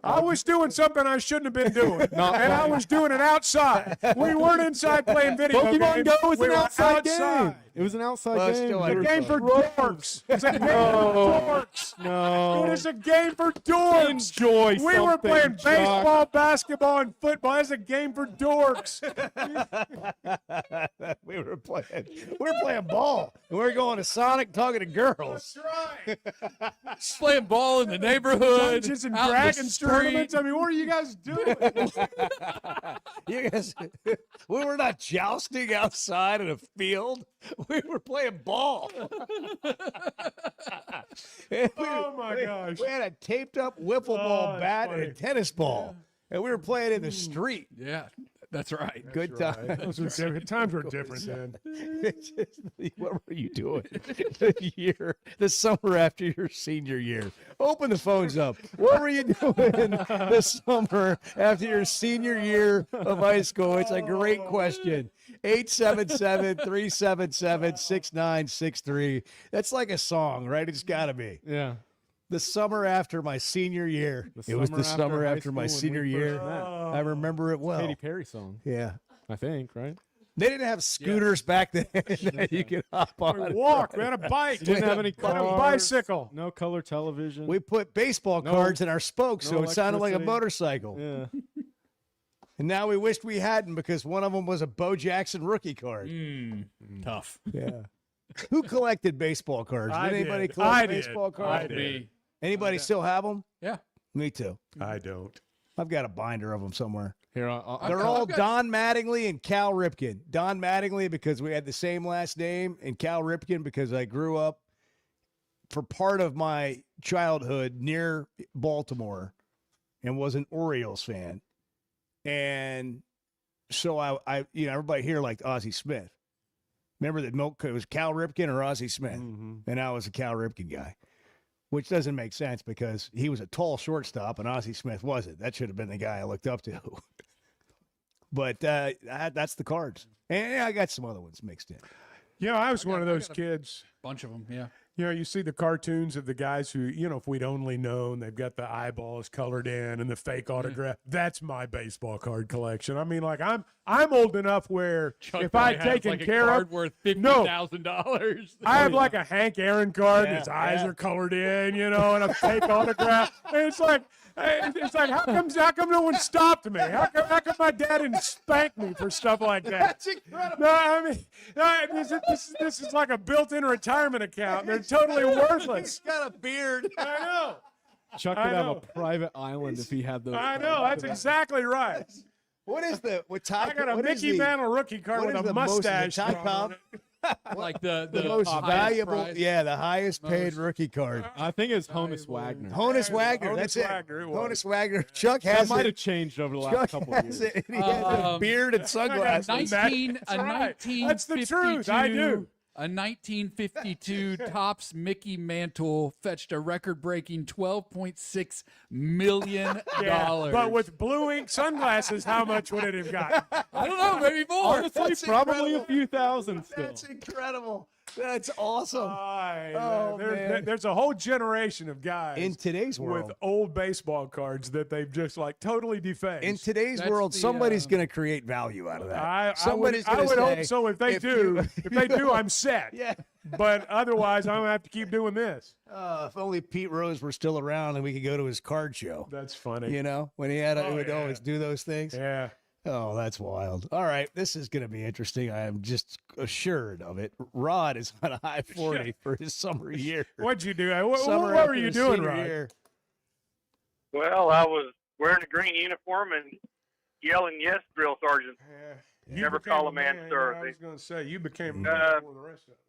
I was doing something I shouldn't have been doing, and I was doing it outside. We weren't inside playing video Pokemon games. Go was We an were outside game. It was an outside game. It's a game for dorks. It's a game for dorks. No. It is a game for dorks. Enjoy We were something, playing Chuck. baseball, basketball, and football. It's a game for dorks. we were playing ball. We were going to Sonic talking to girls. That's right. Playing ball in the neighborhood. Dungeons and out in the Dragons street. tournaments. I mean, what are you guys doing? You guys, we were not jousting outside in a field. We were playing ball. Oh, my gosh. We had a taped up wiffle ball bat and a tennis ball, and we were playing in the street. Yeah, that's right. Good time. Those were different. Times were different then. What were you doing the summer after your senior year? Open the phones up. What were you doing the summer after your senior year of high school? It's a great question. 877-377-6963. That's like a song, right? It's got to be. Yeah. The summer after my senior year. It was the summer after my senior year. I remember it well. Katy Perry song. Yeah. I think, right? They didn't have scooters back then that you could hop on. We walked. We had a bike. Didn't have any We had cars. a bicycle. No color television. We put baseball cards in our spokes, so it sounded like a electricity. motorcycle. Yeah. And now we wished we hadn't because one of them was a Bo Jackson rookie card. Tough. Yeah. Who collected baseball cards? Did anybody collect baseball cards? I did. Anybody still have them? Yeah. Me too. I don't. I've got a binder of them somewhere. Here, They're all Don Mattingly and Cal Ripken. Don Mattingly because we had the same last name, and Cal Ripken because I grew up for part of my childhood near Baltimore and was an Orioles fan. And so I everybody here liked Ozzie Smith. Remember that it was Cal Ripken or Ozzie Smith? And I was a Cal Ripken guy, which doesn't make sense because he was a tall shortstop and Ozzie Smith wasn't. That should have been the guy I looked up to. But that's the cards. And I got some other ones mixed in. Yeah, I was one of those kids. Bunch of them, yeah. You know, you see the cartoons of the guys who, if we'd only known, they've got the eyeballs colored in and the fake autograph. That's my baseball card collection. I mean, like I'm old enough where Chuck if I'd probably has, taken like, a care card of worth $50,000. I have like a Hank Aaron card. Yeah, and his eyes yeah. are colored in, and a fake autograph. And it's like how come no one stopped me? How come my dad didn't spank me for stuff like that? That's incredible. No, I mean, this is like a built-in retirement account. They're totally worthless. He's got a beard. I know. Chuck could have a private island if he had those. I know. That's exactly right. What is the I got a Mickey Mantle rookie card with a mustache. Ty Like the most highest valuable, prize. the highest paid rookie card. I think it's Honus Wagner. Honus Wagner, that's it. Wagner, it was. Honus Wagner. Chuck That has might it. have changed over the last Chuck couple of has years. it. He has a beard and sunglasses. That's the truth. I do. A 1952 Topps Mickey Mantle fetched a record-breaking $12.6 million. But with blue ink sunglasses, how much would it have got? I don't know, maybe more. Honestly, That's probably incredible. a few thousand still. That's incredible. That's awesome. Man. There's a whole generation of guys In today's world. with old baseball cards that they've just like totally defaced. In today's That's world, the, somebody's going to create value out of that. I Somebody's would going to say, hope so. If they do, I'm set. Yeah. But otherwise, I'm gonna have to keep doing this. If only Pete Rose were still around and we could go to his card show. That's funny. When he would always do those things. Yeah. Oh, that's wild. All right, this is going to be interesting. I am just assured of it. Rod is on a high 40 for his summer year. What'd you do? What Summer were after you his doing, senior Rod? year. Well, I was wearing a green uniform and yelling, "Yes, drill sergeant." You Never became call a man sir. I was going to say, you became a man before the rest of us.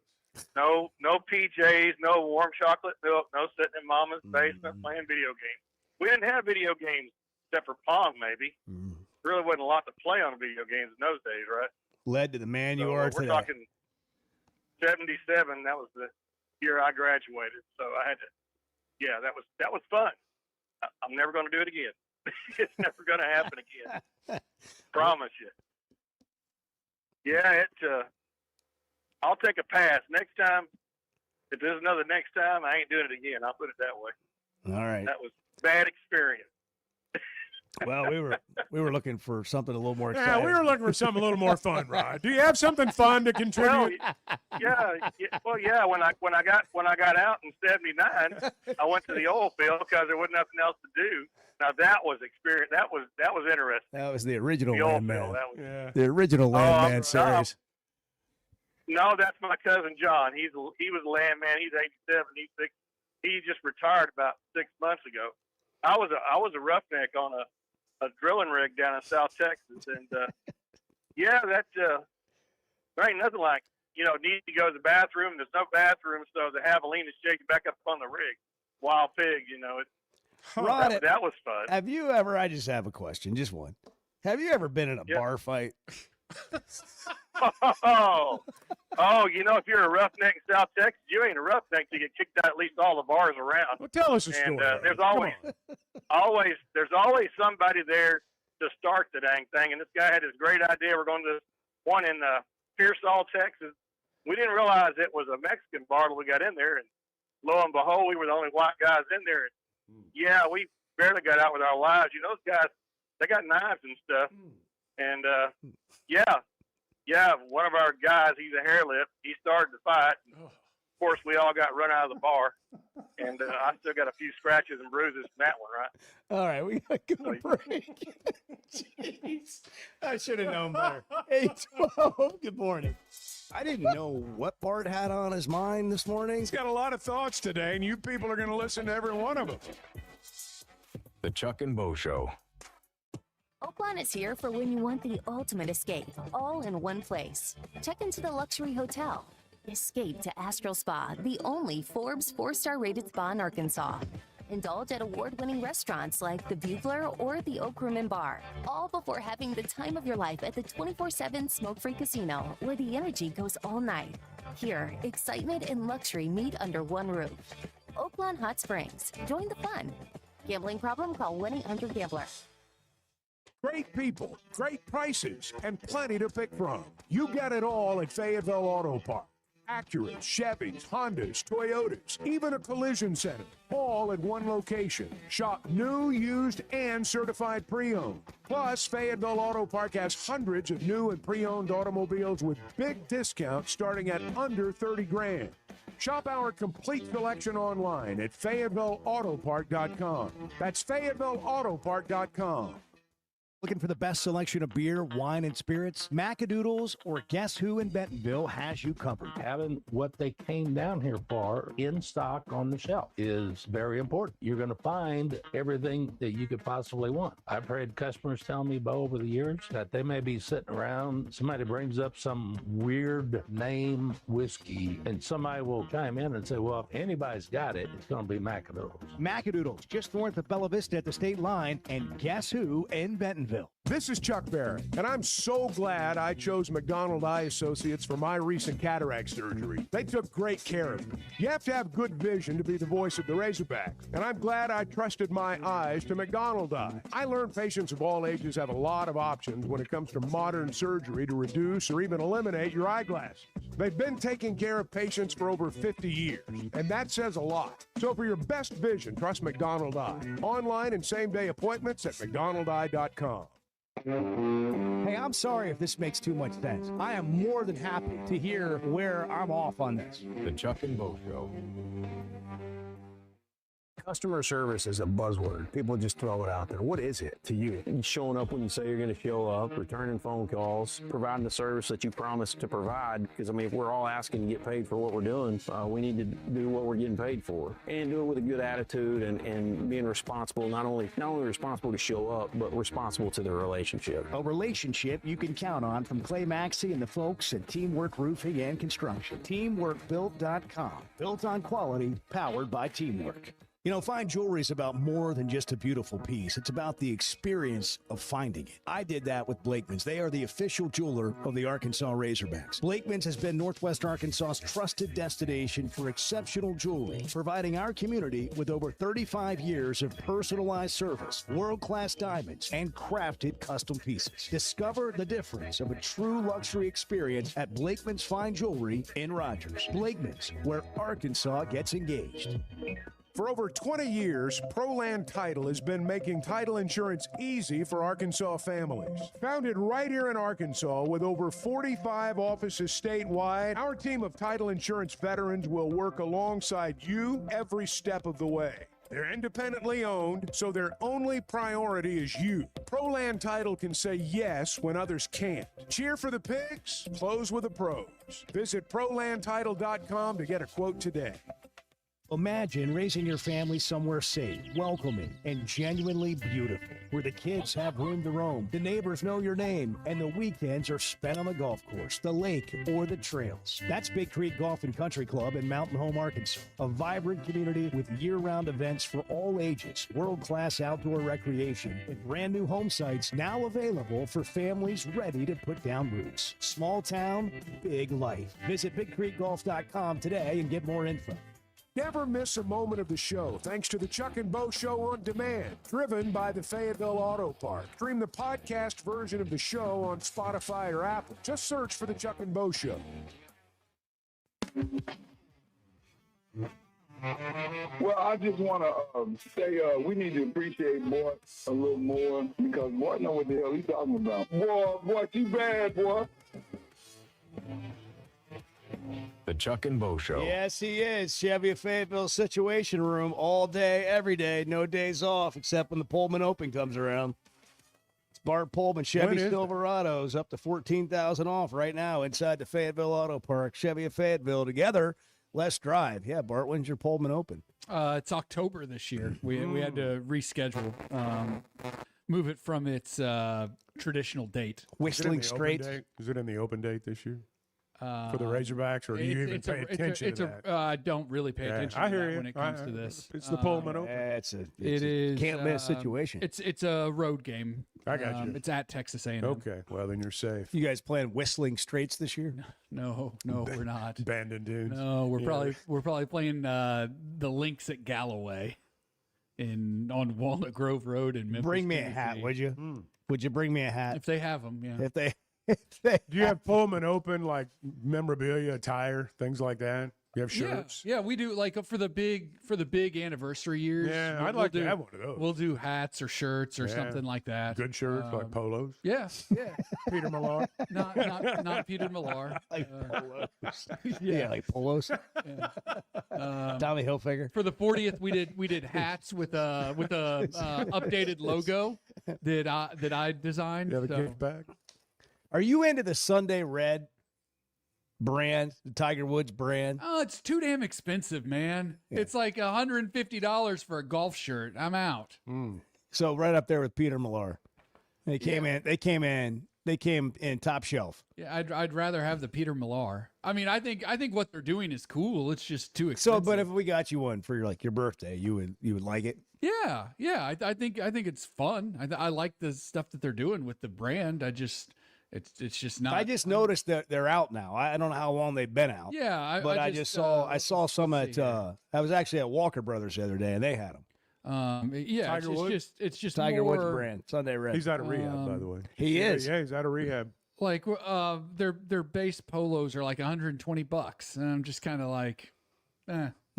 No PJs, no warm chocolate milk, no sitting in mama's basement playing video games. We didn't have video games except for Pong, maybe. Really wasn't a lot to play on video games in those days, right? Led to the man you are we're today. talking 77. That was the year I graduated. So I had to, that was fun. I'm never going to do it again. It's never going to happen again. Promise you. Yeah, I'll take a pass. Next time, if there's another next time, I ain't doing it again. I'll put it that way. All right. That was a bad experience. Well, we were looking for something a little more Yeah, exciting. we were looking for something a little more fun, Rod. Do you have something fun to contribute? Well, yeah. When I got out in '79, I went to the oil field because there wasn't nothing else to do. Now that was experience. That was interesting. That was the original The oil Landman. field. That was, The original Landman series. No, that's my cousin John. He was a landman. He's 87. He just retired about 6 months ago. I was a roughneck on a drilling rig down in South Texas, and there ain't nothing like need to go to the bathroom. There's no bathroom, so the javelin is shaking back up on the rig. Wild pig, Rod, that was fun. Have you ever? I just have a question, just one. Have you ever been in a bar fight? If you're a roughneck in South Texas, you ain't a roughneck to get kicked out at least all the bars around. Well, tell us a story. And there's always somebody there to start the dang thing. And this guy had this great idea. We're going to this one in Pearsall, Texas. We didn't realize it was a Mexican bar till we got in there, and lo and behold, we were the only white guys in there. And we barely got out with our lives. Those guys, they got knives and stuff. And one of our guys, he's a hair lip. He started the fight. course, we all got run out of the bar, and I still got a few scratches and bruises from that one, right? All right, we got to go to break. Jeez, I should have known better. 8:12. Good morning. I didn't know what Bart had on his mind this morning. He's got a lot of thoughts today, and you people are going to listen to every one of them. The Chuck and Bo Show. Oakland is here for when you want the ultimate escape, all in one place. Check into the luxury hotel. Escape to Astral Spa, the only Forbes 4-star rated spa in Arkansas. Indulge at award-winning restaurants like the Bugler or the Oak Room and Bar, all before having the time of your life at the 24/7 smoke-free casino, where the energy goes all night. Here, excitement and luxury meet under one roof. Oakland Hot Springs. Join the fun. Gambling problem? Call 1-800-GAMBLER. Great people, great prices, and plenty to pick from. You get it all at Fayetteville Auto Park. Acuras, Chevys, Hondas, Toyotas, even a collision center, all at one location. Shop new, used, and certified pre-owned. Plus, Fayetteville Auto Park has hundreds of new and pre-owned automobiles with big discounts starting at under $30,000. Shop our complete selection online at FayettevilleAutopark.com. That's FayettevilleAutopark.com. Looking for the best selection of beer, wine, and spirits? Macadoodles or Guess Who in Bentonville has you covered. Having what they came down here for in stock on the shelf is very important. You're going to find everything that you could possibly want. I've heard customers tell me, Bo, over the years that they may be sitting around, somebody brings up some weird name whiskey, and somebody will chime in and say, well, if anybody's got it, it's going to be Macadoodles. Macadoodles, just north of Bella Vista at the state line, and Guess Who in Bentonville. This is Chuck Barrett, and I'm so glad I chose McDonald Eye Associates for my recent cataract surgery. They took great care of me. You have to have good vision to be the voice of the Razorback, and I'm glad I trusted my eyes to McDonald Eye. I learned patients of all ages have a lot of options when it comes to modern surgery to reduce or even eliminate your eyeglasses. They've been taking care of patients for over 50 years, and that says a lot. So for your best vision, trust McDonald Eye. Online and same-day appointments at McDonaldEye.com. Hey, I'm sorry if this makes too much sense. I am more than happy to hear where I'm off on this. The Chuck and Bo Show. Customer service is a buzzword. People just throw it out there. What is it to you? You showing up when you say you're going to show up, returning phone calls, providing the service that you promised to provide. Because, I mean, if we're all asking to get paid for what we're doing, we need to do what we're getting paid for. And do it with a good attitude and being responsible, not only responsible to show up, but responsible to the relationship. A relationship you can count on from Clay Maxey and the folks at Teamwork Roofing and Construction. TeamworkBuilt.com. Built on quality, powered by teamwork. You know, fine jewelry is about more than just a beautiful piece. It's about the experience of finding it. I did that with Blakeman's. They are the official jeweler of the Arkansas Razorbacks. Blakeman's has been Northwest Arkansas's trusted destination for exceptional jewelry, providing our community with over 35 years of personalized service, world-class diamonds, and crafted custom pieces. Discover the difference of a true luxury experience at Blakeman's Fine Jewelry in Rogers. Blakeman's, where Arkansas gets engaged. For over 20 years, ProLand Title has been making title insurance easy for Arkansas families. Founded right here in Arkansas with over 45 offices statewide, our team of title insurance veterans will work alongside you every step of the way. They're independently owned, so their only priority is you. ProLand Title can say yes when others can't. Cheer for the pigs, close with the pros. Visit ProLandTitle.com to get a quote today. Imagine raising your family somewhere safe, welcoming, and genuinely beautiful, where the kids have room to roam, the neighbors know your name, and the weekends are spent on the golf course, the lake, or the trails. That's Big Creek Golf and Country Club in Mountain Home, Arkansas, a vibrant community with year-round events for all ages, world-class outdoor recreation, and brand new home sites now available for families ready to put down roots. Small town, big life. Visit BigCreekGolf.com today and get more info. Never miss a moment of the show thanks to the Chuck and Bo Show on Demand, driven by the Fayetteville Auto Park. Stream the podcast version of the show on Spotify or Apple. Just search for the Chuck and Bo Show. Well, I just want to say we need to appreciate Mort a little more because Mort know what the hell he's talking about. Boy, you bad, boy. The Chuck and Bo Show. Yes, he is. Chevy of Fayetteville Situation Room all day, every day. No days off except when the Pullman Open comes around. It's Bart Pullman, Chevy Silverados, up to $14,000 off right now inside the Fayetteville Auto Park. Chevy of Fayetteville together. Let's drive. Yeah, Bart, when's your Pullman Open? It's October this year. We had to reschedule, move it from its traditional date. Whistling Straits. Is it in the open date this year? For the Razorbacks, or do you even pay attention to that? I don't really pay attention to that when it comes to this. It's the Pullman Open. It is can't miss situation. It's a road game. I got you. It's at Texas A&M. Okay, well then you're safe. You guys playing Whistling Straits this year? No, we're not. Bandon Dunes. No, we're probably playing the Lynx at Galloway on Walnut Grove Road in Memphis. Bring me a hat, would you? Would you bring me a hat? If they have them, yeah. If they Do you have Pullman Open, like memorabilia, attire, things like that? You have shirts? Yeah, we do, like for the big anniversary years. Yeah, I'd like to have one of those. We'll do hats or shirts or something like that. Good shirts, like polos. Yeah. Peter Millar. Not Peter Millar. Like polos. Yeah, like polos. Tommy Hilfiger. For the 40th, we did hats with a updated logo that I designed. You have a gift bag? Are you into the Sunday Red brand, the Tiger Woods brand? Oh, it's too damn expensive, man. Yeah. It's like $150 for a golf shirt. I'm out. So right up there with Peter Millar. They came in top shelf. Yeah, I'd rather have the Peter Millar. I mean, I think what they're doing is cool. It's just too expensive. So, but if we got you one for your birthday, you would like it? Yeah. I think it's fun. I like the stuff that they're doing with the brand. It's just not. I just noticed that they're out now. I don't know how long they've been out. Yeah, I saw some at. I was actually at Walker Brothers the other day, and they had them. Yeah, it's just Tiger more, Woods brand Sunday Red. He's out of rehab, by the way. He is. Yeah, he's out of rehab. Like their base polos are like $120, and I'm just kind of like,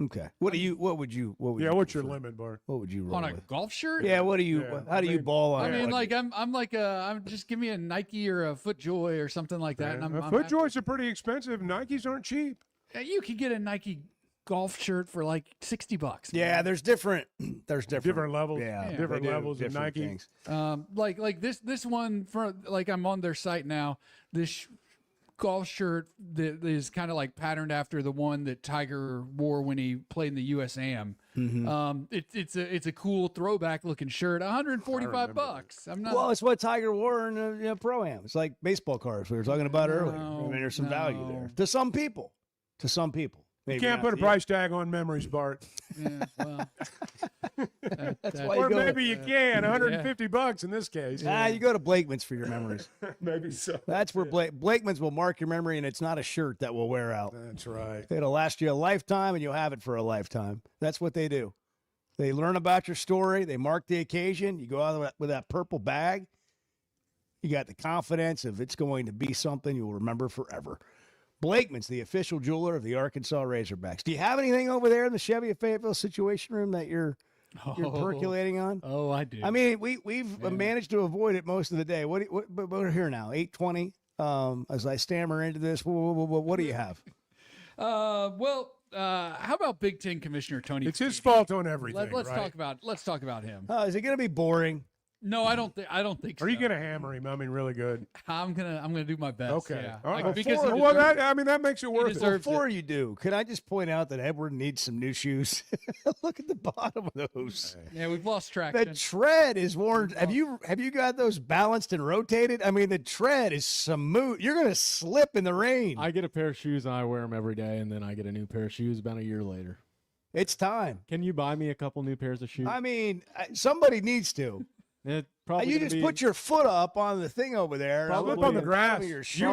Okay. What would you? What's your limit, Bart? What would you roll on a with? golf shirt? Yeah. What do you? Yeah. How do you ball on? I mean, like I'm just give me a Nike or a FootJoy or something like that. Yeah. And I'm FootJoys are pretty expensive. Nikes aren't cheap. You could get a Nike golf shirt for like $60. Yeah, there's different levels. Yeah, different levels of different Nike. Things. Like this one for like I'm on their site now. This golf shirt that is kind of like patterned after the one that Tiger wore when he played in the US Am. Mm-hmm. It's a cool throwback looking shirt. $145. I'm not. Well, it's what Tiger wore in a pro-am. It's like baseball cards we were talking about earlier. I mean, there's some value there to some people. You can't put a price tag on memories, Bart. Yeah, well, or maybe you can. $150 in this case. You go to Blakeman's for your memories. Maybe so. That's where Blakeman's will mark your memory, and it's not a shirt that will wear out. That's right. It'll last you a lifetime, and you'll have it for a lifetime. That's what they do. They learn about your story. They mark the occasion. You go out with that purple bag. You got the confidence of it's going to be something you'll remember forever. Blakeman's, the official jeweler of the Arkansas Razorbacks. Do you have anything over there in the Chevy of Fayetteville Situation Room that you're percolating on? Oh, I do. I mean, we've managed to avoid it most of the day. But we're here now, 8:20. As I stammer into this, what do you have? How about Big Ten Commissioner Tony? It's his fault on everything. Let's talk about him. Is it going to be boring? No, I don't think so. Are you going to hammer him? I mean, really good. I'm gonna do my best. Okay. Yeah. All right. Because that makes it worth it. Before you do, can I just point out that Edward needs some new shoes? Look at the bottom of those. Yeah, we've lost traction. The tread is worn. Have you got those balanced and rotated? I mean, the tread is smooth. You're gonna slip in the rain. I get a pair of shoes and I wear them every day, and then I get a new pair of shoes about a year later. It's time. Can you buy me a couple new pairs of shoes? I mean, somebody needs to. You just put your foot up on the thing over there. Slip on the grass. You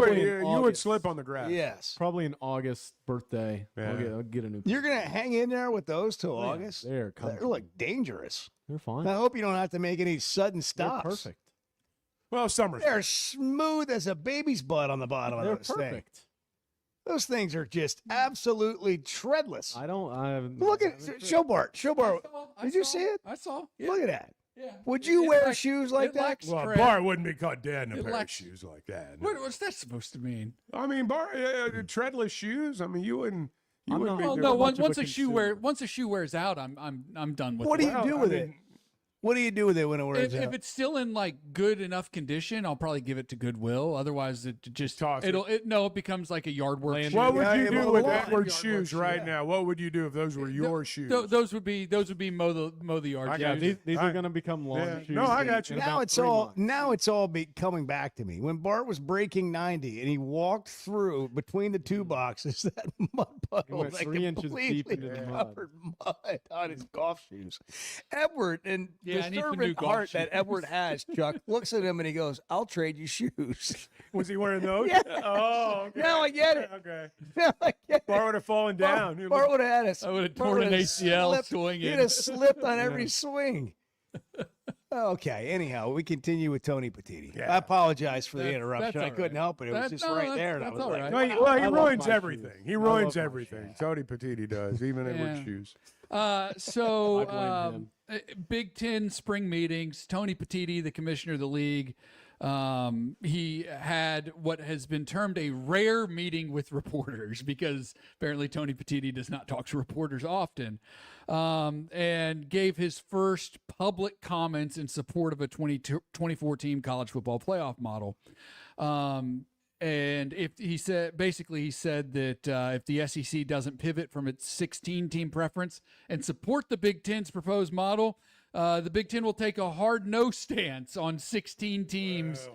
would slip on the grass. Yes. Probably an August birthday. Yeah. I'll get a new. You're going to hang in there with those till August? They're like dangerous. They're fine. I hope you don't have to make any sudden stops. They're perfect. Well, summer's. They're smooth as a baby's butt on the bottom of those perfect. things. Those things are just absolutely treadless. I don't. Look at Showbart. Did you see it? I saw. Look at that. Would you wear shoes like that? Well, Bart wouldn't be caught dead in a pair of lacks- shoes like that. What's that supposed to mean? I mean, Bart, treadless shoes. I mean, you wouldn't. You wouldn't be Well, doing no. much of Once a shoe wears out, I'm done with it. What do you do with it? What do you do with it when it wears If out? it's still in like good enough condition, I'll probably give it to Goodwill. Otherwise, it just it becomes like a yard work. shoe. What would you do with Edward's shoes right now? What would you do if those were your shoes? Those would be mow the yard. Yeah, shoes. these are going to become long shoes. No, I got you. Now it's all coming back to me. When Bart was breaking 90 and he walked through between the two boxes, that mud puddle went that 3 inches deep completely into the mud. covered mud on his golf shoes. Edward, and Yeah, I the need some new servant golf heart that shoes. Edward has, Chuck, looks at him and he goes, "I'll trade you shoes." Was he wearing those? Yeah. Oh, okay. Now I get it. Okay. Now I get it. Bart would have fallen down. Bart would have had us. I would have torn an ACL swinging. He'd have slipped on every swing. Okay. Anyhow, we continue with Tony Patiti. Yeah. I apologize for the That's interruption. I all couldn't right. help it. It was just right there. And I that's was all like, right. No, he I love ruins my everything. shoes. He I ruins love my everything. Tony Patiti does, even Edward's shoes. So Big Ten spring meetings. Tony Patiti, the commissioner of the league, he had what has been termed a rare meeting with reporters because apparently Tony Patiti does not talk to reporters often, and gave his first public comments in support of a 2014 college football playoff model. And if he said that if the SEC doesn't pivot from its 16-team preference and support the Big Ten's proposed model, the Big Ten will take a hard no stance on 16 teams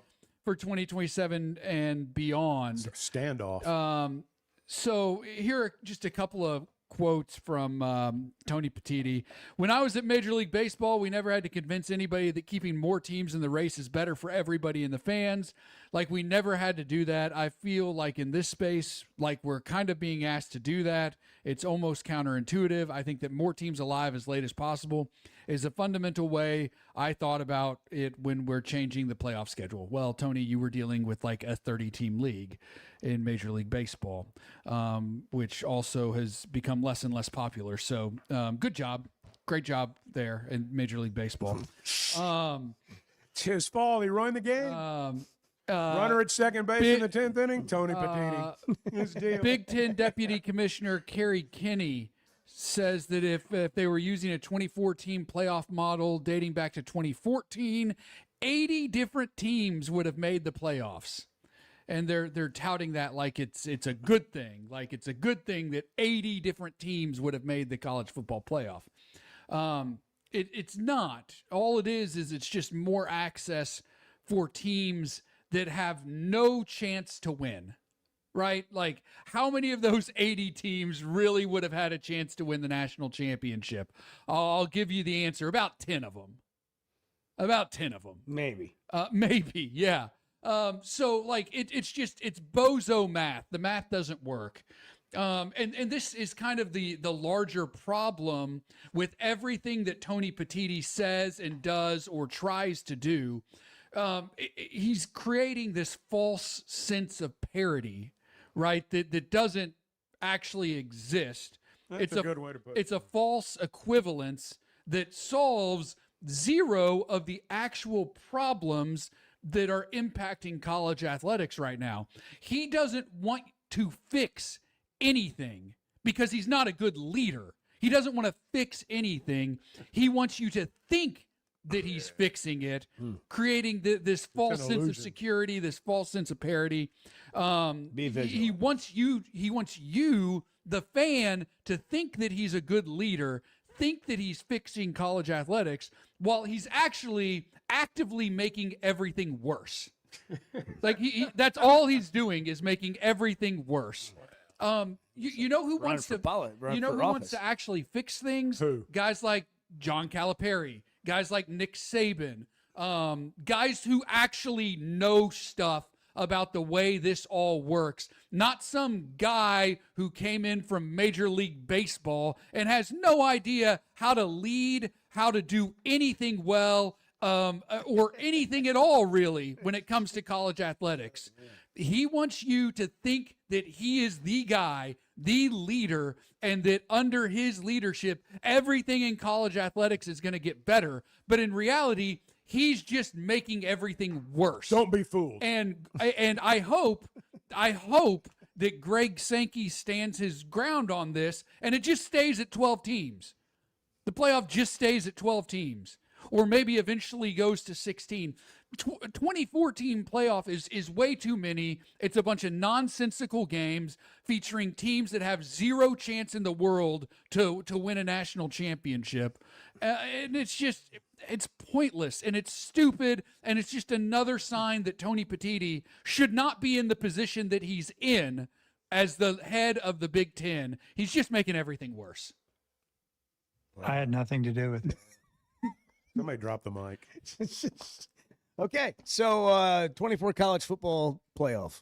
for 2027 and beyond. Standoff. So here are just a couple of quotes from Tony Patiti. When I was at Major League Baseball, we never had to convince anybody that keeping more teams in the race is better for everybody and the fans. Like we never had to do that. I feel like in this space, like we're kind of being asked to do that. It's almost counterintuitive. I think that more teams alive as late as possible is a fundamental way I thought about it when we're changing the playoff schedule. Well, Tony, you were dealing with like a 30-team league in Major League Baseball, which also has become less and less popular. So good job. Great job there in Major League Baseball. It's his fault. He ruined the game. Runner at second base in the 10th inning, Tony Patiti. His deal. Big Ten Deputy Commissioner Kerry Kinney says that if they were using a 24-team playoff model dating back to 2014, 80 different teams would have made the playoffs. And they're touting that like it's a good thing. Like it's a good thing that 80 different teams would have made the college football playoff. It's not. All it is it's just more access for teams that have no chance to win. Right? Like, how many of those 80 teams really would have had a chance to win the national championship? I'll give you the answer. About 10 of them. About 10 of them. Maybe. Maybe, yeah. So, like, it's bozo math. The math doesn't work. And this is kind of the larger problem with everything that Tony Patiti says and does or tries to do. He's creating this false sense of parity, right? That doesn't actually exist. That's a good way to put it. It's a false equivalence that solves zero of the actual problems that are impacting college athletics right now. He doesn't want to fix anything because he's not a good leader. He doesn't want to fix anything. He wants you to think that he's fixing it, creating this false sense of security, this false sense of parity. Be vigilant. He wants you, the fan, to think that he's a good leader, think that he's fixing college athletics, while he's actually actively making everything worse. Like that's all he's doing is making everything worse. You know who wants to actually fix things? Who? Guys like John Calipari, guys like Nick Saban, guys who actually know stuff about the way this all works, not some guy who came in from Major League Baseball and has no idea how to lead, how to do anything well, or anything at all, really, when it comes to college athletics. He wants you to think that he is the guy, the leader, and that under his leadership, everything in college athletics is going to get better. But in reality, he's just making everything worse. Don't be fooled. And I hope that Greg Sankey stands his ground on this, and it just stays at 12 teams. The playoff just stays at 12 teams, or maybe eventually goes to 16. 2014 playoff is way too many. It's a bunch of nonsensical games featuring teams that have zero chance in the world to win a national championship. And it's pointless and it's stupid. And it's just another sign that Tony Patiti should not be in the position that he's in as the head of the Big Ten. He's just making everything worse. I had nothing to do with it. Somebody drop the mic. Okay, so 24 college football playoff.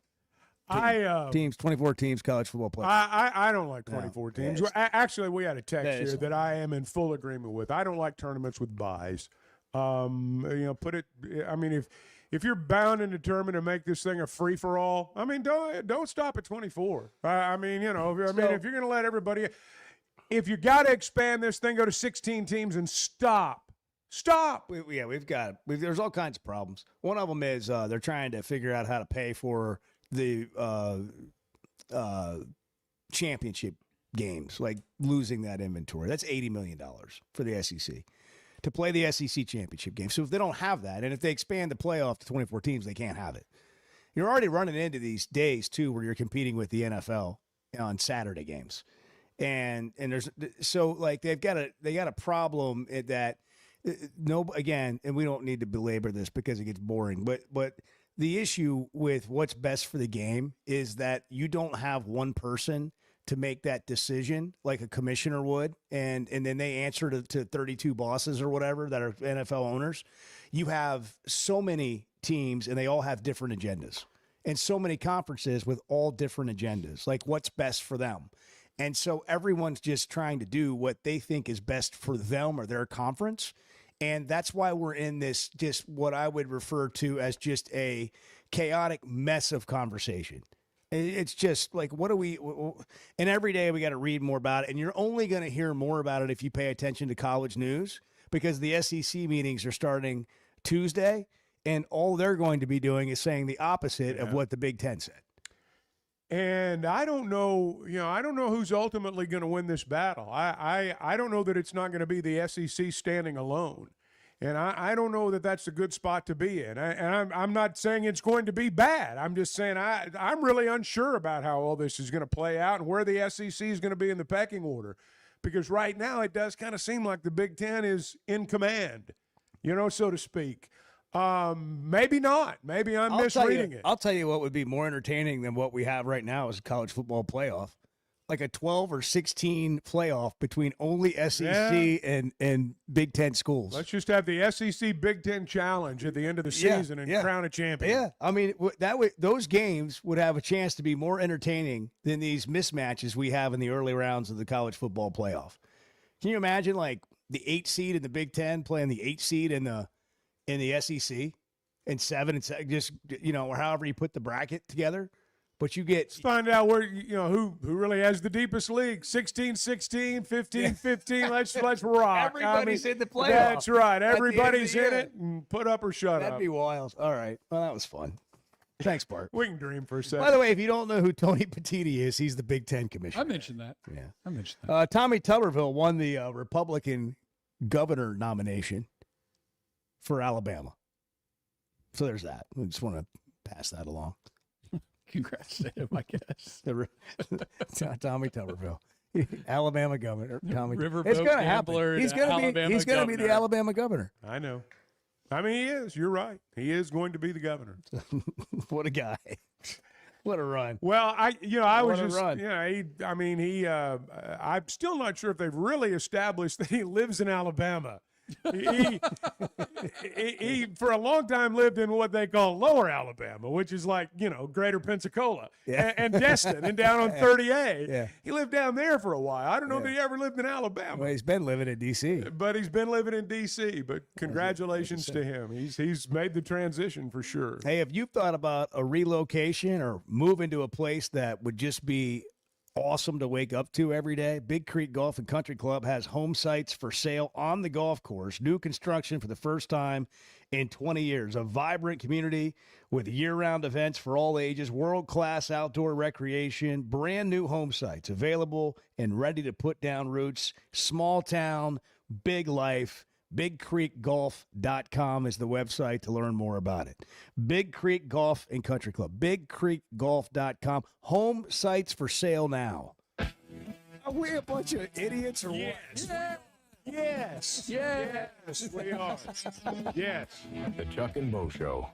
Teams, 24 teams, college football playoff. I don't like 24 teams. Actually, we had a text here that I am in full agreement with. I don't like tournaments with buys. I mean, if you're bound and determined to make this thing a free for all, I mean, don't stop at 24. I mean, if you're going to let everybody, if you got to expand this thing, go to 16 teams and stop. There's all kinds of problems. One of them is they're trying to figure out how to pay for the championship games, like losing that inventory. That's $80 million for the SEC to play the SEC championship game. So if they don't have that, and if they expand the playoff to 24 teams, they can't have it. You're already running into these days too where you're competing with the NFL on Saturday games, and there's they got a problem that. And we don't need to belabor this because it gets boring, but the issue with what's best for the game is that you don't have one person to make that decision like a commissioner would, and then they answer to 32 bosses or whatever that are NFL owners. You have so many teams and they all have different agendas, and so many conferences with all different agendas, like what's best for them. And so everyone's just trying to do what they think is best for them or their conference. And that's why we're in this, just what I would refer to as just a chaotic mess of conversation. It's just like, and every day we got to read more about it. And you're only going to hear more about it if you pay attention to college news, because the SEC meetings are starting Tuesday, and all they're going to be doing is saying the opposite of what the Big Ten said. And I don't know, who's ultimately going to win this battle. I don't know that it's not going to be the SEC standing alone. And I don't know that that's a good spot to be in. And I'm not saying it's going to be bad. I'm just saying I'm really unsure about how all this is going to play out and where the SEC is going to be in the pecking order. Because right now it does kind of seem like the Big Ten is in command, so to speak. Maybe not. Maybe I'm misreading it. I'll tell you what would be more entertaining than what we have right now is a college football playoff. Like a 12 or 16 playoff between only SEC and Big Ten schools. Let's just have the SEC Big Ten Challenge at the end of the season and crown a champion. Yeah, I mean, those games would have a chance to be more entertaining than these mismatches we have in the early rounds of the college football playoff. Can you imagine, like, the 8 seed in the Big Ten playing the 8 seed in the SEC and 7 and just, or however you put the bracket together? But you get, let's find out where who really has the deepest league. 16-16, 15-15. Let's rock. Everybody's in the playoff. That's right. Everybody's in it, and put up or shut up. That'd be wild. All right. Well, that was fun. Thanks, Bart. We can dream for a second. By the way, if you don't know who Tony Patiti is, he's the Big Ten commissioner. I mentioned that. Yeah, I mentioned that. Tommy Tuberville won the Republican governor nomination for Alabama. So there's that. I just want to pass that along. Congrats to him, I guess. Tommy Tuberville, Alabama governor. Tommy, Riverboat it's going to happen. He's going to be the Alabama governor. I know. I mean, he is. You're right. He is going to be the governor. What a guy! What a run. Well, I'm still not sure if they've really established that he lives in Alabama. He for a long time lived in what they call Lower Alabama, which is like, Greater Pensacola and Destin and down on 30A. Yeah. He lived down there for a while. I don't know that he ever lived in Alabama. Well, he's been living in D.C. But he's been living in D.C. But congratulations to him. He's made the transition for sure. Hey, if you've thought about a relocation or moving to a place that would just be awesome to wake up to every day, Big Creek Golf and Country Club has home sites for sale on the golf course. New construction for the first time in 20 years. A vibrant community with year-round events for all ages, world-class outdoor recreation, brand new home sites available and ready to put down roots. Small town, big life. BigCreekGolf.com is the website to learn more about it. Big Creek Golf and Country Club. BigCreekGolf.com. Home sites for sale now. Are we a bunch of idiots or what? Yes. Yes, we are. Yes. The Chuck and Bo Show.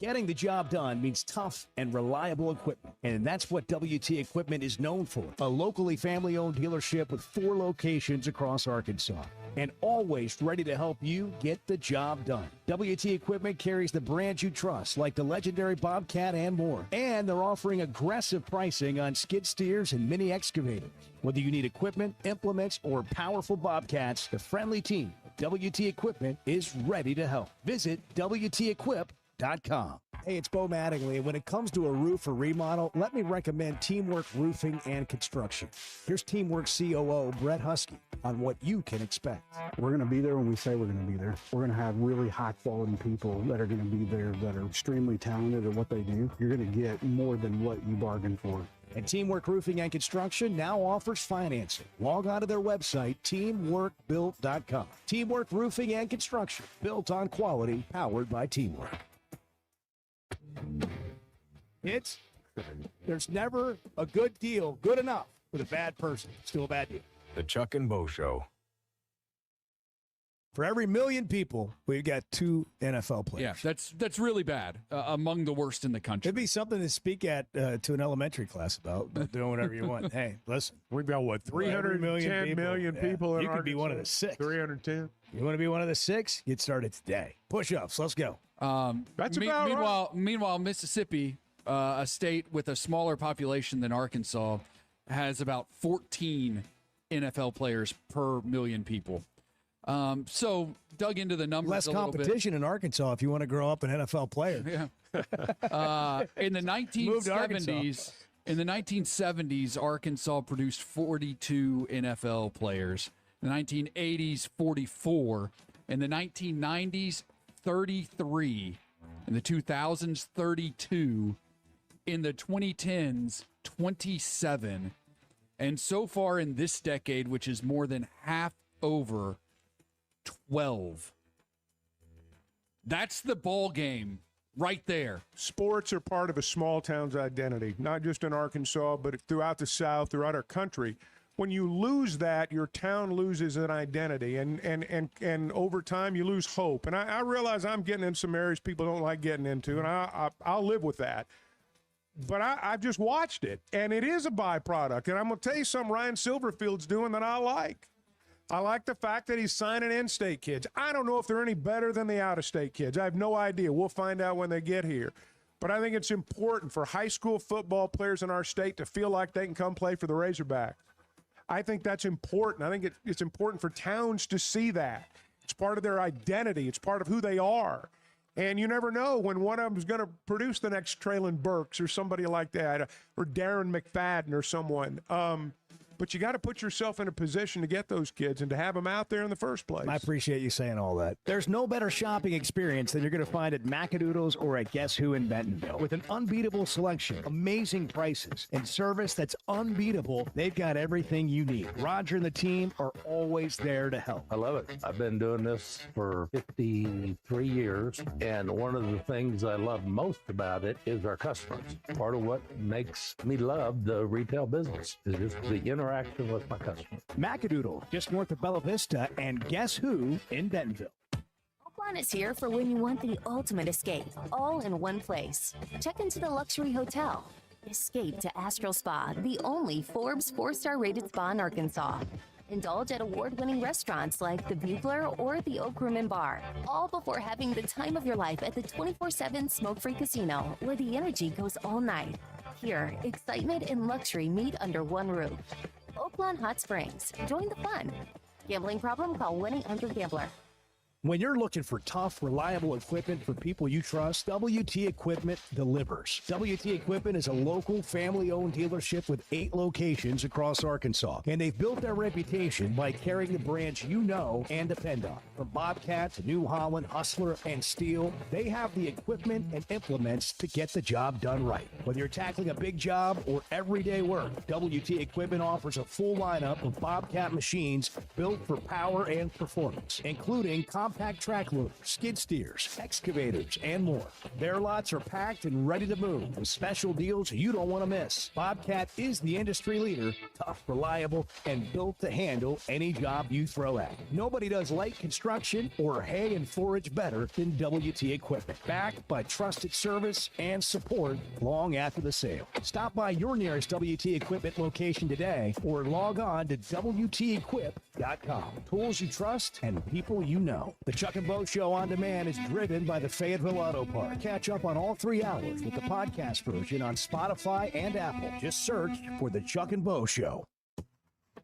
Getting the job done means tough and reliable equipment, and that's what WT Equipment is known for. A locally family-owned dealership with 4 locations across Arkansas, and always ready to help you get the job done. WT Equipment carries the brands you trust, like the legendary Bobcat and more, and they're offering aggressive pricing on skid steers and mini excavators. Whether you need equipment, implements, or powerful Bobcats, the friendly team at WT Equipment is ready to help. Visit WTEquip.com. Hey, it's Bo Mattingly, and when it comes to a roof or remodel, let me recommend Teamwork Roofing and Construction. Here's Teamwork COO Brett Husky on what you can expect. We're going to be there when we say we're going to be there. We're going to have really high-quality people that are going to be there that are extremely talented at what they do. You're going to get more than what you bargained for. And Teamwork Roofing and Construction now offers financing. Log on to their website, teamworkbuilt.com. Teamwork Roofing and Construction, built on quality, powered by teamwork. There's never a good deal good enough with a bad person. Still a bad deal. The Chuck and Bo Show. For every million people, we've got 2 NFL players. Yeah, that's really bad. Among the worst in the country. It'd be something to speak at to an elementary class about doing whatever you want. Hey, listen. We've got, 310 million people in You could be one of the 6. 310. You want to be one of the 6? Get started today. Push-ups. Let's go. That's about right. Meanwhile, Mississippi, a state with a smaller population than Arkansas, has about 14 NFL players per million people. So dug into the numbers Less a little bit. competition in Arkansas if you want to grow up an NFL player. Yeah. In the 1970s, Arkansas produced 42 NFL players. In the 1980s, 44. In the 1990s, 33. In the 2000s, 32. In the 2010s, 27. And so far in this decade, which is more than half over, 12. That's the ball game right there. Sports are part of a small town's identity, not just in Arkansas, but throughout the South, throughout our country. When you lose that, your town loses an identity, and over time you lose hope. And I realize I'm getting in some areas people don't like getting into, and I'll live with that. But I've just watched it, and it is a byproduct. And I'm going to tell you something Ryan Silverfield's doing that I like. I like the fact that he's signing in-state kids. I don't know if they're any better than the out-of-state kids. I have no idea. We'll find out when they get here. But I think it's important for high school football players in our state to feel like they can come play for the Razorbacks. I think that's important. I think it's important for towns to see that. It's part of their identity. It's part of who they are. And you never know when one of them is going to produce the next Traylon Burks or somebody like that, or Darren McFadden or someone. But you got to put yourself in a position to get those kids and to have them out there in the first place. I appreciate you saying all that. There's no better shopping experience than you're going to find at Macadoodles or at Guess Who in Bentonville. With an unbeatable selection, amazing prices, and service that's unbeatable, they've got everything you need. Roger and the team are always there to help. I love it. I've been doing this for 53 years, and one of the things I love most about it is our customers. Part of what makes me love the retail business is just the interaction with my customers. Macadoodle, just north of Bella Vista, and Guess Who in Bentonville. Plan is here for when you want the ultimate escape, all in one place. Check into the luxury hotel. Escape to Astral Spa, the only Forbes 4-star rated spa in Arkansas. Indulge at award-winning restaurants like the Bugler or the Oak Room and Bar, all before having the time of your life at the 24/7 smoke-free casino, where the energy goes all night. Here, excitement and luxury meet under one roof. Oaklawn Hot Springs. Join the fun. Gambling problem? Call 1-800-GAMBLER. When you're looking for tough, reliable equipment for people you trust, WT Equipment delivers. WT Equipment is a local, family-owned dealership with 8 locations across Arkansas, and they've built their reputation by carrying the brands you know and depend on. From Bobcat to New Holland, Hustler, and Steel, they have the equipment and implements to get the job done right. Whether you're tackling a big job or everyday work, WT Equipment offers a full lineup of Bobcat machines built for power and performance, including compact track loaders, skid steers, excavators, and more. Their lots are packed and ready to move with special deals you don't want to miss. Bobcat is the industry leader, tough, reliable, and built to handle any job you throw at. Nobody does light construction or hay and forage better than WT Equipment. Backed by trusted service and support long after the sale. Stop by your nearest WT Equipment location today or log on to WTEquip.com. Tools you trust and people you know. The Chuck and Bo Show on demand is driven by the Fayetteville Auto Park. Catch up on all 3 hours with the podcast version on Spotify and Apple. Just search for the Chuck and Bo Show.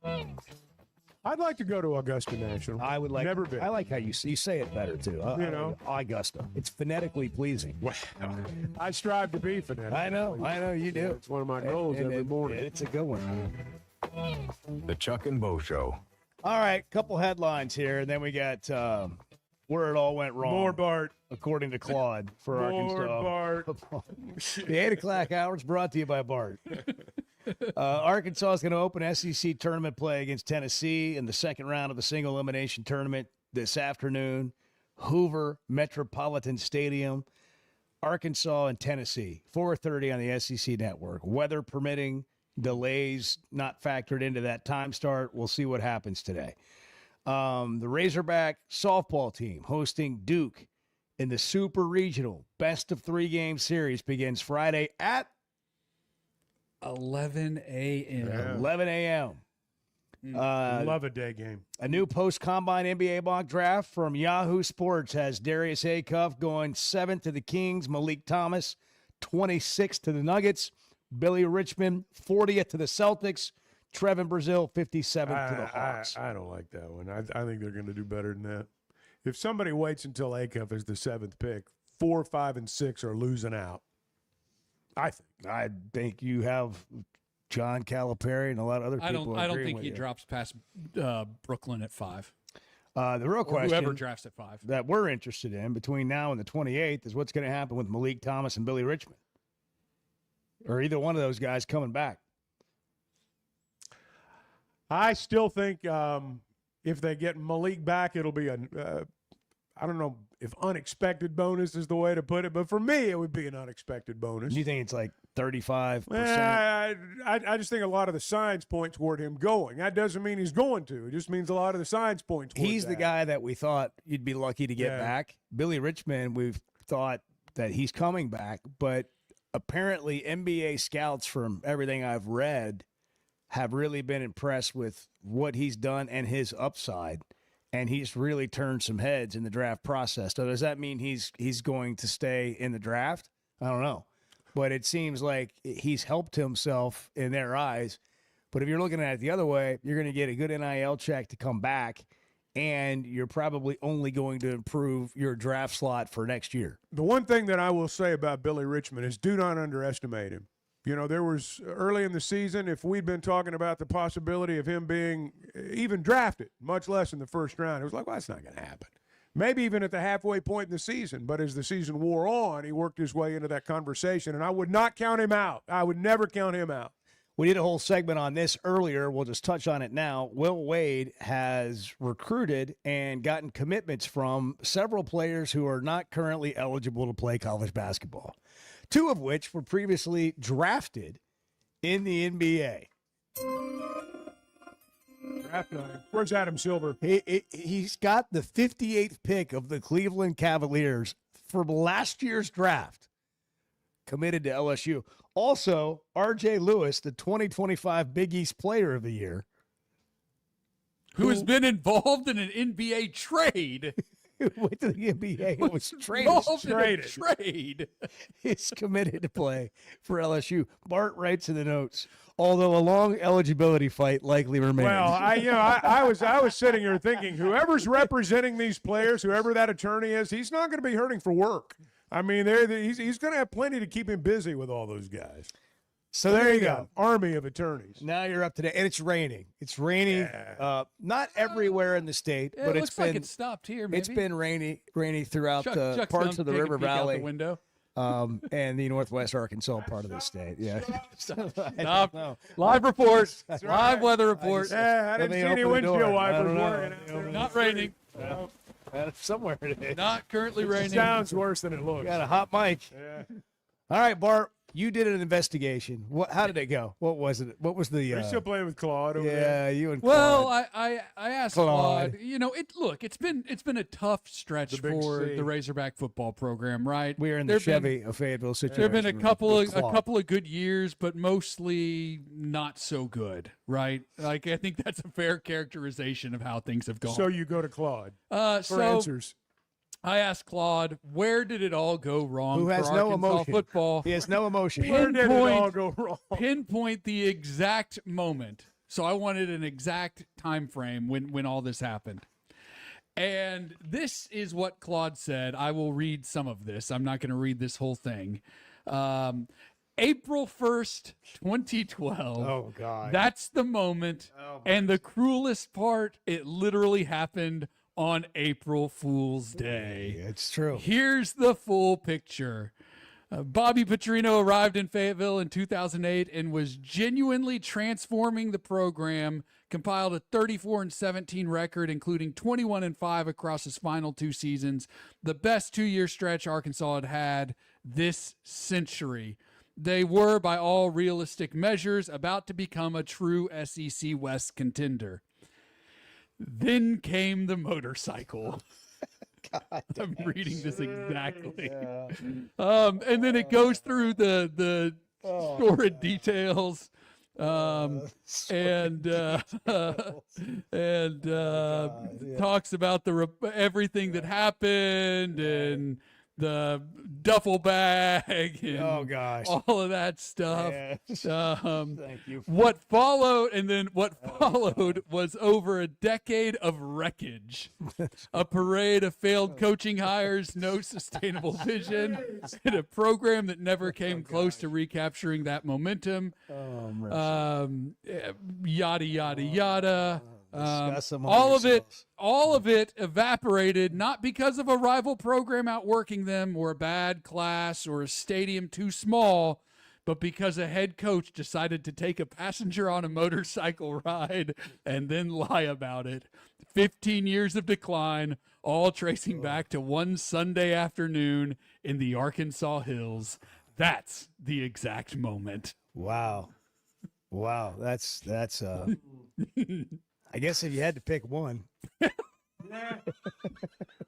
I'd like to go to Augusta National. I would like. Never been. I like how you say it better too. Augusta. It's phonetically pleasing. I strive to be phonetic. I know you do. It's one of my goals every morning. It's a good one. The Chuck and Bo Show. All right, couple headlines here, and then we got where it all went wrong. More Bart. According to Claude for More Arkansas. Bart. The 8 o'clock hour is brought to you by Bart. Arkansas is going to open SEC tournament play against Tennessee in the second round of the single elimination tournament this afternoon. Hoover Metropolitan Stadium, Arkansas and Tennessee, 4:30 on the SEC network. Weather permitting, delays not factored into that time start. We'll see what happens today. The Razerback softball team hosting Duke in the Super Regional best of 3 game series begins Friday at 11 a.m. Yeah. 11 a.m. Love a day game. A new post-combine NBA mock draft from Yahoo Sports has Darius Acuff going 7th to the Kings, Malik Thomas 26th to the Nuggets, Billy Richmond 40th to the Celtics, Trevin Brazil 57th to the Hawks. I don't like that one. I think they're going to do better than that. If somebody waits until Acuff is the 7th pick, 4, 5, and 6 are losing out. I think you have John Calipari and a lot of other people. I don't think he drops past Brooklyn at 5. The real question, whoever drafts at 5, that we're interested in between now and the 28th is what's going to happen with Malik Thomas and Billy Richmond, or either one of those guys coming back. I still think if they get Malik back, it'll be I don't know if unexpected bonus is the way to put it, but for me, it would be an unexpected bonus. You think it's like 35%? I just think a lot of the signs point toward him going. That doesn't mean he's going to. It just means a lot of the signs point toward He's the guy that we thought you'd be lucky to get back. Billy Richmond, we've thought that he's coming back, but apparently NBA scouts, from everything I've read, have really been impressed with what he's done and his upside. And he's really turned some heads in the draft process. So does that mean he's going to stay in the draft? I don't know. But it seems like he's helped himself in their eyes. But if you're looking at it the other way, you're going to get a good NIL check to come back, and you're probably only going to improve your draft slot for next year. The one thing that I will say about Billy Richmond is do not underestimate him. You know, there was early in the season, if we'd been talking about the possibility of him being even drafted, much less in the first round, it was like, well, that's not going to happen. Maybe even at the halfway point in the season. But as the season wore on, he worked his way into that conversation, and I would not count him out. I would never count him out. We did a whole segment on this earlier. We'll just touch on it now. Will Wade has recruited and gotten commitments from several players who are not currently eligible to play college basketball, 2 of which were previously drafted in the NBA. Draft night. Where's Adam Silver? He's got the 58th pick of the Cleveland Cavaliers from last year's draft, committed to LSU. Also, R.J. Lewis, the 2025 Big East Player of the Year, who has been involved in an NBA trade. Went to the NBA and was Involved in a traded. trade. Is committed to play for LSU. Bart writes in the notes, although a long eligibility fight likely remains. Well, I was sitting here thinking, whoever's representing these players, whoever that attorney is, he's not going to be hurting for work. I mean, he's going to have plenty to keep him busy with all those guys. So there you go. Army of attorneys. Now you're up to date. And it's raining. It's raining. Not everywhere in the state, Yeah, but it it's looks been like it stopped here. Maybe. It's been rainy throughout Chuck's parts done of the taking a River peek out Valley. the window. And the Northwest Arkansas part of the state. Yeah. Stop. Live report. Live weather report. I didn't see any windshield wipers working out there. Not raining. Somewhere it is. Not currently raining. Sounds worse than it looks. Got a hot mic. Yeah. All right, Bart. You did an investigation. How did it go? What was it? What was the? Are you still playing with Claude over there? Yeah, you and Well, Claude. I asked Claude. Claude. You know, it's been a tough stretch The big for C. the Razorback football program, right? We are in the There've Chevy of Fayetteville situation. There have been with a Claude. couple of good years, but mostly not so good, right? Like I think that's a fair characterization of how things have gone. So you go to Claude for so answers. I asked Claude, where did it all go wrong Who has for no Arkansas emotion. football? He has no emotion. Where did it all go wrong? Pinpoint the exact moment. So I wanted an exact time frame when all this happened. And this is what Claude said. I will read some of this. I'm not going to read this whole thing. April 1st, 2012. Oh, God. That's the moment. And the cruelest part, it literally happened on April Fool's Day. It's true. Here's the full picture. Bobby Petrino arrived in Fayetteville in 2008 and was genuinely transforming the program, compiled a 34-17 record, including 21-5 across his final 2 seasons, the best 2-year stretch Arkansas had this century. They were, by all realistic measures, about to become a true SEC West contender. Then came the motorcycle. I'm reading this exactly. And then it goes through the sordid details and talks about everything that happened and the duffel bag and Oh, gosh. all of that stuff. Thank you. What followed was over a decade of wreckage, a parade of failed coaching hires, no sustainable vision, and a program that never came close to recapturing that momentum. Yada yada yada. All of it evaporated, not because of a rival program outworking them or a bad class or a stadium too small, but because a head coach decided to take a passenger on a motorcycle ride and then lie about it. 15 years of decline, all tracing back to one Sunday afternoon in the Arkansas hills. That's the exact moment. Wow. That's I guess if you had to pick one.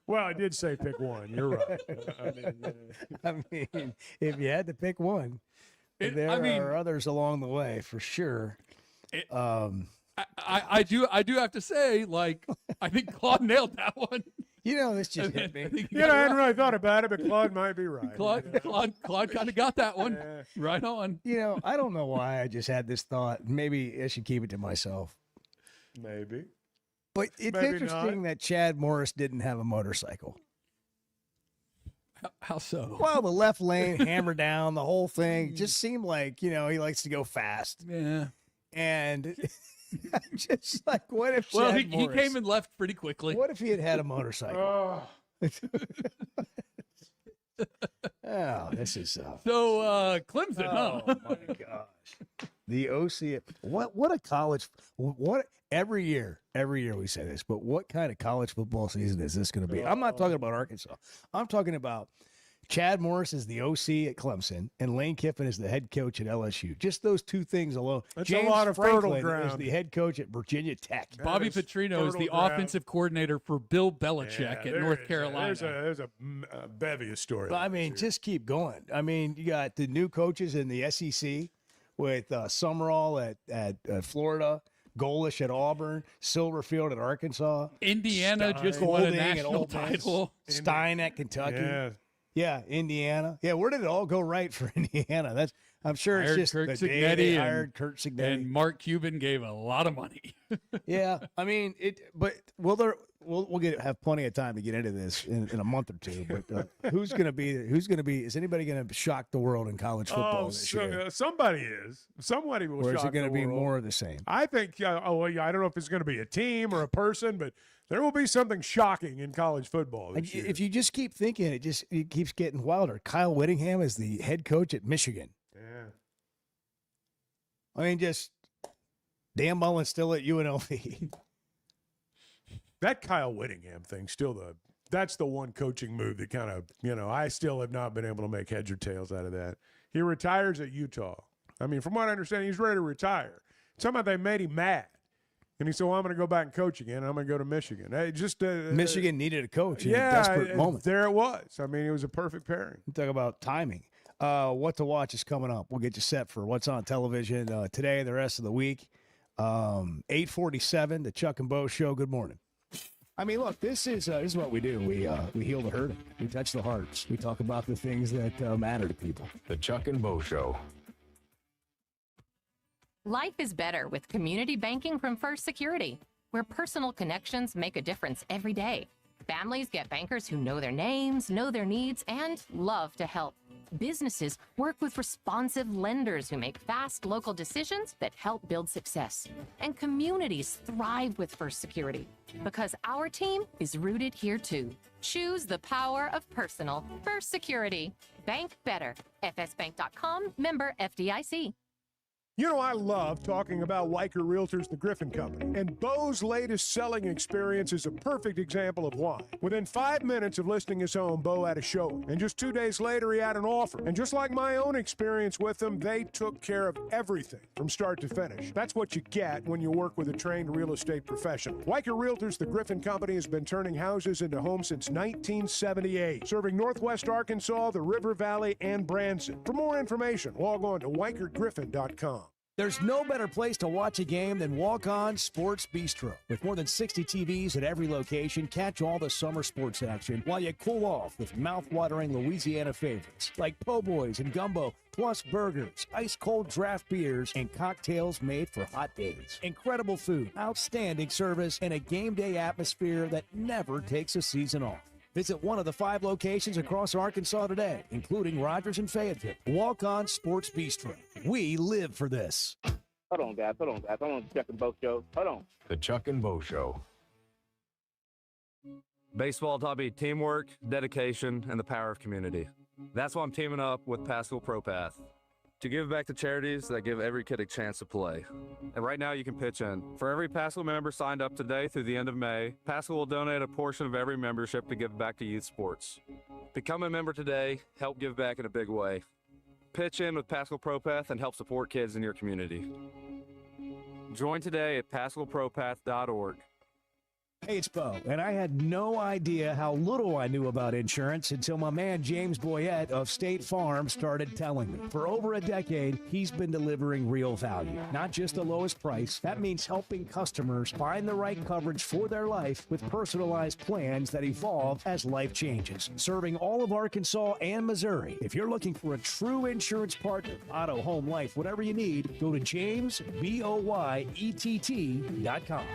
Well, I did say pick one. You're right. I mean, if you had to pick one, there are others along the way for sure. I do have to say, like, I think Claude nailed that one. You know, this just hit me. I hadn't really thought about it, but Claude might be right. Claude kind of got that one right on. You know, I don't know why I just had this thought. Maybe I should keep it to myself. Maybe. But it's Maybe interesting that Chad Morris didn't have a motorcycle. How so? Well, the left lane, hammer down, the whole thing just seemed like, he likes to go fast. Yeah. And just like, what if Well, Chad he Morris, came and left pretty quickly. What if he had a motorcycle? Oh, this is so Clemson, huh? Oh my gosh. The OC, what a college, every year we say this, but what kind of college football season is this going to be? I'm not talking about Arkansas. I'm talking about Chad Morris is the OC at Clemson and Lane Kiffin is the head coach at LSU. Just those two things alone. That's James a lot of fertile Franklin ground. is the head coach at Virginia Tech. Bobby Petrino is the offensive coordinator for Bill Belichick at North Carolina. There's a bevy of stories. But I mean, just keep going. I mean, you got the new coaches in the SEC with Summerall at Florida, Golish at Auburn, Silverfield at Arkansas. Indiana just won a national title. Stein at Kentucky. Yeah, Indiana. Yeah, where did it all go right for Indiana? I'm sure it's just Kurt the day they Cignetti hired Kurt Cignetti. and Mark Cuban gave a lot of money. Yeah, I mean it. But we'll have plenty of time to get into this in a month or two. But who's going to be? Is anybody going to shock the world in college football this year? Somebody is. Somebody will. Or is shock it going to the be world. more of the same? I think. I don't know if it's going to be a team or a person, but there will be something shocking in college football this year. If you just keep thinking, it keeps getting wilder. Kyle Whittingham is the head coach at Michigan. Yeah. I mean, just Dan Mullen's still at UNLV. That Kyle Whittingham thing, that's the one coaching move that kind of, I still have not been able to make heads or tails out of that. He retires at Utah. I mean, from what I understand, he's ready to retire. Somehow they made him mad. And he said, well, I'm going to go back and coach again. I'm going to go to Michigan. Michigan needed a coach in a desperate moment. There it was. I mean, it was a perfect pairing. Talk about timing. What to watch is coming up. We'll get you set for what's on television today, the rest of the week. 8:47, the Chuck and Bo Show. Good morning. I mean, look, this is what we do. We heal the hurting. We touch the hearts. We talk about the things that matter to people. The Chuck and Bo Show. Life is better with community banking from First Security, where personal connections make a difference every day. Families get bankers who know their names, know their needs, and love to help. Businesses work with responsive lenders who make fast local decisions that help build success. And communities thrive with First Security because our team is rooted here too. Choose the power of personal. First Security. Bank better. FSbank.com, member FDIC. I love talking about Weicker Realtors, the Griffin Company, and Bo's latest selling experience is a perfect example of why. Within 5 minutes of listing his home, Bo had a showing, and just 2 days later, he had an offer. And just like my own experience with them, they took care of everything from start to finish. That's what you get when you work with a trained real estate professional. Weicker Realtors, the Griffin Company, has been turning houses into homes since 1978, serving Northwest Arkansas, the River Valley, and Branson. For more information, log on to WeicherGriffin.com. There's no better place to watch a game than Walk On Sports Bistro. With more than 60 TVs at every location, catch all the summer sports action while you cool off with mouth-watering Louisiana favorites like po' boys and gumbo, plus burgers, ice-cold draft beers, and cocktails made for hot days. Incredible food, outstanding service, and a game day atmosphere that never takes a season off. Visit one of the 5 locations across Arkansas today, including Rogers and Fayetteville. Walk On Sports Bistro. We live for this. Hold on, guys. I want to check in both shows. Hold on. The Chuck and Bo Show. Baseball taught me teamwork, dedication, and the power of community. That's why I'm teaming up with Pascal ProPath to give back to charities that give every kid a chance to play. And right now you can pitch in. For every Pascal member signed up today through the end of May, Pascal will donate a portion of every membership to give back to youth sports. Become a member today, help give back in a big way. Pitch in with Pascal ProPath and help support kids in your community. Join today at PascalProPath.org. Hey, it's Bo, and I had no idea how little I knew about insurance until my man James Boyette of State Farm started telling me. For over a decade, he's been delivering real value, not just the lowest price. That means helping customers find the right coverage for their life with personalized plans that evolve as life changes. Serving all of Arkansas and Missouri. If you're looking for a true insurance partner, auto, home, life, whatever you need, go to JamesBoyett.com.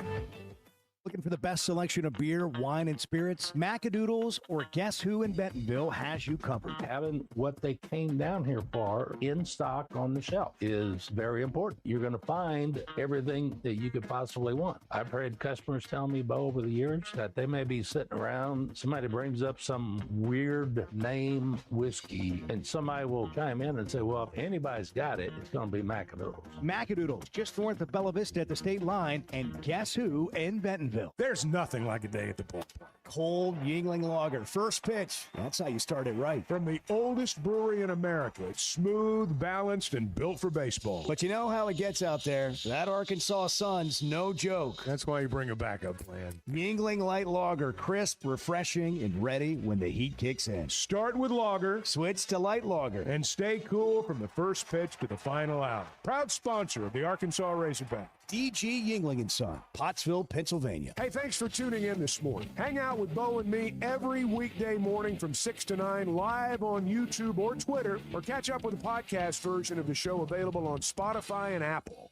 Looking for the best selection of beer, wine, and spirits? Macadoodles or Guess Who in Bentonville has you covered. Having what they came down here for in stock on the shelf is very important. You're going to find everything that you could possibly want. I've heard customers tell me, Bo, over the years that they may be sitting around, somebody brings up some weird name whiskey, and somebody will chime in and say, well, if anybody's got it, it's going to be Macadoodles. Macadoodles, just north of Bella Vista at the state line, and Guess Who in Bentonville. There's nothing like a day at the ballpark. cold Yingling lager. First pitch. That's how you start it right. From the oldest brewery in America. It's smooth, balanced, and built for baseball. But you know how it gets out there. That Arkansas sun's no joke. That's why you bring a backup plan. Yingling Light Lager. Crisp, refreshing, and ready when the heat kicks in. Start with lager. Switch to light lager. And stay cool from the first pitch to the final out. Proud sponsor of the Arkansas Razorback. DG Yingling & Son, Pottsville, Pennsylvania. Hey, thanks for tuning in this morning. Hang out with Bo and me every weekday morning from 6 to 9 live on YouTube or Twitter, or catch up with the podcast version of the show available on Spotify and Apple.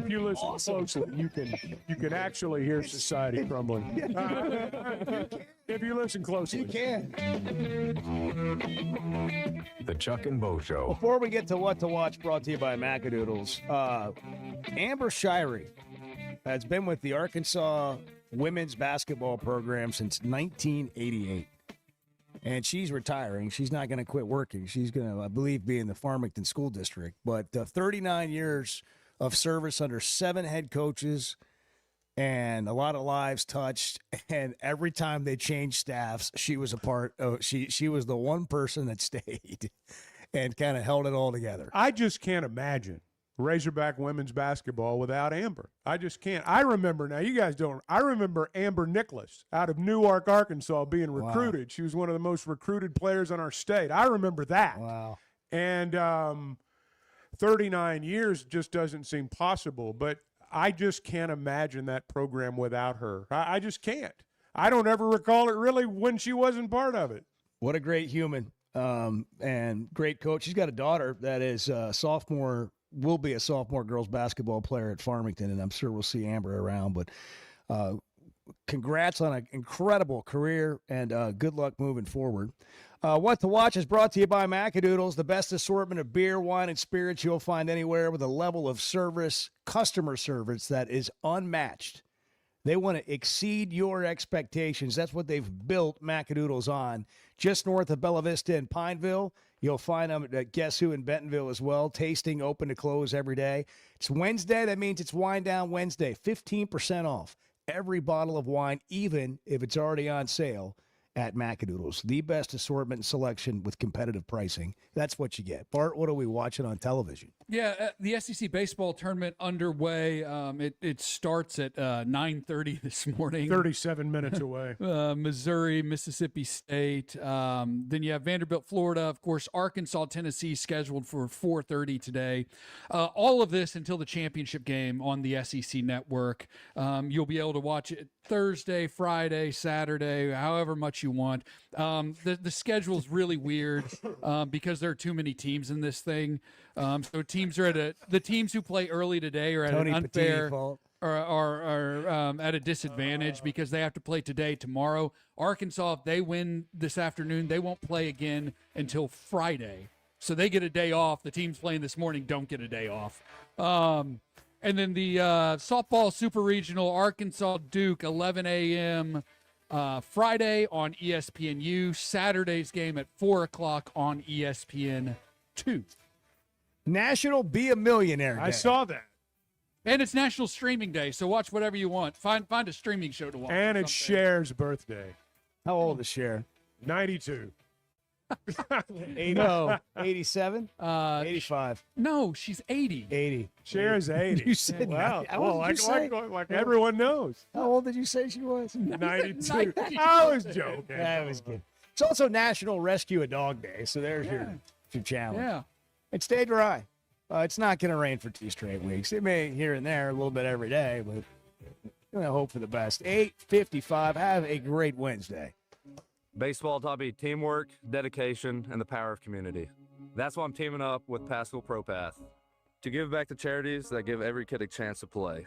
If you listen closely, you can actually hear society crumbling. If you listen closely, you can. The Chuck and Bo Show. Before we get to what to watch, brought to you by Macadoodles, Amber Shirey has been with the Arkansas women's basketball program since 1988. And she's retiring. She's not going to quit working. She's going to, I believe, be in the Farmington School District. But 39 years of service under 7 head coaches and a lot of lives touched. And every time they changed staffs, she was a part of, she was the one person that stayed and kind of held it all together. I just can't imagine Razorback women's basketball without Amber. I just can't. I remember, now you guys don't, I remember Amber Nicholas out of Newark, Arkansas being recruited. Wow. She was one of the most recruited players on our state. I remember that. Wow. And 39 years just doesn't seem possible, but I just can't imagine that program without her. I just can't. I don't ever recall it really when she wasn't part of it. What a great human and great coach. She's got a daughter that is a sophomore, will be a sophomore girls basketball player at Farmington, and I'm sure we'll see Amber around. But congrats on an incredible career, and good luck moving forward. What to Watch is brought to you by Macadoodles, the best assortment of beer, wine, and spirits you'll find anywhere, with a level of service, customer service, that is unmatched. They want to exceed your expectations. That's what they've built Macadoodles on. Just north of Bella Vista in Pineville. You'll find them at Guess Who in Bentonville as well. Tasting, open to close every day. It's Wednesday. That means it's Wine Down Wednesday. 15% off every bottle of wine, even if it's already on sale at Macadoodles. The best assortment and selection with competitive pricing. That's what you get. Bart, what are we watching on television? Yeah, the SEC baseball tournament underway. It starts at 9:30 this morning. 37 minutes away. Missouri, Mississippi State. Then you have Vanderbilt, Florida. Of course, Arkansas, Tennessee scheduled for 4:30 today. All of this until the championship game on the SEC network. You'll be able to watch it Thursday, Friday, Saturday, however much you want. The schedule's really weird because there are too many teams in this thing. So teams are the teams who play early today are at an unfair are at a disadvantage because they have to play today, tomorrow. Arkansas, if they win this afternoon, they won't play again until Friday. So they get a day off. The teams playing this morning don't get a day off. And then the softball super regional, Arkansas Duke, 11 a.m. Friday on ESPNU. Saturday's game at 4 o'clock on ESPN2. National Be a Millionaire Day. I saw that. And it's National Streaming Day, so watch whatever you want. Find a streaming show to watch. And it's Cher's birthday. How old is Cher? 92. No, 87? 85. No, she's 80. 80. Cher's 80. You said wow. Well, Like everyone knows. How old did you say she was? 92. I was joking. That was good. It's also National Rescue a Dog Day, so there's your challenge. Yeah. And stay dry. It's not going to rain for 2 straight weeks. It may here and there a little bit every day, but I'm going to hope for the best. 8:55. Have a great Wednesday. Baseball taught me teamwork, dedication, and the power of community. That's why I'm teaming up with Pascal ProPath to give back to charities that give every kid a chance to play.